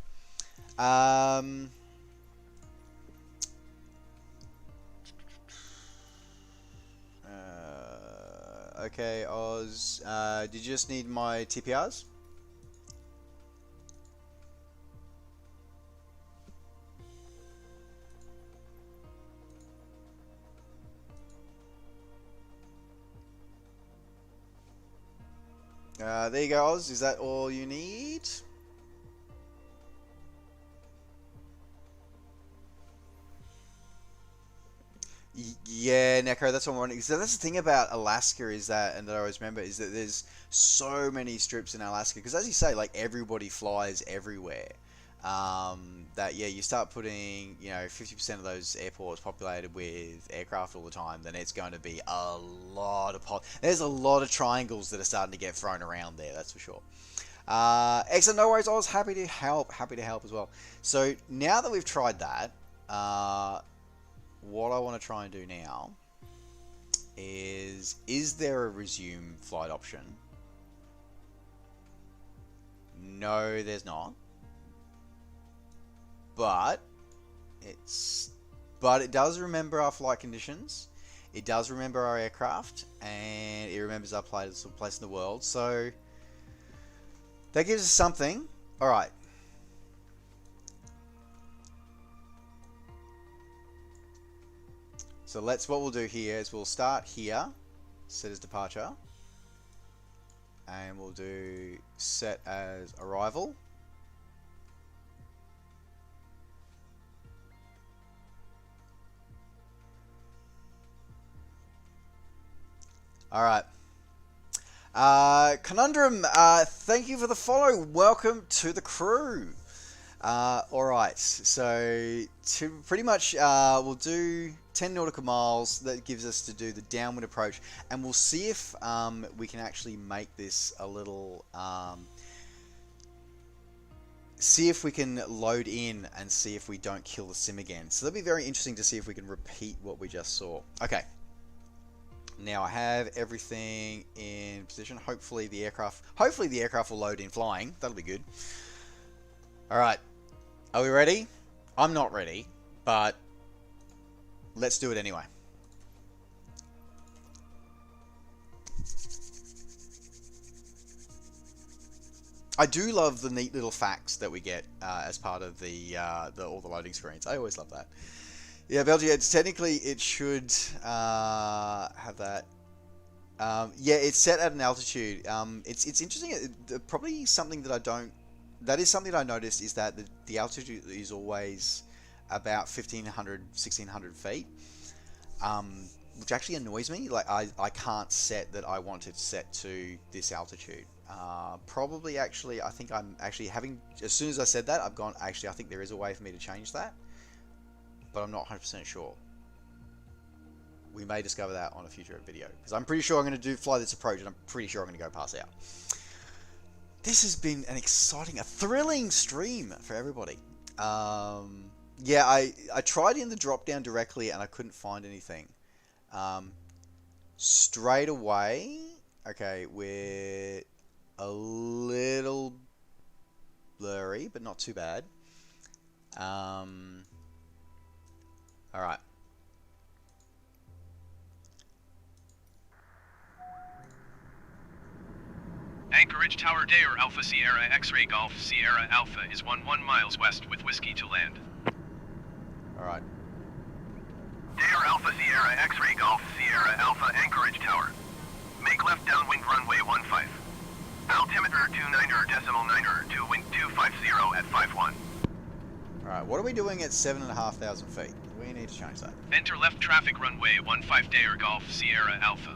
Okay, Oz, did you just need my TPRs? There you go, Oz. Is that all you need? Yeah, Neko, that's what I'm wondering. So that's the thing about Alaska is that, and that I always remember, is that there's so many strips in Alaska. Because as you say, like, everybody flies everywhere. That, yeah, you start putting, 50% of those airports populated with aircraft all the time, then it's going to be a lot of... There's a lot of triangles that are starting to get thrown around there, that's for sure. Excellent, no worries, I was happy to help as well. So, now that we've tried that, what I want to try and do now is there a resume flight option? No, there's not. But it does remember our flight conditions. It does remember our aircraft, and it remembers our place in the world. So that gives us something. All right. So what we'll do here is we'll start here, set as departure, and we'll do set as arrival. All right. Conundrum, thank you for the follow. Welcome to the crew. All right. So pretty much we'll do 10 nautical miles. That gives us to do the downwind approach, and we'll see if we can actually make this a little. See if we can load in and see if we don't kill the sim again. So that'll be very interesting to see if we can repeat what we just saw. Okay. Now I have everything in position. Hopefully the aircraft will load in flying. That'll be good. All right. Are we ready? I'm not ready, but let's do it anyway. I do love the neat little facts that we get as part of all the loading screens. I always love that. Yeah, Belgium, technically it should have that. Yeah, it's set at an altitude. It's interesting. Probably something that that is something that I noticed is that the altitude is always about 1,500, 1,600 feet, which actually annoys me. Like I can't set that I want it set to this altitude. Probably actually, I think I'm actually having, as soon as I said that, I've gone, actually I think there is a way for me to change that. But I'm not 100% sure. We may discover that on a future video, because I'm pretty sure I'm going to fly this approach, and I'm pretty sure I'm going to go pass out. This has been an exciting, a thrilling stream for everybody. Yeah, I tried in the drop down directly, and I couldn't find anything. Straight away, okay, we're a little blurry, but not too bad. All right. Anchorage Tower Dayer Alpha Sierra X-Ray Golf Sierra Alpha is 11 miles west with whiskey to land. All right. Dayer Alpha Sierra X-Ray Golf Sierra Alpha Anchorage Tower. Make left downwind runway 15. Altimeter 29.9 to wind 250 at 51. All right. What are we doing at 7,500 feet? We need to change that. Enter left traffic runway 15 Dayer Golf Sierra Alpha.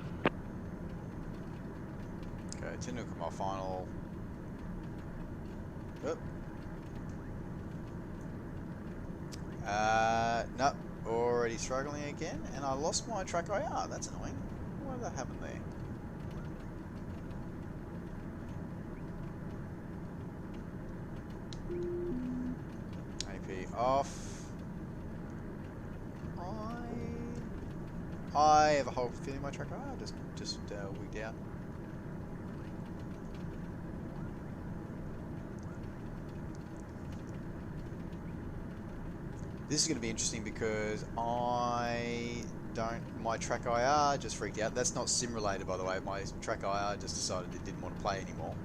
Okay, 10 nautical mile final. Oop. Nope. Already struggling again, and I lost my TrackIR. That's annoying. Why did that happen there? AP off. I have a whole feeling my TrackIR just wigged out. This is going to be interesting because my TrackIR just freaked out. That's not sim related, by the way. My TrackIR just decided it didn't want to play anymore.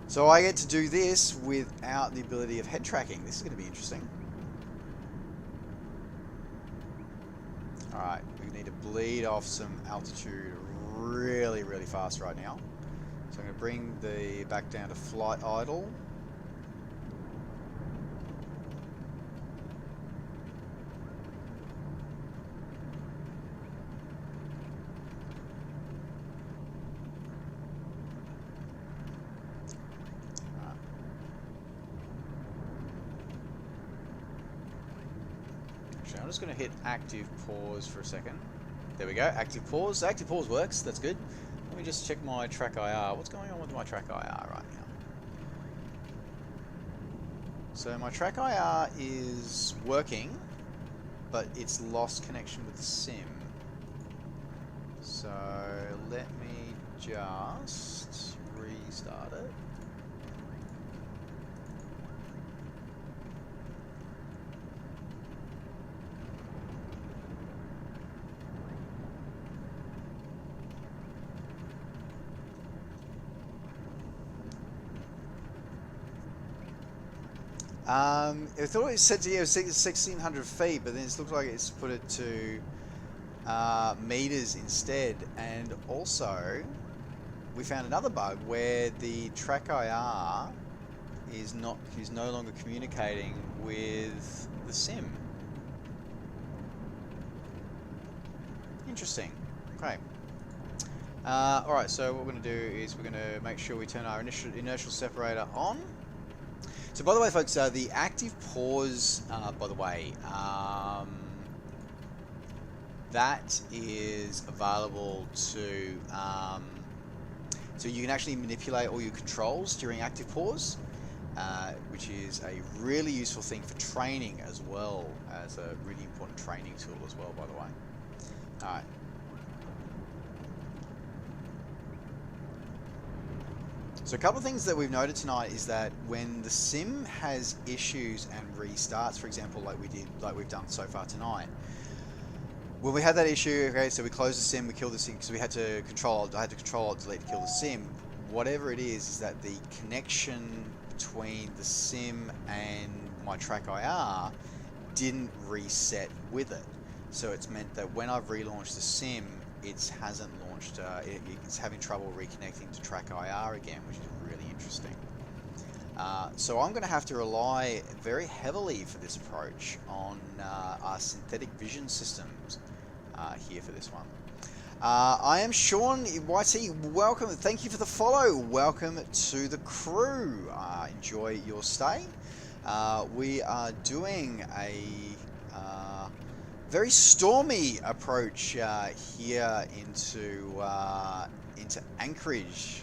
So I get to do this without the ability of head tracking. This is going to be interesting. Alright, we need to bleed off some altitude really, really fast right now. So I'm going to bring the back down to flight idle. I'm just going to hit active pause for a second. There we go, active pause. Active pause works, that's good. Let me just check my TrackIR. What's going on with my TrackIR right now? So my TrackIR is working, but it's lost connection with the sim. So let me just restart it. I thought it said to 1,600 feet, but then it looks like it's put it to meters instead. And also, we found another bug where the TrackIR is no longer communicating with the sim. Interesting. Okay. All right. So what we're going to do is we're going to make sure we turn our inertial separator on. So by the way, folks, the active pause, by the way, that is available to, so you can actually manipulate all your controls during active pause, which is a really useful thing for training as well as a really important training tool as well, by the way. All right. So a couple of things that we've noted tonight is that when the sim has issues and restarts, for example, like we've done so far tonight, when we had that issue, okay, so we closed the sim, we killed the sim, because I had to control alt delete to kill the sim. Whatever it is that the connection between the sim and my TrackIR didn't reset with it. So it's meant that when I've relaunched the sim, it hasn't launched, it's having trouble reconnecting to TrackIR again, which is really interesting. So I'm going to have to rely very heavily for this approach on our synthetic vision systems here for this one. I am Sean YT, welcome, thank you for the follow, welcome to the crew, enjoy your stay. We are doing a very stormy approach here into Anchorage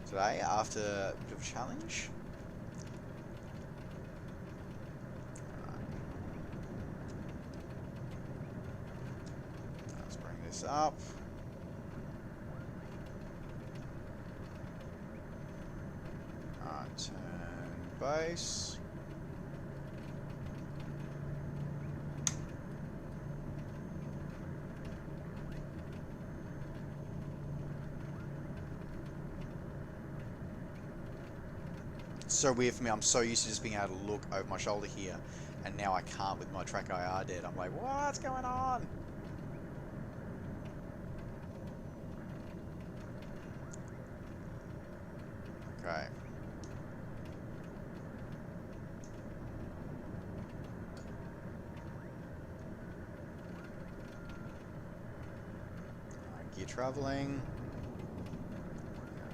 today after a bit of a challenge. Let's bring this up. Alright, turn base. So weird for me. I'm so used to just being able to look over my shoulder here, and now I can't with my TrackIR dead. I'm like, what's going on? Okay. Gear traveling.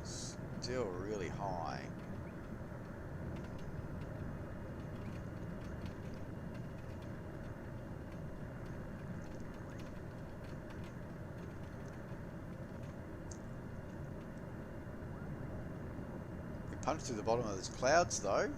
Still really high. Punch through the bottom of those clouds though.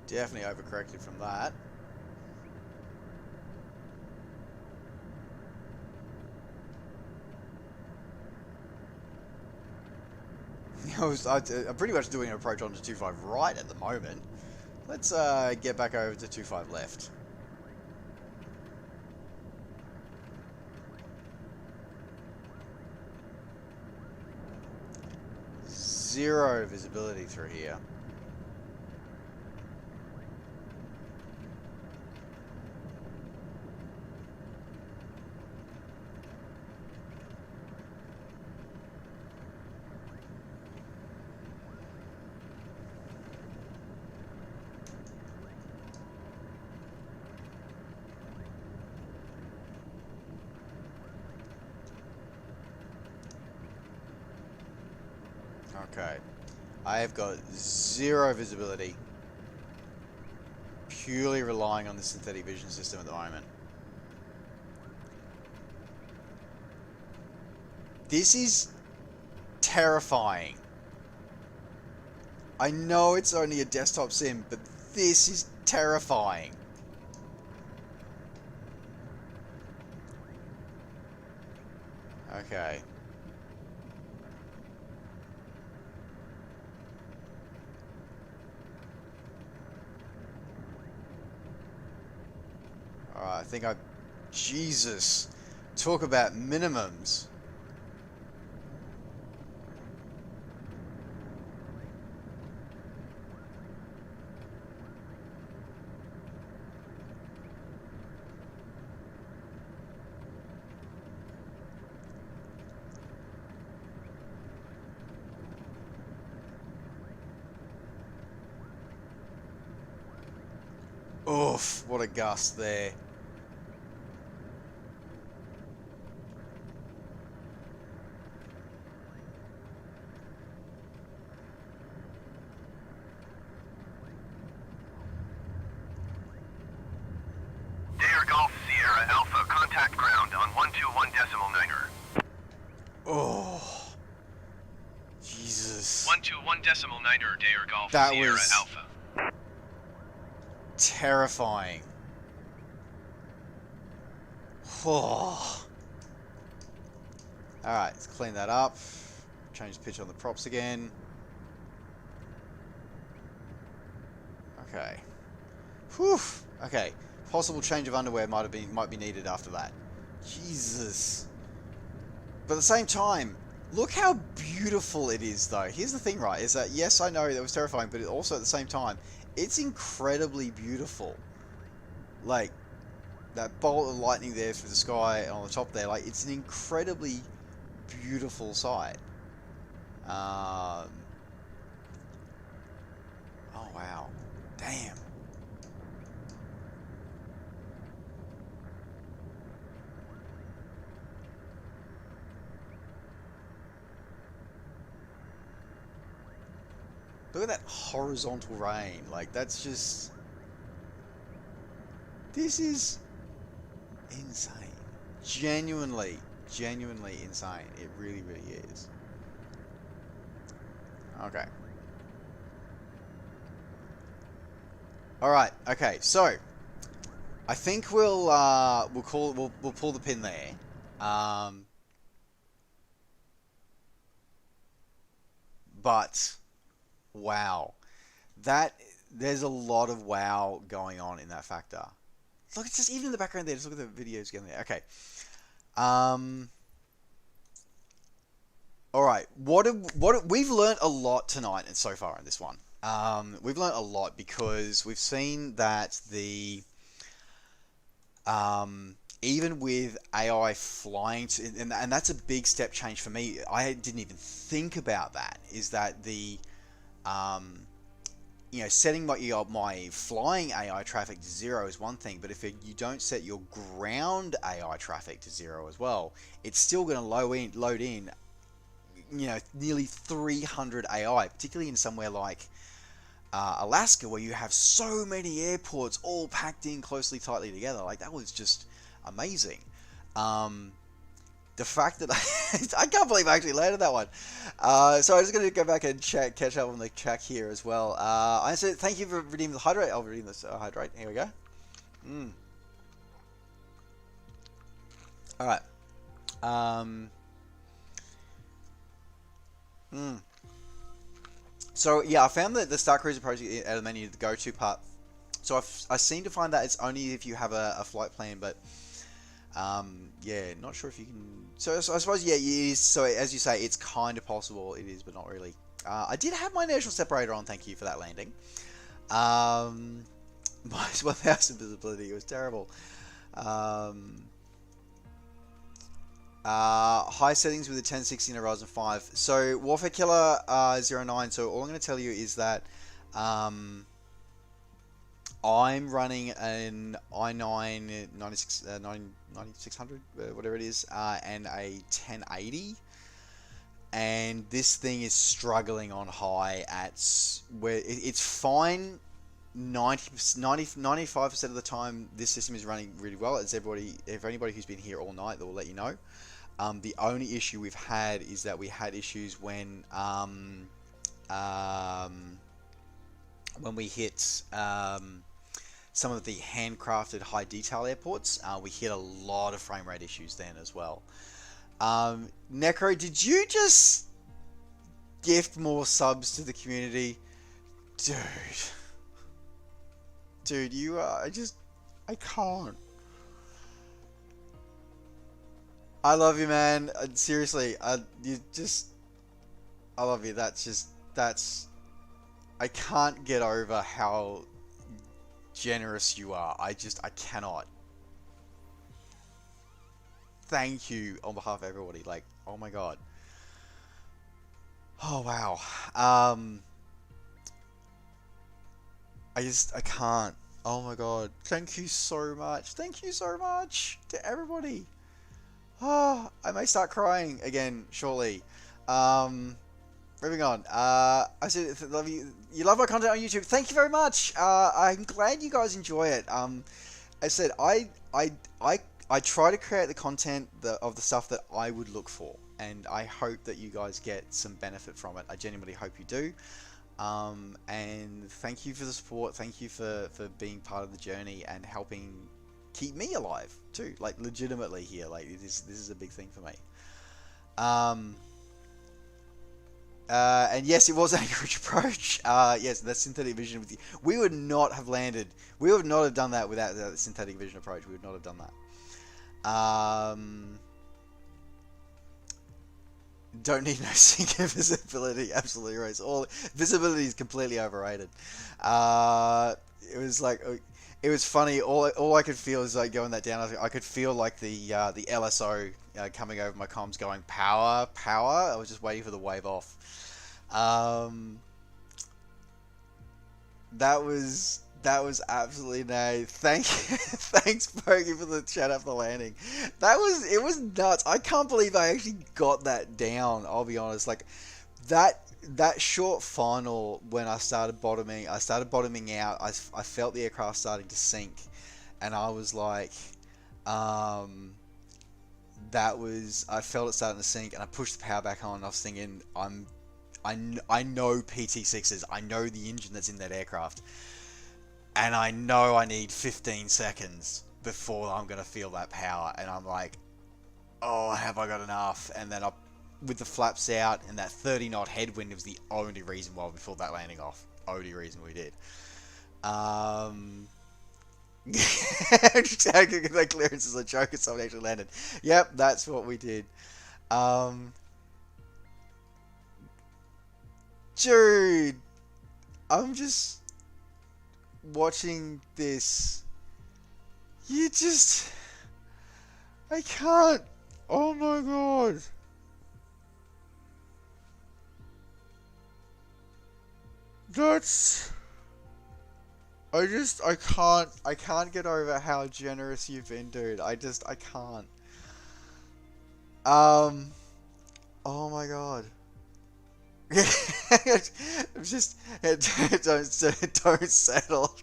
Definitely overcorrected from that. I'm pretty much doing an approach onto 25 right at the moment. Let's get back over to 25 left. zero visibility through here. Okay, I have got zero visibility, purely relying on the synthetic vision system at the moment. This is terrifying. I know it's only a desktop sim, but this is terrifying. Okay. Alright, I think Jesus. Talk about minimums. Oof, what a gust there. Dare Golf Sierra Alpha, contact ground on 121.9er. Oh, Jesus. 121.9er, Dare Golf That Sierra was Alpha. terrifying. Oh. Alright, let's clean that up. Change the pitch on the props again. Okay. Whew. Okay. Possible change of underwear might be needed after that. Jesus. But at the same time, look how beautiful it is though. Here's the thing, right, is that yes, I know that was terrifying, but it also at the same time, it's incredibly beautiful. Like, that bolt of lightning there through the sky and on the top there, like, it's an incredibly beautiful sight. Oh wow. Damn. Look at that horizontal rain. Like, that's just... This is insane. Genuinely insane. It really, really is. Okay. Alright, okay, so I think we'll pull the pin there. But wow. There's a lot of wow going on in that factor. Look, it's just even in the background there, just look at the videos going there. Okay. Alright, we've learned a lot tonight and so far in this one. We've learned a lot because we've seen that the even with AI flying and that's a big step change for me. I didn't even think about that. Is that the you know, setting my flying AI traffic to 0 is one thing, but if you don't set your ground AI traffic to 0 as well, it's still going to load in, you know, nearly 300 AI, particularly in somewhere like Alaska, where you have so many airports all packed in tightly together. Like, that was just amazing. The fact that I can't believe I actually landed that one. So I'm just going to go back and catch up on the track here as well. I said thank you for redeeming the hydrate. I'll redeem this hydrate. Here we go. All right. So yeah, I found that the Star Cruiser project out of the menu, the go-to part. So I seem to find that it's only if you have a flight plan, but yeah, not sure if you can. So I suppose yeah, it is. So as you say, it's kind of possible. It is, but not really. I did have my inertial separator on, thank you for that landing. Minus 1000 visibility, it was terrible. High settings with a 1060 and a Ryzen 5. So Warfare Killer 09, so all I'm going to tell you is that I'm running an i9 9600, whatever it is, and a 1080. And this thing is struggling on high at where it's fine 95% of the time. This system is running really well. As anybody who's been here all night, that will let you know. The only issue we've had is that we had issues when we hit some of the handcrafted high detail airports. We hit a lot of frame rate issues then as well. Necro, did you just gift more subs to the community? Dude, you are I can't. I love you, man. Seriously, I love you. I can't get over how generous you are. I cannot. Thank you on behalf of everybody. Like, oh my god. Oh wow. I can't. Oh my god. Thank you so much. Thank you so much to everybody. Oh, I may start crying again shortly. Moving on. I said love you. You love my content on YouTube. Thank you very much. I'm glad you guys enjoy it. I said I try to create the content of the stuff that I would look for, and I hope that you guys get some benefit from it. I genuinely hope you do. And thank you for the support. Thank you for being part of the journey and helping keep me alive too. Like, legitimately here. Like, this is a big thing for me. And yes, it was an Anchorage approach. Yes, that synthetic vision with you. We would not have landed. We would not have done that without the synthetic vision approach. We would not have done that. Don't need no sinker visibility. Absolutely right. All visibility is completely overrated. It was like, it was funny. All I could feel is like going that down. I could feel like the LSO coming over my comms, going power. I was just waiting for the wave off. That was absolutely nice. Thanks, Pokey, for the chat after landing. It was nuts. I can't believe I actually got that down. I'll be honest. Like, that short final when I started bottoming out. I felt the aircraft starting to sink, and I was like, I felt it starting to sink, and I pushed the power back on. And I was thinking, I know PT6s. I know the engine that's in that aircraft. And I know I need 15 seconds before I'm going to feel that power. And I'm like, oh, have I got enough? And then with the flaps out and that 30 knot headwind was the only reason why we pulled that landing off. Only reason we did. Just that clearance is a joke and someone actually landed. Yep, that's what we did. Dude, I'm just watching this. I can't. Oh my god. I can't get over how generous you've been, dude. I can't. Oh my god. Just don't settle.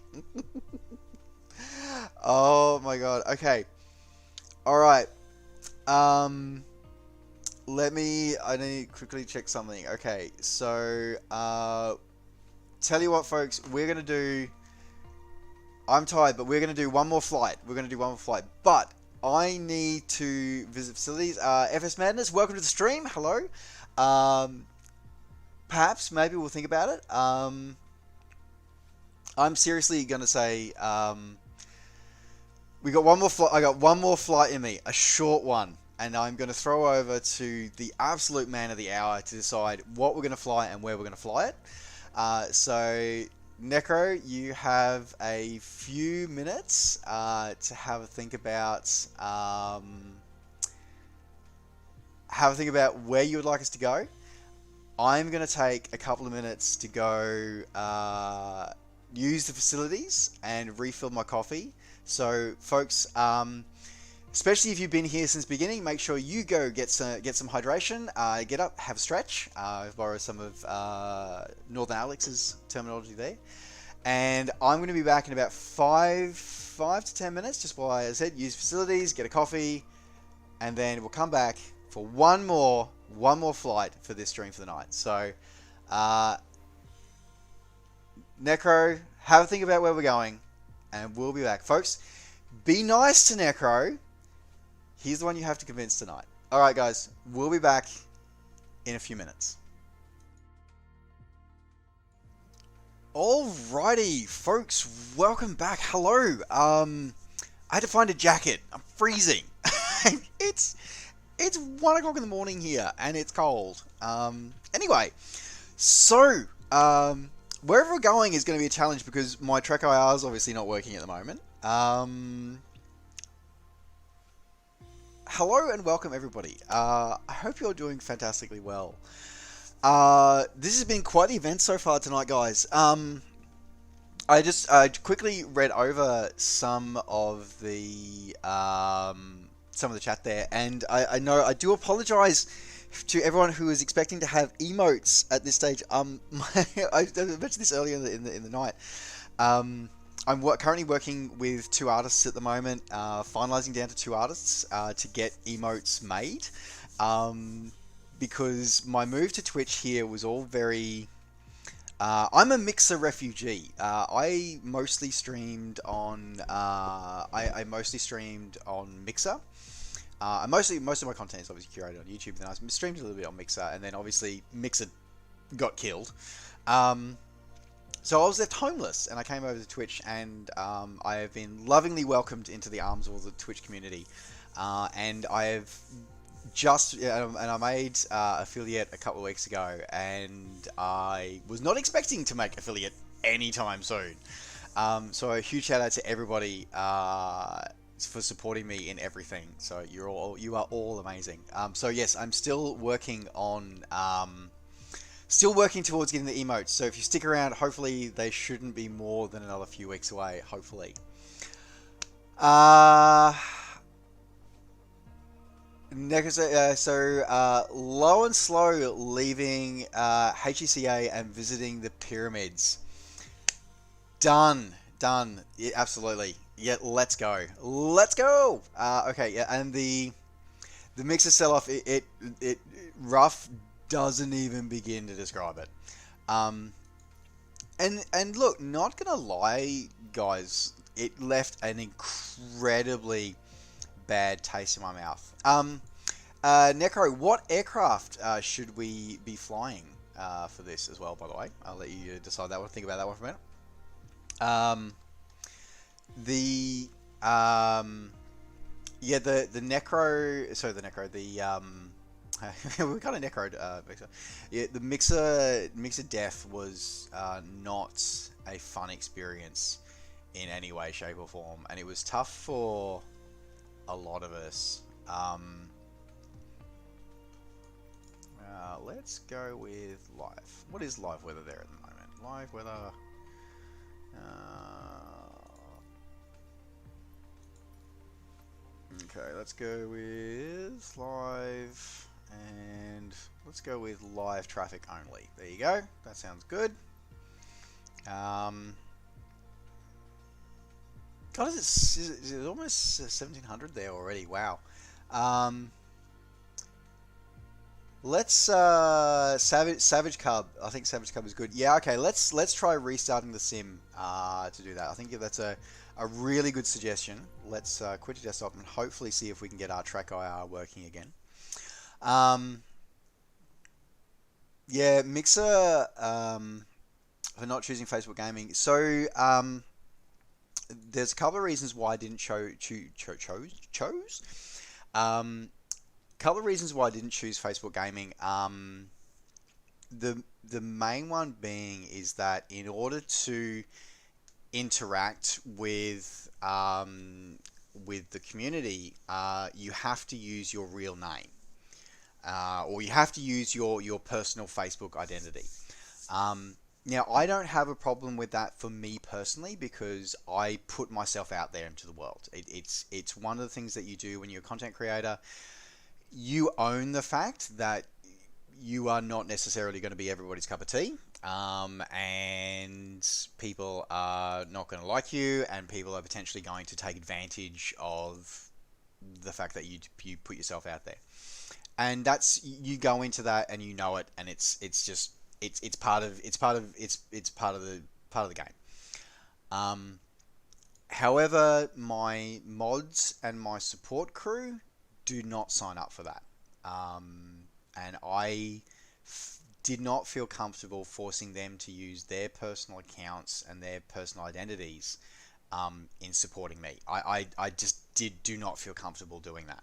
Oh my god. Okay. All right. I need to quickly check something. Okay. So, tell you what, folks, we're gonna do. I'm tired, but we're gonna do one more flight. But I need to visit facilities. FS Madness, welcome to the stream. Hello. Perhaps, maybe we'll think about it. I'm seriously gonna say, we got one more flight. I got one more flight in me, a short one. and I'm going to throw over to the absolute man of the hour to decide what we're going to fly and where we're going to fly it. So, Necro, you have a few minutes to have a think about where you would like us to go. I'm going to take a couple of minutes to go use the facilities and refill my coffee. So, folks, especially if you've been here since the beginning, make sure you go get some hydration, get up, have a stretch. Borrow some of Northern Alex's terminology there. And I'm going to be back in about 5 to 10 minutes, just while I said, use facilities, get a coffee, and then we'll come back for one more flight for this stream for the night. So, Necro, have a think about where we're going, and we'll be back. Folks, be nice to Necro. He's the one you have to convince tonight. Alright guys, we'll be back in a few minutes. Alrighty, folks, welcome back. Hello. I had to find a jacket. I'm freezing. It's 1 o'clock in the morning here, and it's cold. Anyway, so wherever we're going is going to be a challenge because my TrackIR is obviously not working at the moment. Hello and welcome everybody. I hope you're doing fantastically well. This has been quite the event so far tonight, guys. I just quickly read over some of the chat there, and I know I do apologise to everyone who is expecting to have emotes at this stage. I mentioned this earlier in the night. I'm currently working with 2 artists at the moment, finalising down to 2 artists to get emotes made. Because my move to Twitch here was all very... I'm a Mixer refugee. I mostly streamed on... I mostly streamed on Mixer. Most of my content is obviously curated on YouTube. Then I streamed a little bit on Mixer, and then obviously Mixer got killed. So I was left homeless, and I came over to Twitch, and I have been lovingly welcomed into the arms of the Twitch community. And I have I made affiliate a couple of weeks ago, and I was not expecting to make affiliate anytime soon. So a huge shout out to everybody for supporting me in everything. So you are all amazing. So yes, I'm still working on towards getting the emotes. So if you stick around, hopefully they shouldn't be more than another few weeks away. Hopefully. So Low and Slow leaving HECA and visiting the pyramids. Done. Yeah, absolutely. Yeah, let's go. Okay, yeah, and the Mixer sell-off, it rough doesn't even begin to describe it. And look, not gonna lie, guys, it left an incredibly bad taste in my mouth. Necro, what aircraft should we be flying for this as well, by the way? I'll let you decide that one. Think about that one for a minute. The Necro, sorry, the Necro, we kind of necroed Mixer. Yeah, the Mixer death was not a fun experience in any way, shape, or form, and it was tough for a lot of us. Let's go with live. What is live weather there at the moment? Live weather. Okay, let's go with live, and let's go with live traffic only. There you go. That sounds good. God, it's almost 1700 there already. Wow. Let's Savage Cub. I think Savage Cub is good. Yeah, okay. Let's try restarting the sim to do that. I think that's a really good suggestion. Let's quit your desktop and hopefully see if we can get our TrackIR working again. Yeah, Mixer for not choosing Facebook Gaming. So there's a couple of reasons why I didn't chose. couple of reasons why I didn't choose Facebook Gaming. The main one being is that in order to interact with the community, you have to use your real name, or you have to use your personal Facebook identity. Now, I don't have a problem with that for me personally, because I put myself out there into the world. It's one of the things that you do when you're a content creator. You own the fact that you are not necessarily going to be everybody's cup of tea, and people are not going to like you, and people are potentially going to take advantage of the fact that you put yourself out there. And you go into that and you know it, and it's part of the game. However, my mods and my support crew do not sign up for that, and I did not feel comfortable forcing them to use their personal accounts and their personal identities in supporting me. I just do not feel comfortable doing that.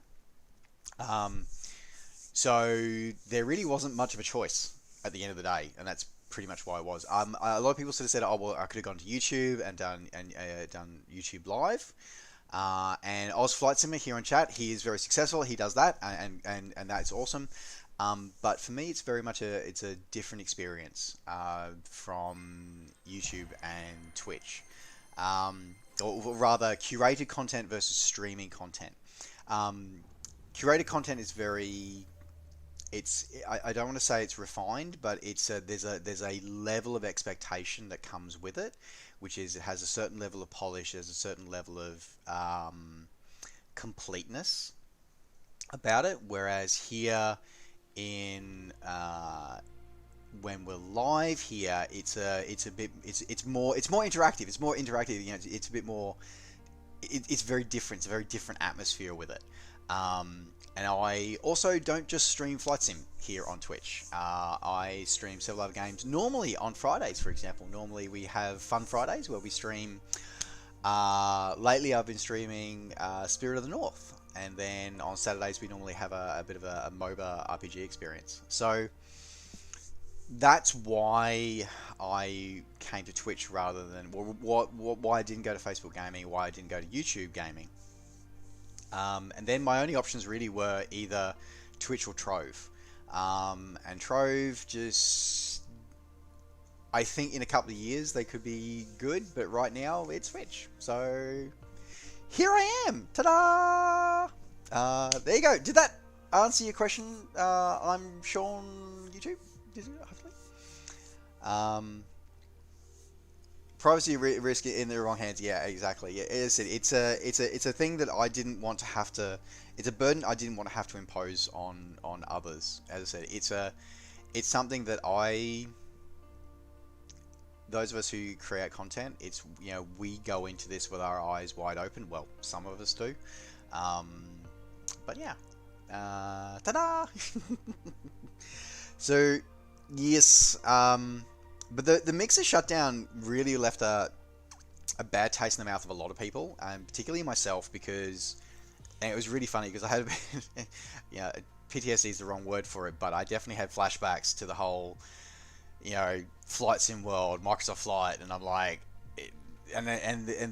So there really wasn't much of a choice at the end of the day, and that's pretty much why I was. A lot of people sort of said, "Oh, well, I could have gone to YouTube and done YouTube Live." And Oz Flight Simmer here on chat, he is very successful. He does that, and that's awesome. But for me, it's very much a different experience from YouTube and Twitch, or rather, curated content versus streaming content. Curated content is very. I don't want to say it's refined, but there's a level of expectation that comes with it, which is it has a certain level of polish, there's a certain level of completeness about it. Whereas here in when we're live here, it's more interactive. It's more interactive. You know, it's a bit more. It's very different. It's a very different atmosphere with it. And I also don't just stream Flight Sim here on Twitch. I stream several other games. Normally on Fridays, for example. Normally we have Fun Fridays where we stream. Lately I've been streaming Spirit of the North. And then on Saturdays we normally have a bit of a MOBA RPG experience. So that's why I came to Twitch rather than... why I didn't go to Facebook Gaming, why I didn't go to YouTube Gaming. And then my only options really were either Twitch or Trove. And Trove just... I think in a couple of years they could be good, but right now it's Twitch. So here I am! Ta-da! There you go. Did that answer your question? I'm Sean YouTube. Did it, hopefully? Privacy risk in the wrong hands. Yeah, exactly. Yeah, it's a thing that I didn't want to have to. It's a burden I didn't want to have to impose on others. As I said, it's something that those of us who create content, it's, you know, we go into this with our eyes wide open. Well, some of us do. But yeah. Ta-da! So yes. But the Mixer shutdown really left a bad taste in the mouth of a lot of people, and particularly myself, because, and it was really funny because I had a bit, yeah, PTSD is the wrong word for it, but I definitely had flashbacks to the whole, you know, Flight Sim world, Microsoft Flight, and I'm like, and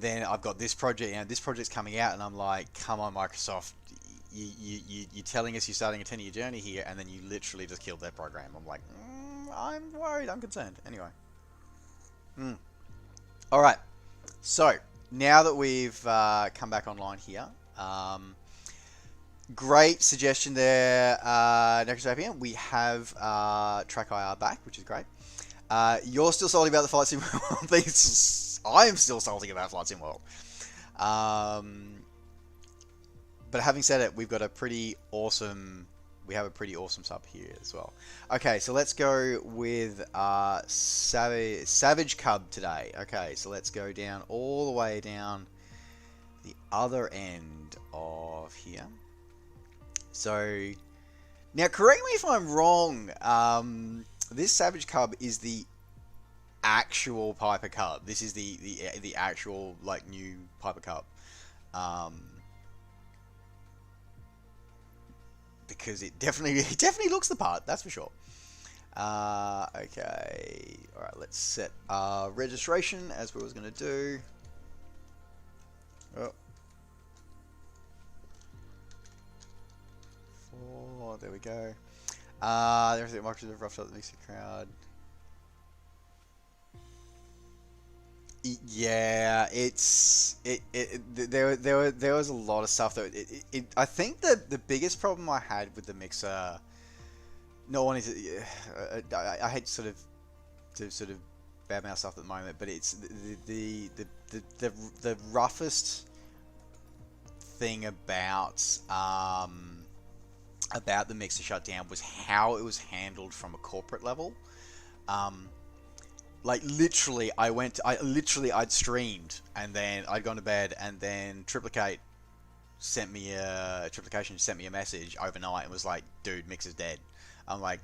then I've got this project, you know, this project's coming out, and I'm like, come on, Microsoft, you're telling us you're starting a 10-year journey here, and then you literally just killed that program. I'm like, I'm worried, I'm concerned. Anyway. Alright, so now that we've come back online here, great suggestion there, NecroSapien. We have TrackIR back, which is great. You're still salty about the Flight Sim World things. I am still salty about Flight Sim World. But having said it, we've got a pretty awesome... We have a pretty awesome sub here as well. Okay, so let's go with Savage Cub today. Okay, so let's go down all the way down the other end of here. So, now correct me if I'm wrong. This Savage Cub is the actual Piper Cub. This is the actual, like, new Piper Cub. because it definitely looks the part, that's for sure. Okay, all right, let's set registration as we was going to do. Oh. 4, there we go. Everything Microsoft roughed up the mixer crowd. Yeah, there was a lot of stuff that I think that the biggest problem I had with the mixer, not wanting to, I hate to sort of badmouth stuff at the moment, but it's the roughest thing about the mixer shutdown was how it was handled from a corporate level. Like literally, I'd streamed and then I'd gone to bed, and then Triplication sent me a message overnight and was like, "Dude, mixer's dead." I'm like,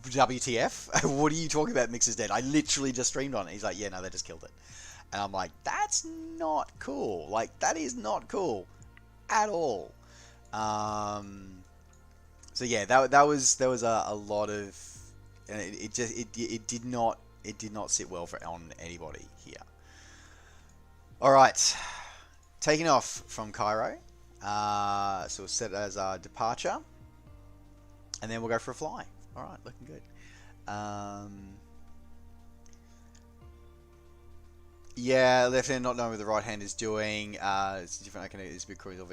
"WTF? What are you talking about? Mixer's dead? I literally just streamed on it." He's like, "Yeah, no, they just killed it." And I'm like, "That's not cool. Like, that is not cool at all." So yeah, there was a lot of. And it did not sit well on anybody here. All right, taking off from Cairo. So we'll set it as our departure, and then we'll go for a fly. All right, looking good. Yeah, left hand not knowing what the right hand is doing. It's different. It's a bit crucial.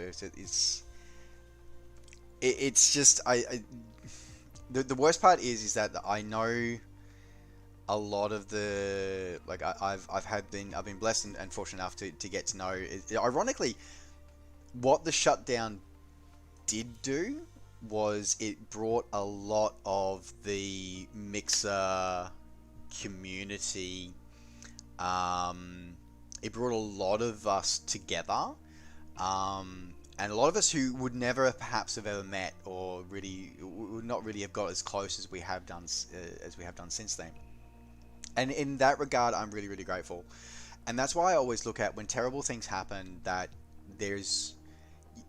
It's just The worst part is that I know a lot of the, like, I've been blessed and fortunate enough to get to know. Ironically, what the shutdown did do was it brought a lot of the mixer community. It brought a lot of us together. And a lot of us who would never perhaps have ever met, or really would not really have got as close as we have done since then. And in that regard, I'm really, really grateful. And that's why I always look at when terrible things happen, that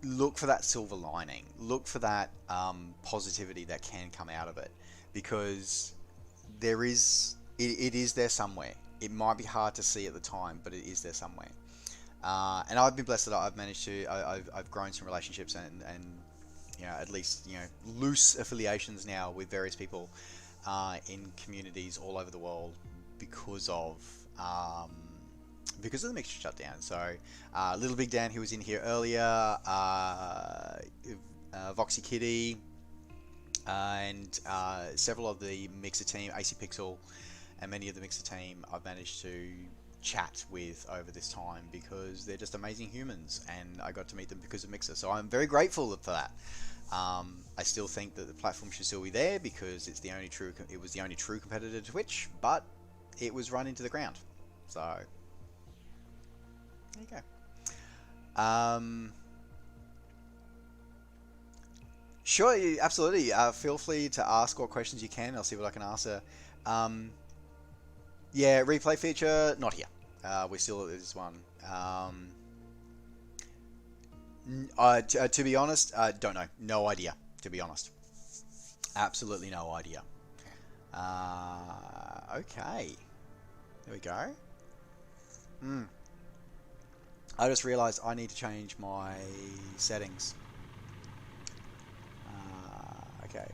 look for that silver lining, look for that positivity that can come out of it, because it is there somewhere. It might be hard to see at the time, but it is there somewhere. And I've been blessed that I've managed to, I've grown some relationships and at least, loose affiliations now with various people in communities all over the world because of the mixture shutdown. So Little Big Dan, who was in here earlier, Voxy Kitty, and several of the mixer team, AC Pixel, and many of the mixer team I've managed to chat with over this time, because they're just amazing humans, and I got to meet them because of Mixer. So I'm very grateful for that. I still think that the platform should still be there, because it was the only true competitor to Twitch, but it was run into the ground. So there you go. Sure, absolutely. Feel free to ask what questions you can. I'll see what I can answer. Yeah, replay feature, not here. We're still at this one. To be honest, don't know. No idea, to be honest. Absolutely no idea. Okay. There we go. I just realized I need to change my settings. Okay.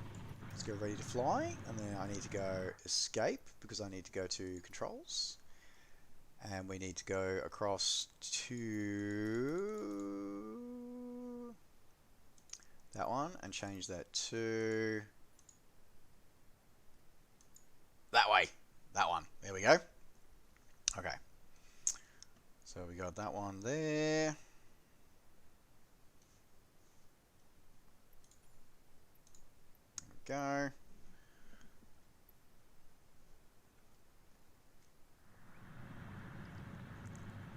Let's go ready to fly, and then I need to go escape, because I need to go to controls, and we need to go across to that one and change that to that way. That one. There we go. Okay. So we got that one there. Go.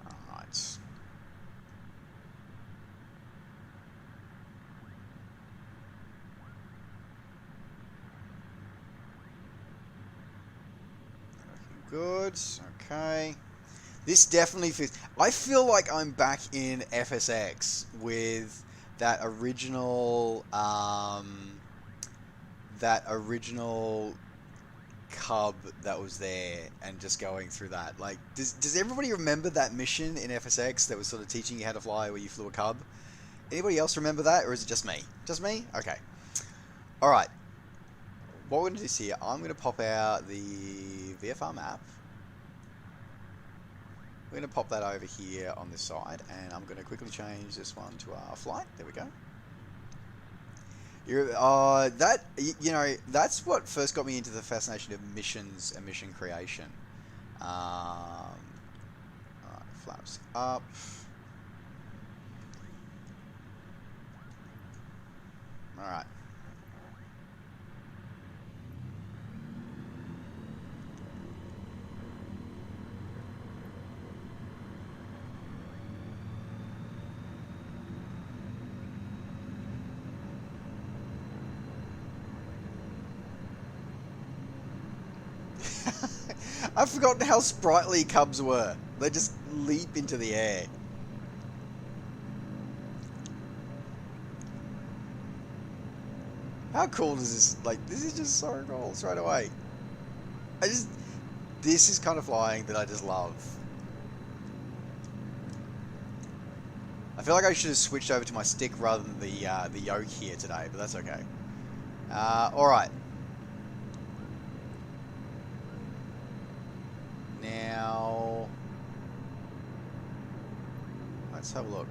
Alright. Good. Okay. This definitely fits. I feel like I'm back in FSX with that original cub that was there, and just going through that. Like, does everybody remember that mission in FSX that was sort of teaching you how to fly, where you flew a cub? Anybody else remember that, or is it just me? Just me? Okay. All right. What we're going to do here, I'm going to pop out the Vfr Map. We're going to pop that over here on this side, and I'm going to quickly change this one to our flight. There we go. That's what first got me into the fascination of missions and mission creation. Alright, flaps up. Alright. I've forgotten how sprightly cubs were. They just leap into the air. How cool is this? Like, this is just so cool straight away. This is kind of flying that I just love. I feel like I should have switched over to my stick rather than the yoke here today, but that's okay. Alright. Now, let's have a look.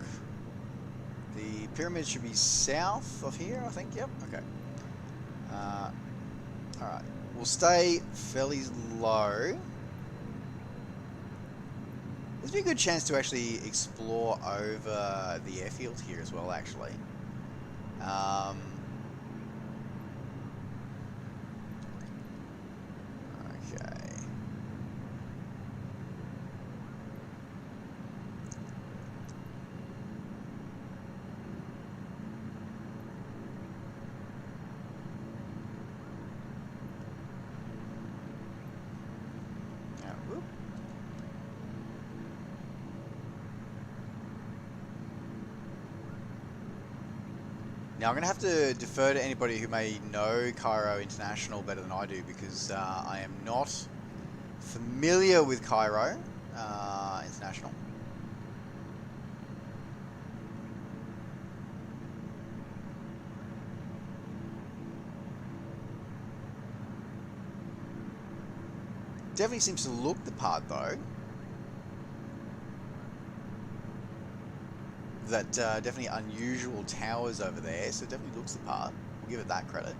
The pyramid should be south of here, I think. Yep. Okay. Alright. We'll stay fairly low. This would be a good chance to actually explore over the airfield here as well, actually. Okay. Now I'm going to have to defer to anybody who may know Cairo International better than I do, because I am not familiar with Cairo International. Definitely seems to look the part though. That definitely unusual towers over there, so it definitely looks the part. We'll give it that credit.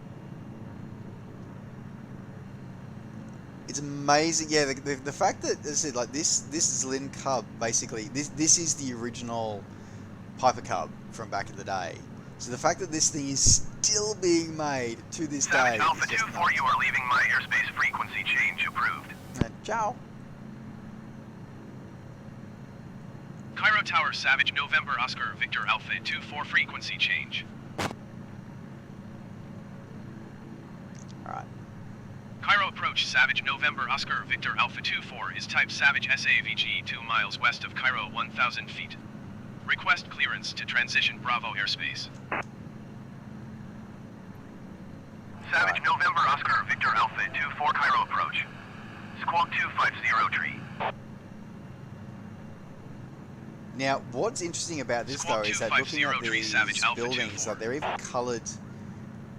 It's amazing, yeah. The fact that, as I said, like this is Lynn Cub basically. This is the original Piper Cub from back in the day. So the fact that this thing is still being made to this day. Alpha 24, you are leaving my airspace. Frequency change approved. Ciao. Cairo Tower, Savage, November, Oscar, Victor, Alpha 24, frequency change. Alright. Cairo approach, Savage, November, Oscar, Victor, Alpha 24 is type Savage SAVG 2 miles west of Cairo, 1,000 feet. Request clearance to transition Bravo airspace. Savage, November, Oscar, Victor, Alpha 24, Cairo approach. Squawk 250 tree. Now, what's interesting about this though is that looking at these buildings, like they're even coloured.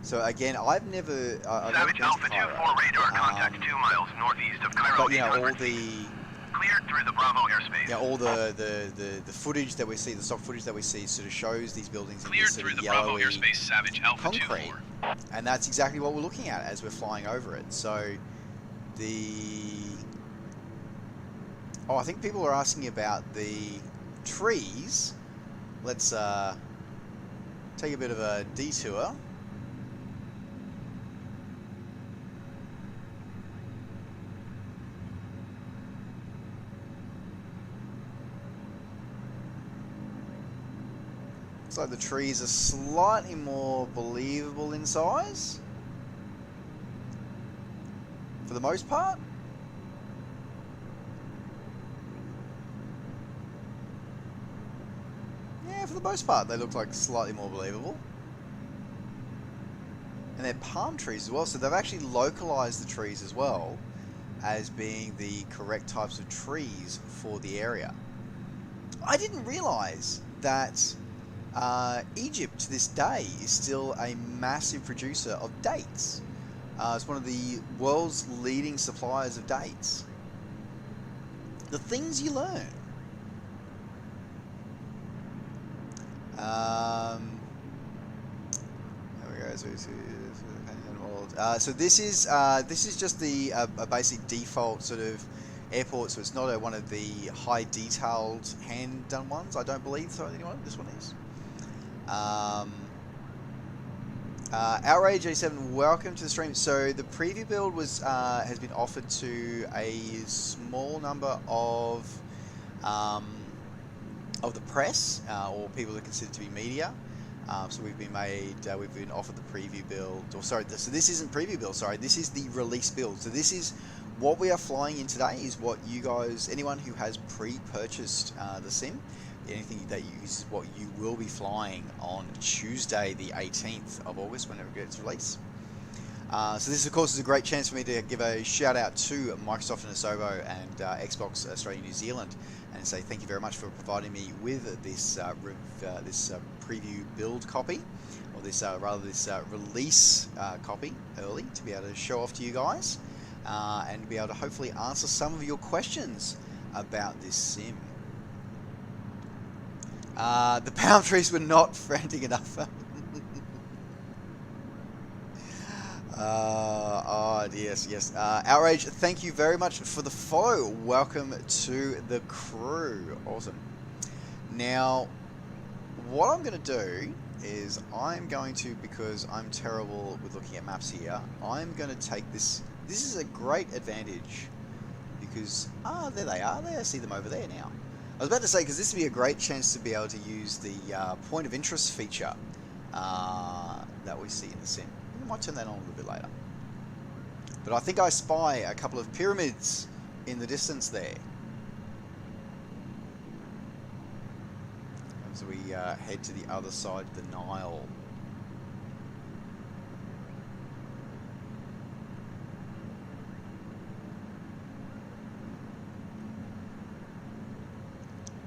So again, I've never Savage Alpha 24 radar contact 2 miles northeast of Cairo. But you know, all the cleared through the Bravo airspace. Yeah, all the footage that we see, the stock footage that we see, sort of shows these buildings in cleared this sort through of the Bravo yellowy airspace, Savage Alpha concrete, 24. And that's exactly what we're looking at as we're flying over it. So I think people are asking about the trees. Let's take a bit of a detour. Looks like the trees are slightly more believable in size for the most part. For for the most part, they look like slightly more believable. And they're palm trees as well, so they've actually localized the trees as well as being the correct types of trees for the area. I didn't realize that Egypt to this day is still a massive producer of dates. It's one of the world's leading suppliers of dates. The things you learn. There we go. So this is just the a basic default sort of airport. So it's not one of the high detailed hand done ones. I don't believe so. This one is. Outrage 87, welcome to the stream. So the preview build was has been offered to a small number of the press or people that are considered to be media. So we've been offered the preview build, or sorry, so this isn't preview build, sorry, this is the release build. So this is what we are flying in today, is what you guys, anyone who has pre-purchased the sim, anything that you use is what you will be flying on Tuesday the 18th of August whenever it gets released. So this of course is a great chance for me to give a shout out to Microsoft and Asobo and Xbox Australia New Zealand and say thank you very much for providing me with this preview build copy, or this release copy early, to be able to show off to you guys and be able to hopefully answer some of your questions about this sim. The palm trees were not frantic enough. Yes. Outrage, thank you very much for the follow. Welcome to the crew. Awesome. Now, what I'm going to do is I'm going to, because I'm terrible with looking at maps here, I'm going to take this. This is a great advantage because, there they are. I see them over there now. I was about to say, because this would be a great chance to be able to use the point of interest feature that we see in the sim. I might turn that on a little bit later. But I think I spy a couple of pyramids in the distance there. As we head to the other side of the Nile.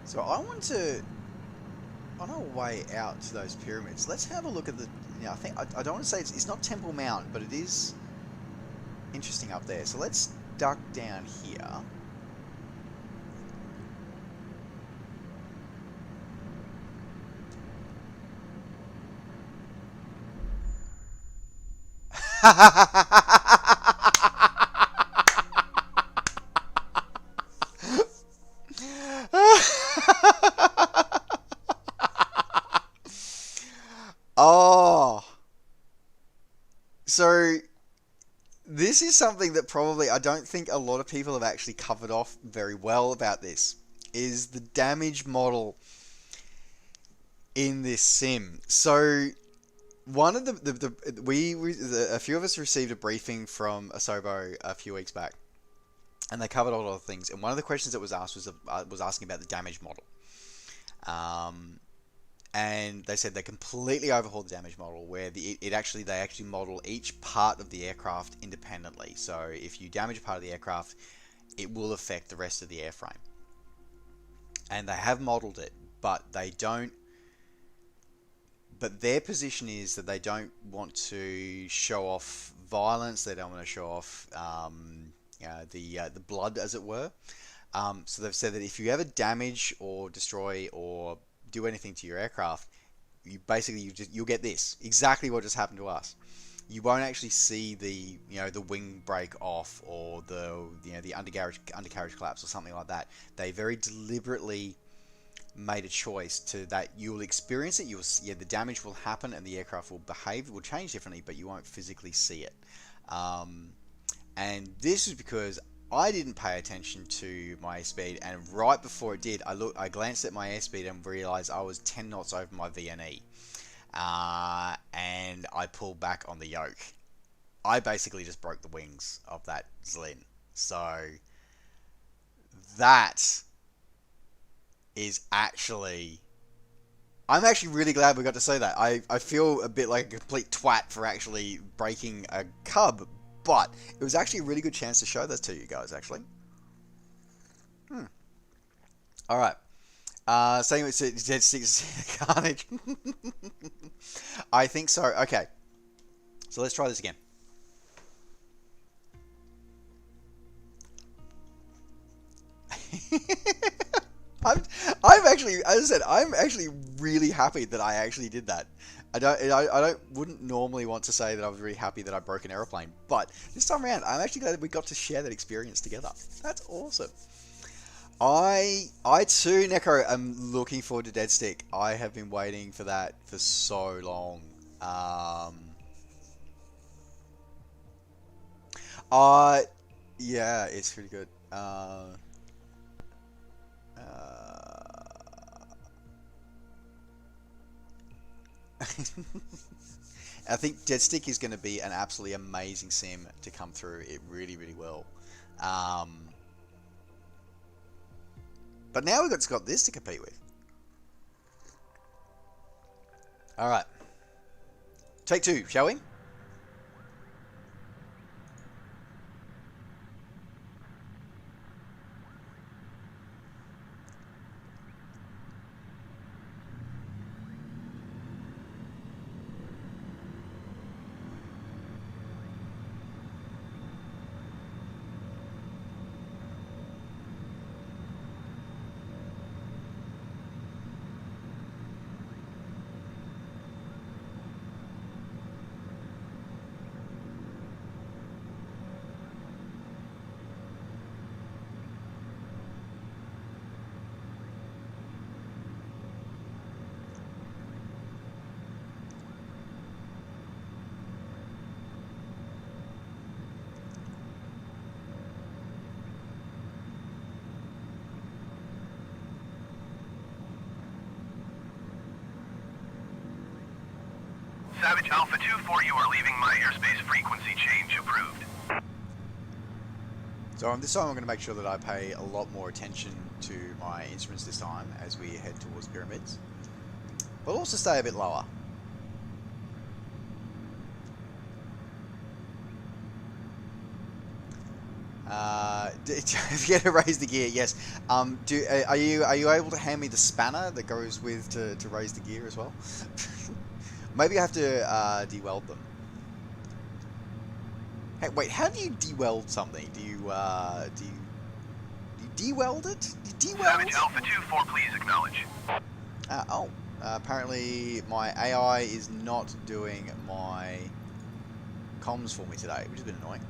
So I want to, on our way out to those pyramids, let's have a look at the, I think, I don't want to say it's not Temple Mount, but it is interesting up there. So let's duck down here. Oh, so this is something that probably I don't think a lot of people have actually covered off very well about this, is the damage model in this sim. So one of a few of us received a briefing from Asobo a few weeks back, and they covered a lot of things. And one of the questions that was asked was asking about the damage model. And they said they completely overhauled the damage model, where they actually model each part of the aircraft independently. So if you damage a part of the aircraft, it will affect the rest of the airframe. And they have modeled it, but they don't. But their position is that they don't want to show off violence. They don't want to show off the blood, as it were. So they've said that if you ever damage or destroy or do anything to your aircraft, you'll get this, exactly what just happened to us. You won't actually see the wing break off or the undercarriage collapse or something like that. They very deliberately made a choice to that you will experience it. The damage will happen and the aircraft will behave, will change differently, but you won't physically see it. And this is because I didn't pay attention to my airspeed, and right before it did, I glanced at my airspeed and realized I was 10 knots over my VNE, and I pulled back on the yoke. I basically just broke the wings of that Zlin. So that is actually I'm actually really glad we got to say that. I feel a bit like a complete twat for actually breaking a cub, but it was actually a really good chance to show this to you guys, actually. Alright. Same with Dead Sticks Carnage. I think so. Okay. So let's try this again. I'm actually, as I said, I'm actually really happy that I actually did that. I wouldn't normally want to say that I was really happy that I broke an aeroplane, but this time around, I'm actually glad that we got to share that experience together. That's awesome. I too, Neko, am looking forward to Dead Stick. I have been waiting for that for so long. Yeah, it's pretty good. I think Dead Stick is going to be an absolutely amazing sim to come through. It really, really will. But now we've just got this to compete with. Alright. Take two, shall we? Savage Alpha 2-4, you are leaving my airspace. Frequency change approved. So this time I'm going to make sure that I pay a lot more attention to my instruments this time as we head towards pyramids. But also stay a bit lower. Forget to raise the gear. Yes. Are you able to hand me the spanner that goes with to raise the gear as well? Maybe I have to de-weld them. Hey, wait, how do you de-weld something? Do you de-weld it? Do you de-weld? Savage Alpha 2-4, please acknowledge. Apparently my AI is not doing my comms for me today, which has been annoying.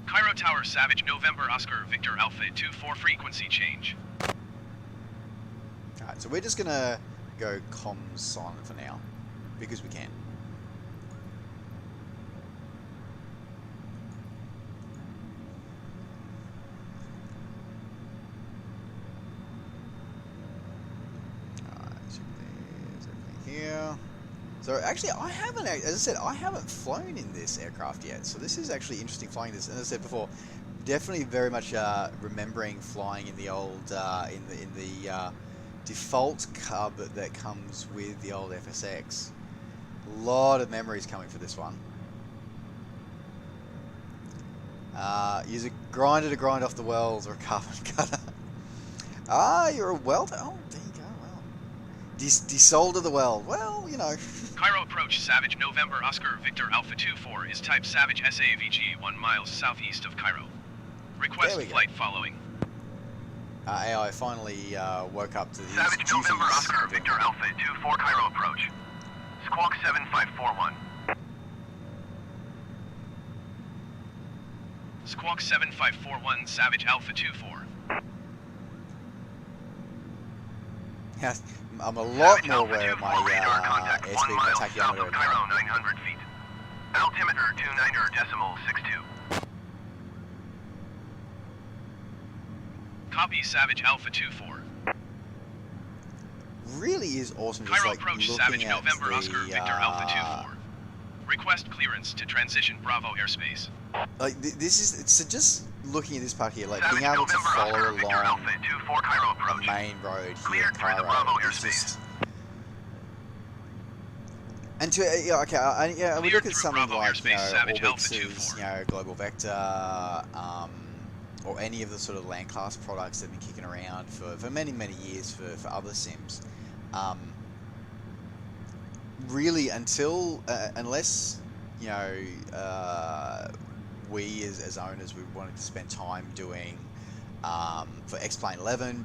Cairo Tower, Savage November Oscar Victor Alpha 2-4, frequency change. Alright, so we're just gonna go comms silent for now, because we can. Here. So actually, I haven't, as I said, I haven't flown in this aircraft yet. So this is actually interesting flying this. And as I said before, definitely very much remembering flying in the old, in the default cub that comes with the old FSX. A lot of memories coming for this one. Use a grinder to grind off the welds or a carbon cutter. Ah, you're a welder. Oh, there you go. Well, desolder the weld. Well, you know. Cairo approach, Savage November Oscar Victor Alpha 2-4 is type Savage SAVG 1 miles southeast of Cairo. Request flight following. AI finally woke up to the Savage November Oscar Victor Alpha 2-4 Cairo approach. Squawk 7541. Squawk 7541, Savage Alpha 2-4. Yes, I'm a lot Savage more Alpha aware of my 2-4 radar contact 1 airspeed mile and south of tachymeter Cairo, now. 900 feet. Altimeter 29.62. Copy, Savage Alpha 2-4. Really is awesome just Cairo like approach, looking Savage at November the, Oscar Victor Alpha 2-4. Request clearance to transition Bravo airspace. like this is so just looking at this part here, like Savage being able to November follow Oscar Victor along Alpha 2-4 Cairo the approach. main road here in Cleared through the Cairo Bravo is airspace. just And to yeah, okay, yeah, we Cleared look at through something Bravo like airspace, Savage Alpha Orbix's 24. Global Vector, or any of the sort of land class products that have been kicking around for many years for other sims. Really, unless we as owners, we wanted to spend time doing for XP11,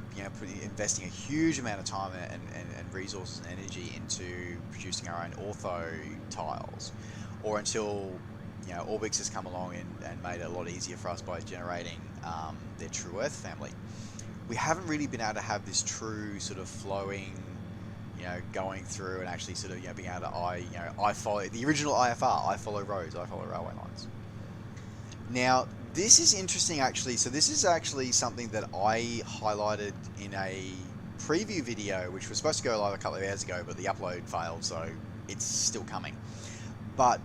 investing a huge amount of time and resources and energy into producing our own ortho tiles, or until Orbix has come along and made it a lot easier for us by generating their True Earth family. We haven't really been able to have this true sort of flowing, going through and actually sort of being able to I follow the original IFR, I follow roads, I follow railway lines. Now this is interesting actually. So this is actually something that I highlighted in a preview video, which was supposed to go live a couple of hours ago, but the upload failed, so it's still coming. But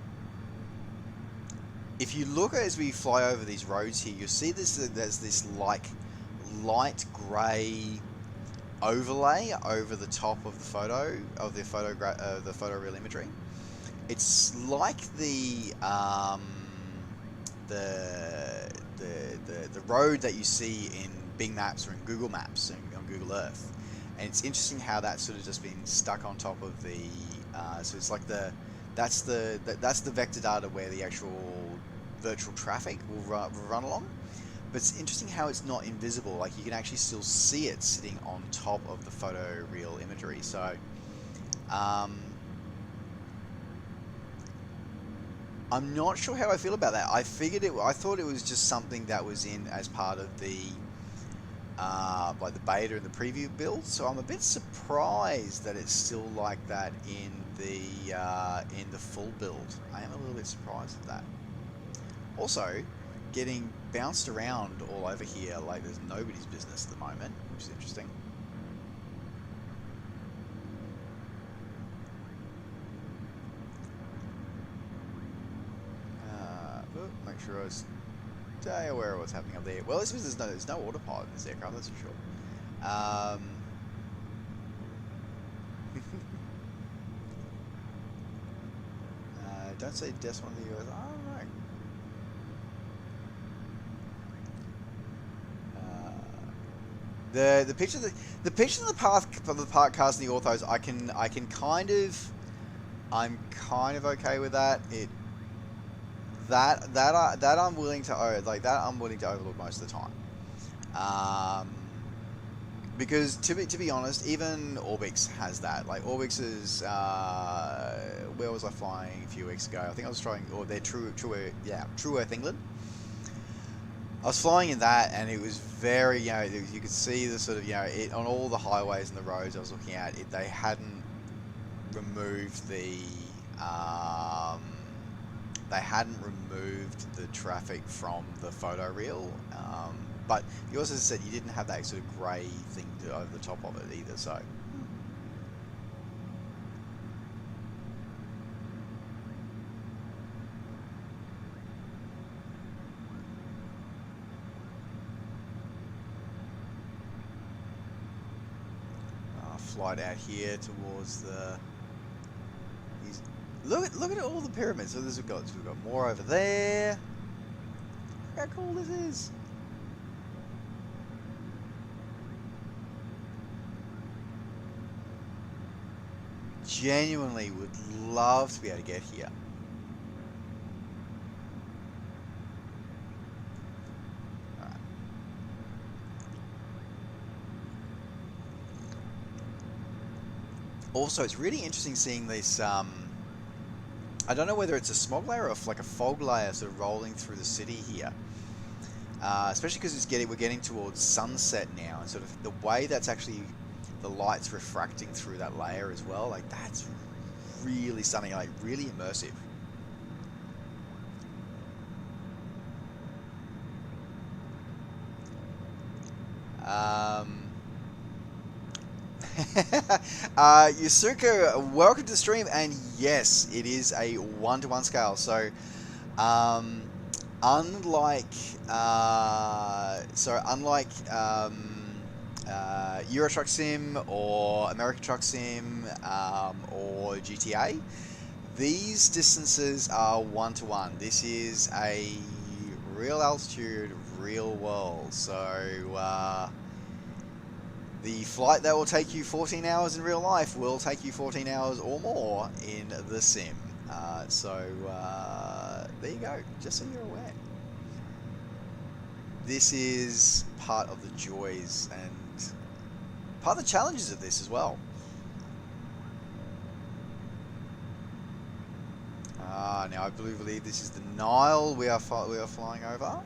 if you look as we fly over these roads here, you'll see there's this like light grey overlay over the top of the photoreal imagery. It's like the road that you see in Bing Maps or in Google Maps and on Google Earth, and it's interesting how that's sort of just been stuck on top of the. So it's like that's the vector data where the actual virtual traffic will run along. But it's interesting how it's not invisible. Like you can actually still see it sitting on top of the photoreal imagery. So I'm not sure how I feel about that. I thought it was just something that was in as part of the like the beta and the preview build. So I'm a bit surprised that it's still like that in the full build. I am a little bit surprised at that. Also, getting bounced around all over here like there's nobody's business at the moment, which is interesting. Make sure I stay aware of what's happening up there. Well, this means there's no autopilot in this aircraft, that's for sure. Don't say decimal in the US. I don't know. The picture of the path of the park cars and the orthos, I'm kind of okay with that. That I'm willing to overlook most of the time, because to be honest, even Orbix has that. Like Orbix's, where was I flying a few weeks ago? I think I was trying, or their True Earth England. I was flying in that, and it was very, you could see the sort of, it on all the highways and the roads I was looking at. They hadn't removed the traffic from the photoreal, but you also said you didn't have that sort of grey thing over the top of it either, so. Flight out here towards the. Look at all the pyramids. So we've got more over there. Look how cool this is. Genuinely would love to be able to get here. Alright. Also, it's really interesting seeing this. I don't know whether it's a smog layer or like a fog layer sort of rolling through the city here. Especially because we're getting towards sunset now, and sort of the way that's actually the light's refracting through that layer as well. Like that's really stunning, like really immersive. Yusuka, welcome to the stream, and yes, it is a 1-to-1 scale. So, unlike Euro Truck Sim or American Truck Sim or GTA, These distances are 1-to-1. This is a real altitude, real world. So the flight that will take you 14 hours in real life will take you 14 hours or more in the sim. There you go, just so you're aware. This is part of the joys and part of the challenges of this as well. Now I believe this is the Nile we are flying over,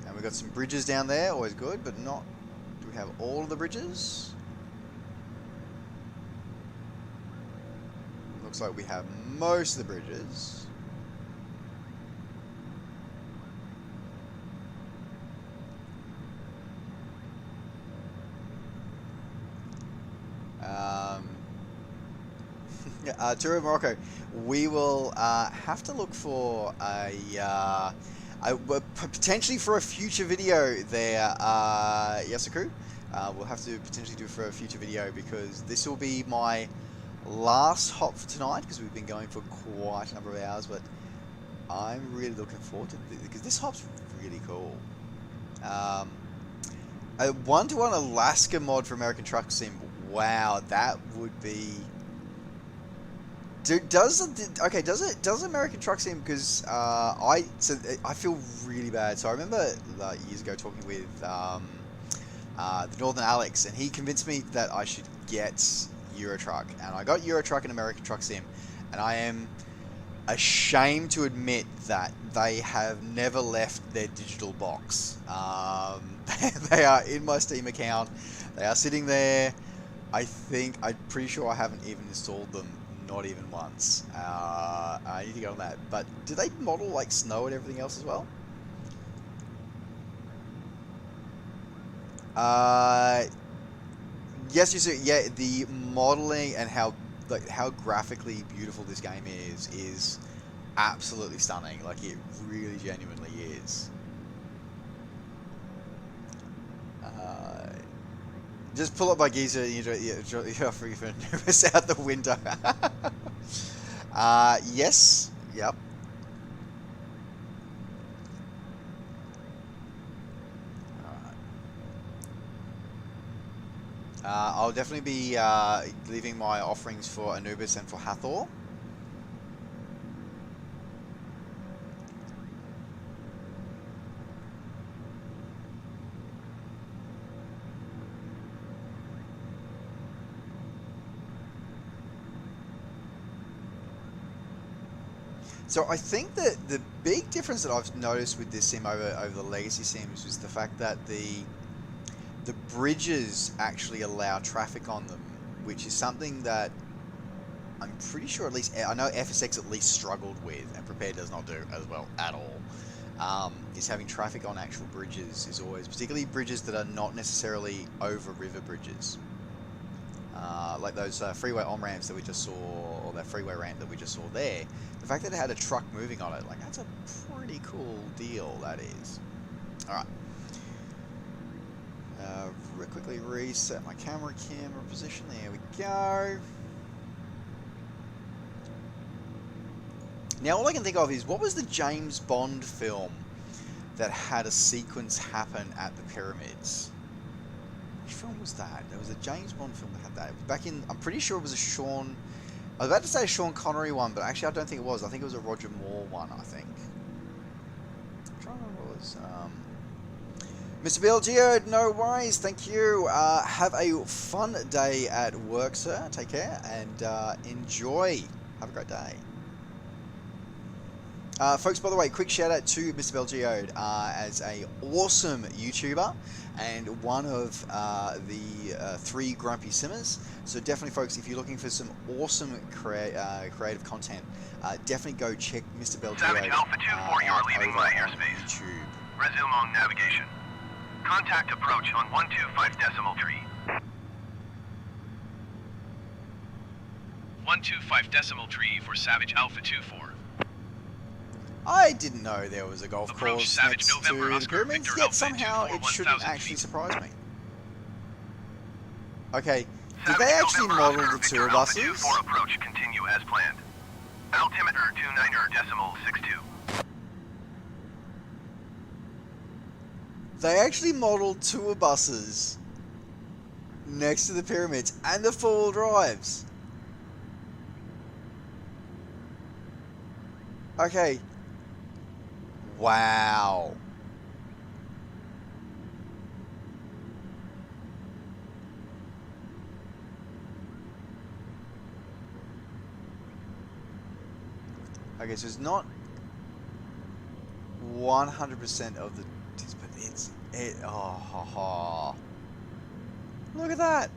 and we've got some bridges down there, always good, but not. Do we have all of the bridges? Looks like we have most of the bridges. Tour of Morocco. We will have to look for potentially for a future video there, Yasaku. We'll have to potentially do for a future video, because this will be my last hop for tonight, because we've been going for quite a number of hours, but I'm really looking forward to this, because this hop's really cool. A 1-to-1 Alaska mod for American Truck Sim. Wow, that would be... Does American Truck Sim, because I feel really bad. So I remember years ago talking with the Northern Alex, and he convinced me that I should get Eurotruck, and I got Eurotruck and American Truck Sim, and I am ashamed to admit that they have never left their digital box. They are in my Steam account. They are sitting there. I'm pretty sure I haven't even installed them. Not even once. I need to get on that. But do they model like snow and everything else as well? Yes, you see. Yeah, the modeling and how graphically beautiful this game is absolutely stunning. Like, it really genuinely is. Just pull up my geezer and you're nervous out the window. Yes. Yep. Alright. I'll definitely be leaving my offerings for Anubis and for Hathor. So I think that the big difference that I've noticed with this sim over the legacy sims was the fact that the bridges actually allow traffic on them, which is something that I'm pretty sure, at least I know FSX at least struggled with, and Prepare does not do as well at all. Is having traffic on actual bridges is always, particularly bridges that are not necessarily over river bridges. Like those freeway on-ramps that we just saw, or that freeway ramp that we just saw there. The fact that it had a truck moving on it, like, that's a pretty cool deal, that is. Alright. Quickly reset my camera position. There we go. Now all I can think of is, what was the James Bond film that had a sequence happen at the pyramids? Which film was that? There was a James Bond film that had that. It was back in, I'm pretty sure it was a Sean... I was about to say a Sean Connery one, but actually I don't think it was. I think it was a Roger Moore one, I think. I'm trying to remember what it was. Mr. Belgio, no worries, thank you. Have a fun day at work, sir. Take care and enjoy. Have a great day. Folks, by the way, quick shout out to Mr. Belgeode as a awesome YouTuber and one of the 3 Grumpy Simmers. So definitely, folks, if you're looking for some awesome creative content, definitely go check Mr. Belgeode Savage Alpha 2-4, you are leaving my airspace. YouTube. Resume on navigation. Contact approach on 125.3. 125.3 for Savage Alpha 2-4. I didn't know there was a golf Approach course Savage next November to the Oscar pyramids, Victor yet Alpha somehow 24, it shouldn't 1000 actually feet. surprise me. Okay, did Savage they actually November model Oscar the Victor tour Alpha buses? 24 approach continue as planned. Altimeter 29.62. They actually modeled tour buses next to the pyramids and the four-wheel drives. Okay. Wow. Okay, so it's not 100% of the, but oh, look at that.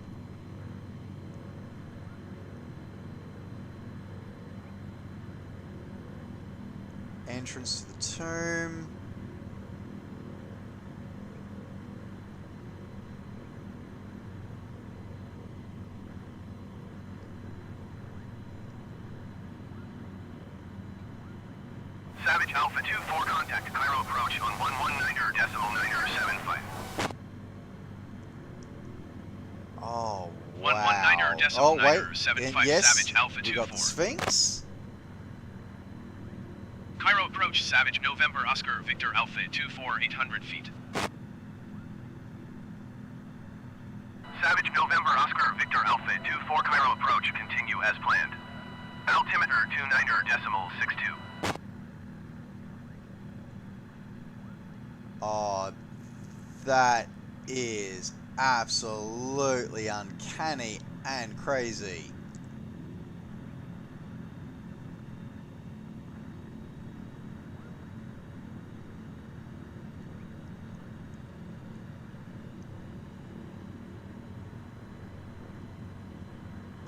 Entrance to the tomb. Savage Alpha 2-4 contact Cairo approach on 119.975. Oh, wow. 119.975. Oh, wait. And yes, Savage Alpha we 2-4. got the Sphinx. Cairo approach Savage November Oscar Victor Alpha 24 800 feet. Savage November Oscar Victor Alpha 24 Cairo approach continue as planned. Altimeter 29.62. Oh, that is absolutely uncanny and crazy.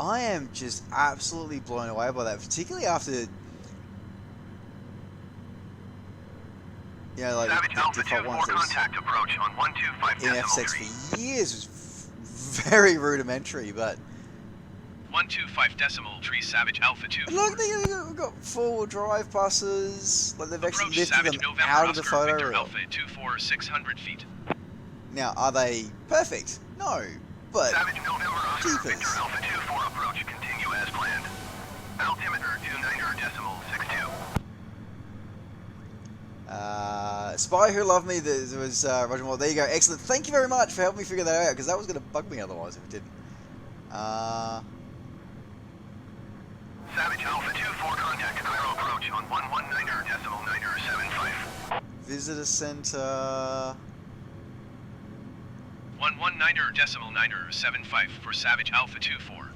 I am just absolutely blown away by that, particularly after, you know, like Savage the Alpha default 24 ones that was contact approach on 125.3. in FSX for years was very rudimentary, but 125.3 Savage Alpha 2. look, we've got four-wheel drive buses, like they've actually Approach lifted Savage them November out of the Oscar photo Victor reel. Alpha 24 600 feet. Now, are they perfect? No, but Savage November Oscar jeepers. Victor Alpha 24 approach continue as planned. Altimeter 29.62. Spy Who Loved Me, there was Roger Moore. There you go, excellent. Thank you very much for helping me figure that out, because that was going to bug me otherwise if it didn't. Savage Alpha 24 contact Cairo approach on 119.975. Visitor Center. 119.975 for Savage Alpha 24.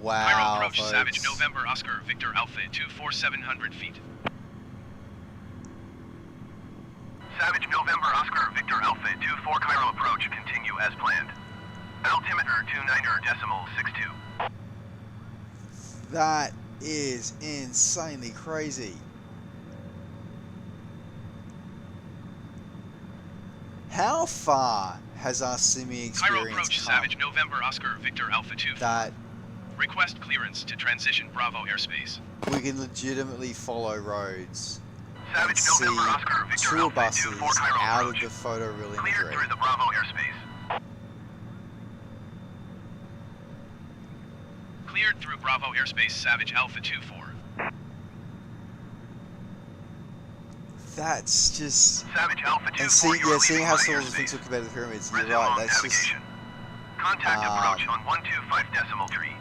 Wow, Cairo approach folks. Savage November Oscar Victor Alpha 24 700 feet. Savage November Oscar Victor Alpha 24 Cairo approach continue as planned. Altimeter 29.62. That is insanely crazy. How far has our simming Cairo experience approach come Savage November Oscar Victor Alpha 24. that Request clearance to transition Bravo airspace. we can legitimately follow roads and Savage see November Oscar Victor tour Alpha buses 24 Cairo out of approach. the photo reel Cleared imagery? through the Bravo airspace. Cleared through Bravo airspace Savage Alpha 24. That's just... Savage Alpha 24 And see, you are seeing leaving how my small the airspace. things look compared to the pyramids, you're Resume right, on that's just... navigation. Contact approach on 125.3.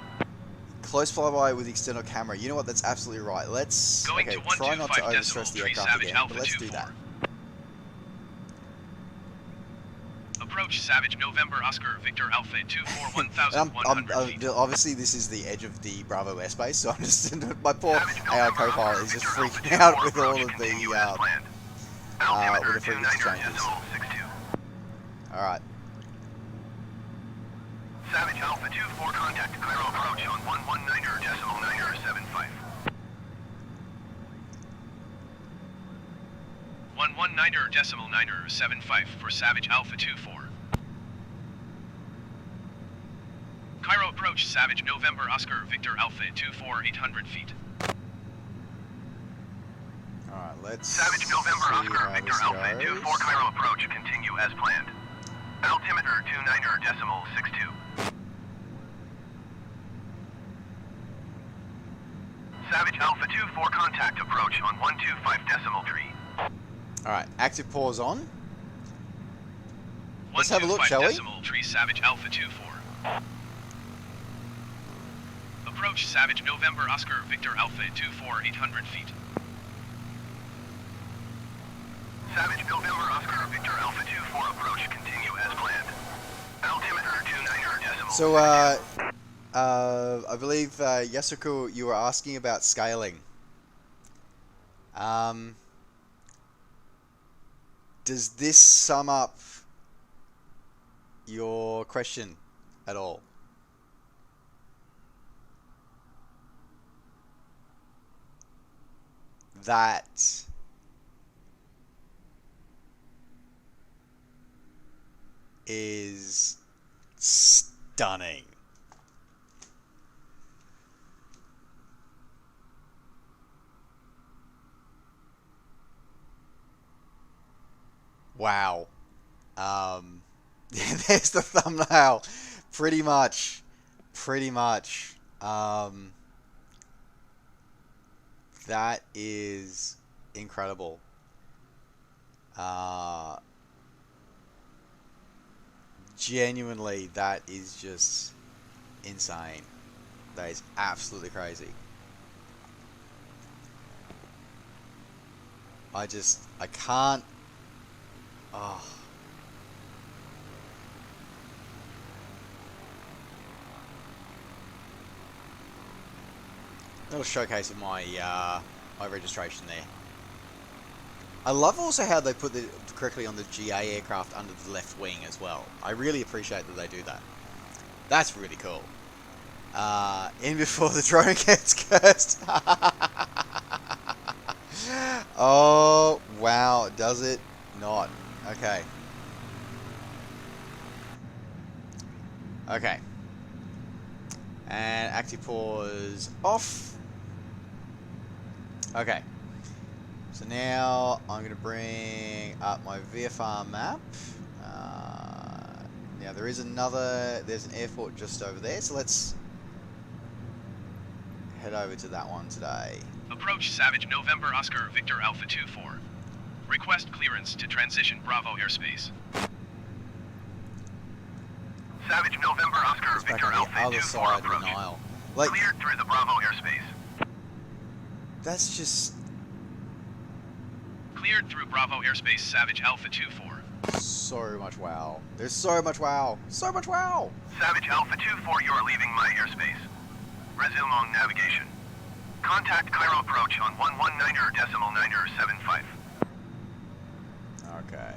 Close flyby with the external camera. You know what? That's absolutely right. Let's Going okay, to try not to overstress the 125.3 aircraft Savage again, Alpha but let's do 24. that. Approach Savage November Oscar Victor Alpha 24 1100 feet. Obviously, this is the edge of the Bravo airspace, so I'm just my poor Savage AI November co-pilot Oscar is just Victor Alpha freaking out 24 with all of approach continue as the planned. Altimeter with the frequency changes. 29.62. All right. Savage Alpha 24 contact Cairo approach on 119.975. 119.975 for Savage Alpha 24. Cairo approach Savage November Oscar Victor Alpha 24 800 feet. All right. Let's Savage November see Oscar how Victor this Alpha goes. 24 Cairo approach continue as planned. Altimeter 29.62. 24 contact approach on 125.3. Alright, active pause on. Let's have a look, shall we? 125.3 Savage Alpha 24. Approach Savage November Oscar Victor Alpha 24 800 feet. Savage November Oscar Victor Alpha 24 approach continue as planned. Altimeter 29 decimal. So, I believe, Yasuko, you were asking about scaling. Does this sum up your question at all? That is stunning. Wow. There's the thumbnail. Pretty much. That is incredible. Genuinely, that is just insane. That is absolutely crazy. I can't. Oh. Little showcase of my my registration there. I love also how they put it correctly on the GA aircraft under the left wing as well. I really appreciate that they do that. That's really cool. In before the drone gets cursed. Oh wow, does it not? Okay. Okay. And active pause off. Okay. So now I'm going to bring up my Vfr Map. Now there's an airport just over there, so let's head over to that one today. Approach Savage November Oscar Victor Alpha 24. Request clearance to transition Bravo airspace. Savage November Oscar It's back Victor on the Alpha other 24 side of approach. the Nile. Like, Cleared through the Bravo airspace. that's just Cleared through Bravo airspace Savage Alpha 24. so much wow. There's so much wow. So much wow. Savage Alpha 24, you are leaving my airspace. Resume on navigation. Contact Cairo approach on 119.975. Okay.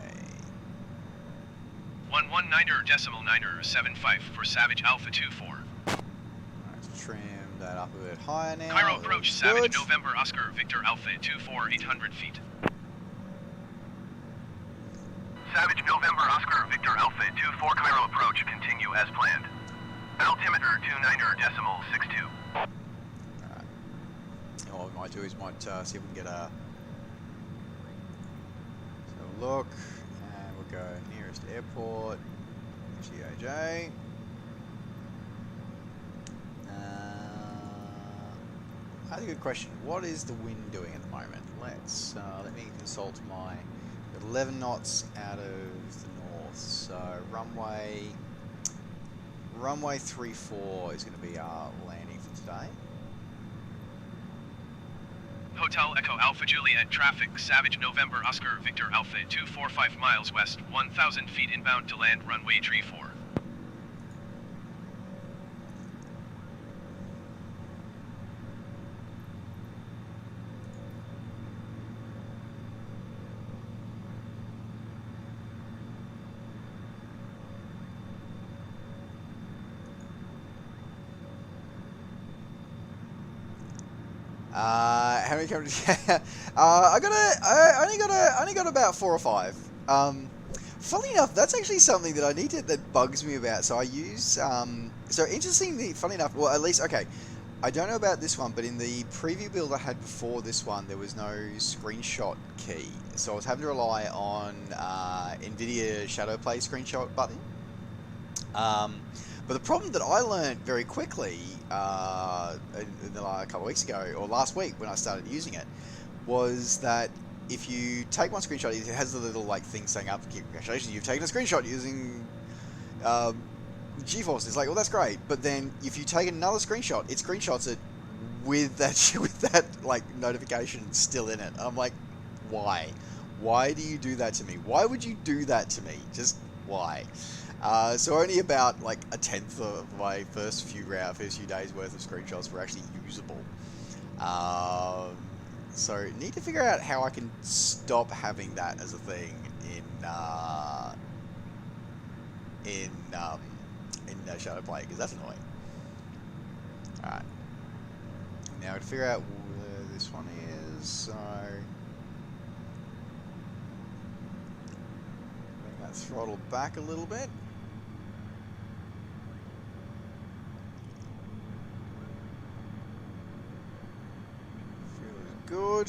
119.975 for Savage Alpha 24. Let's trim that up a bit higher now. Cairo approach Savage Good. November Oscar Victor Alpha 24 800 feet. Savage November Oscar Victor Alpha 24 Cairo approach continue as planned. Altimeter 29.62. Alright. What we might do is see if we can get a look, and we'll go nearest airport, GAJ. That's a good question. What is the wind doing at the moment? Let me consult my 11 knots out of the north. So runway 34 is going to be our landing for today. Hotel Echo Alpha Juliet traffic Savage November Oscar Victor Alpha 245 miles west 1000 feet inbound to land runway 34. How many cameras? I only got about 4 or 5. Funnily enough, that's actually something that that bugs me about. So I use so interestingly, funny enough, well at least okay, I don't know about this one, but in the preview build I had before this one, there was no screenshot key, so I was having to rely on NVIDIA Shadowplay screenshot button. But the problem that I learned very quickly a couple of weeks ago, or last week when I started using it, was that if you take one screenshot, it has the little like thing saying up, congratulations, you've taken a screenshot using GeForce. It's like, well, that's great. But then if you take another screenshot, it screenshots it with that like notification still in it. I'm like, why? Why do you do that to me? Why would you do that to me? Just why? So only about like a tenth of my first few days worth of screenshots were actually usable. So need to figure out how I can stop having that as a thing in Shadowplay, because that's annoying. All right. Now to figure out where this one is, so bring that throttle back a little bit. Good.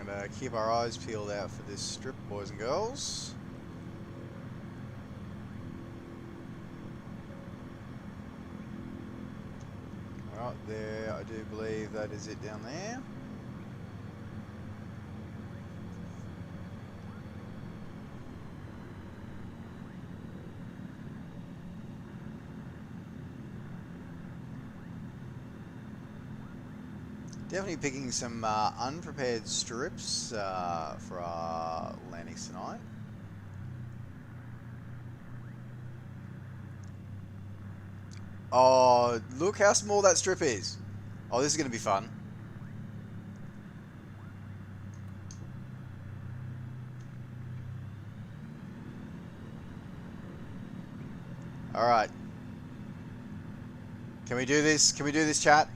And keep our eyes peeled out for this strip, boys and girls. Right there, I do believe that is it down there. Definitely picking some unprepared strips for our landings tonight. Oh, look how small that strip is. Oh, this is going to be fun. All right. Can we do this? Can we do this, chat?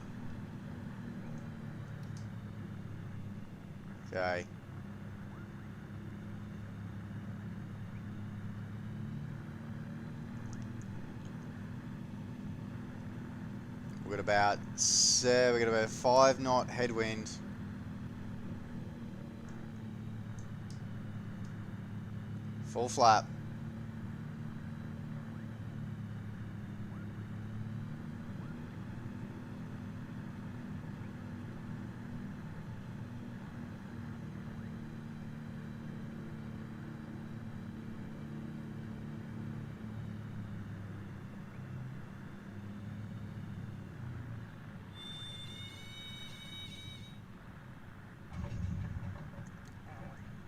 Okay. We got about 5 knot headwind. Full flap.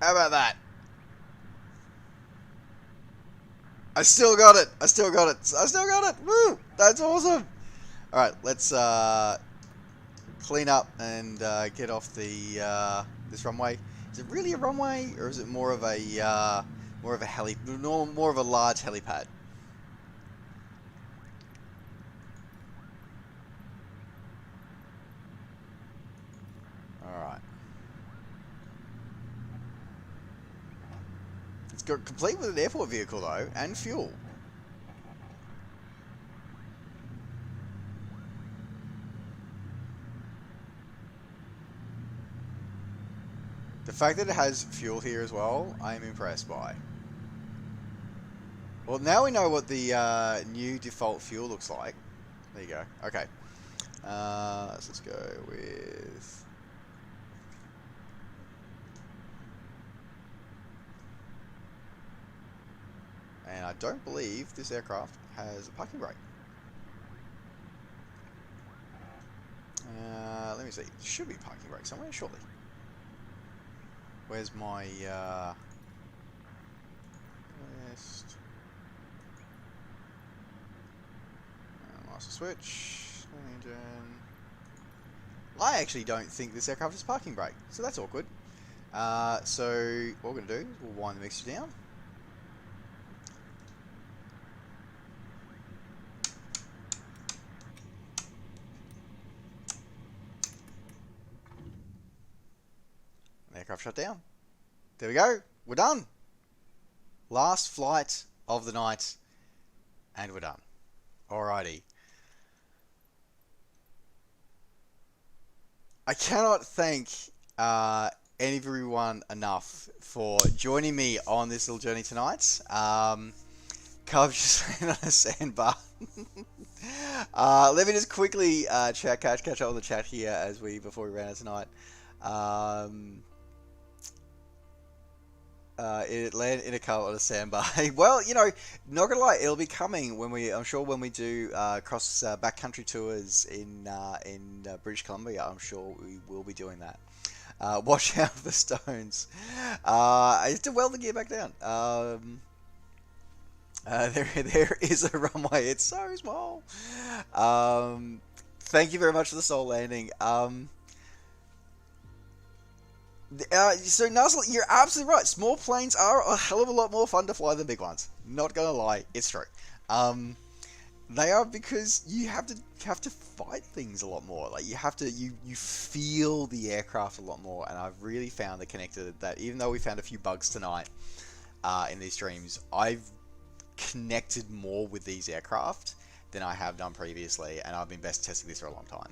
How about that? I still got it. I still got it. I still got it. Woo! That's awesome. All right, let's clean up and get off the this runway. Is it really a runway, or is it more of a more of a large helipad? All right. It's got complete with an airport vehicle though, and fuel. The fact that it has fuel here as well, I am impressed by. Well, now we know what the new default fuel looks like. There you go. Okay. So let's go with... And I don't believe this aircraft has a parking brake. Let me see. There should be a parking brake somewhere, surely. Where's my list? Master switch. Engine. I actually don't think this aircraft has a parking brake, so that's awkward. So what we're going to do is we'll wind the mixture down. Aircraft shut down. There we go. We're done. Last flight of the night. And we're done. Alrighty. I cannot thank everyone enough for joining me on this little journey tonight. Cove just landed on a sandbar. Let me just quickly catch up on the chat here before we ran out tonight. It landed in a car on a sandbar. Well, you know, not gonna lie, it'll be coming I'm sure when we do cross backcountry tours in British Columbia. I'm sure we will be doing that. Watch out for the stones. I have to weld the gear back down. There is a runway. It's so small. Thank you very much for the soul landing. So Nuzzle, you're absolutely right. Small planes are a hell of a lot more fun to fly than big ones. Not gonna lie, it's true. They are, because you have to fight things a lot more. Like you feel the aircraft a lot more, and I've really found that even though we found a few bugs tonight in these streams, I've connected more with these aircraft than I have done previously, and I've been best testing this for a long time.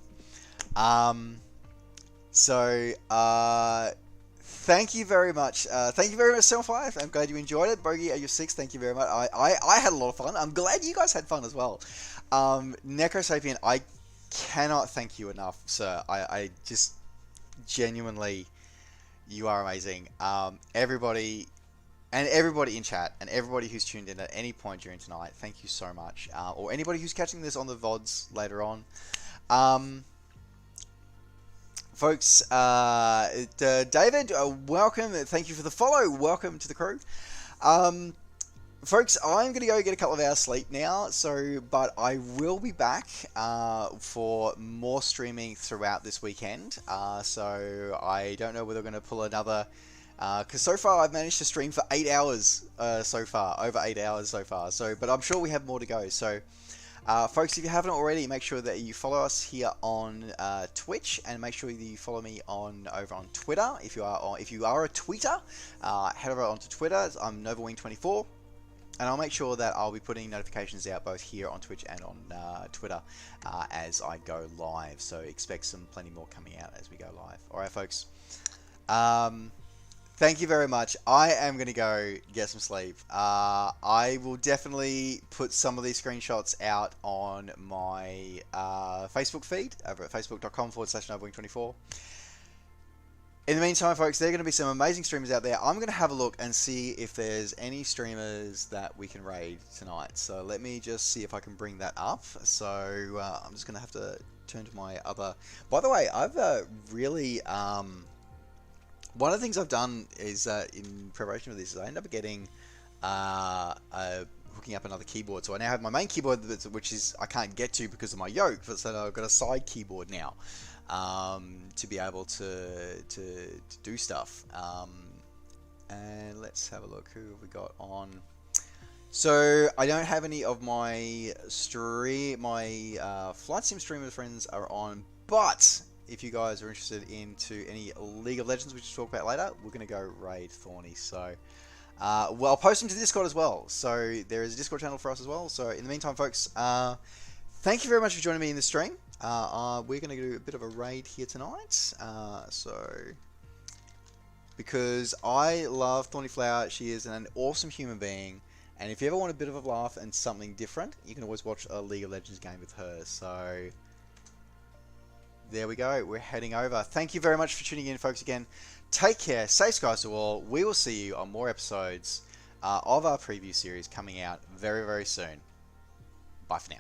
Thank you very much. Thank you very much, Self5. I'm glad you enjoyed it. Bogey, you're 6. Thank you very much. I had a lot of fun. I'm glad you guys had fun as well. Necrosapien, I cannot thank you enough, sir. I just genuinely, you are amazing. Everybody in chat and everybody who's tuned in at any point during tonight, thank you so much. Or anybody who's catching this on the VODs later on. Folks, David, welcome. Thank you for the follow. Welcome to the crew. Folks, I'm going to go get a couple of hours sleep now, but I will be back for more streaming throughout this weekend. So I don't know whether we're going to pull another, because so far I've managed to stream for 8 hours so far, over 8 hours so far. But I'm sure we have more to go. So, folks, if you haven't already, make sure that you follow us here on Twitch, and make sure that you follow me over on Twitter. If you are a tweeter, head over onto Twitter. I'm NovaWing24. And I'll make sure that I'll be putting notifications out both here on Twitch and on Twitter as I go live. So expect plenty more coming out as we go live. Alright, folks. Thank you very much. I am going to go get some sleep. I will definitely put some of these screenshots out on my Facebook feed over at facebook.com/NovaWing24. In the meantime, folks, there are going to be some amazing streamers out there. I'm going to have a look and see if there's any streamers that we can raid tonight. So let me just see if I can bring that up. So I'm just going to have to turn to my other... By the way, I've really... one of the things I've done is in preparation for this is I end up getting hooking up another keyboard. So I now have my main keyboard, which is I can't get to because of my yoke. So I've got a side keyboard now. To be able to do stuff. And let's have a look. Who have we got on? So I don't have any of my flight sim streamer friends are on, but if you guys are interested into any League of Legends, which we'll talk about later, we're going to go raid Thorny. So well, I'll post them to Discord as well. So there is a Discord channel for us as well. So in the meantime, folks, thank you very much for joining me in the stream. We're going to do a bit of a raid here tonight, because I love Thorny Flower. She is an awesome human being, and if you ever want a bit of a laugh and something different, you can always watch a League of Legends game with her. So there we go, we're heading over. Thank you very much for tuning in, folks. Again, take care, safe skies to all. We will see you on more episodes of our preview series coming out very, very soon. Bye for now.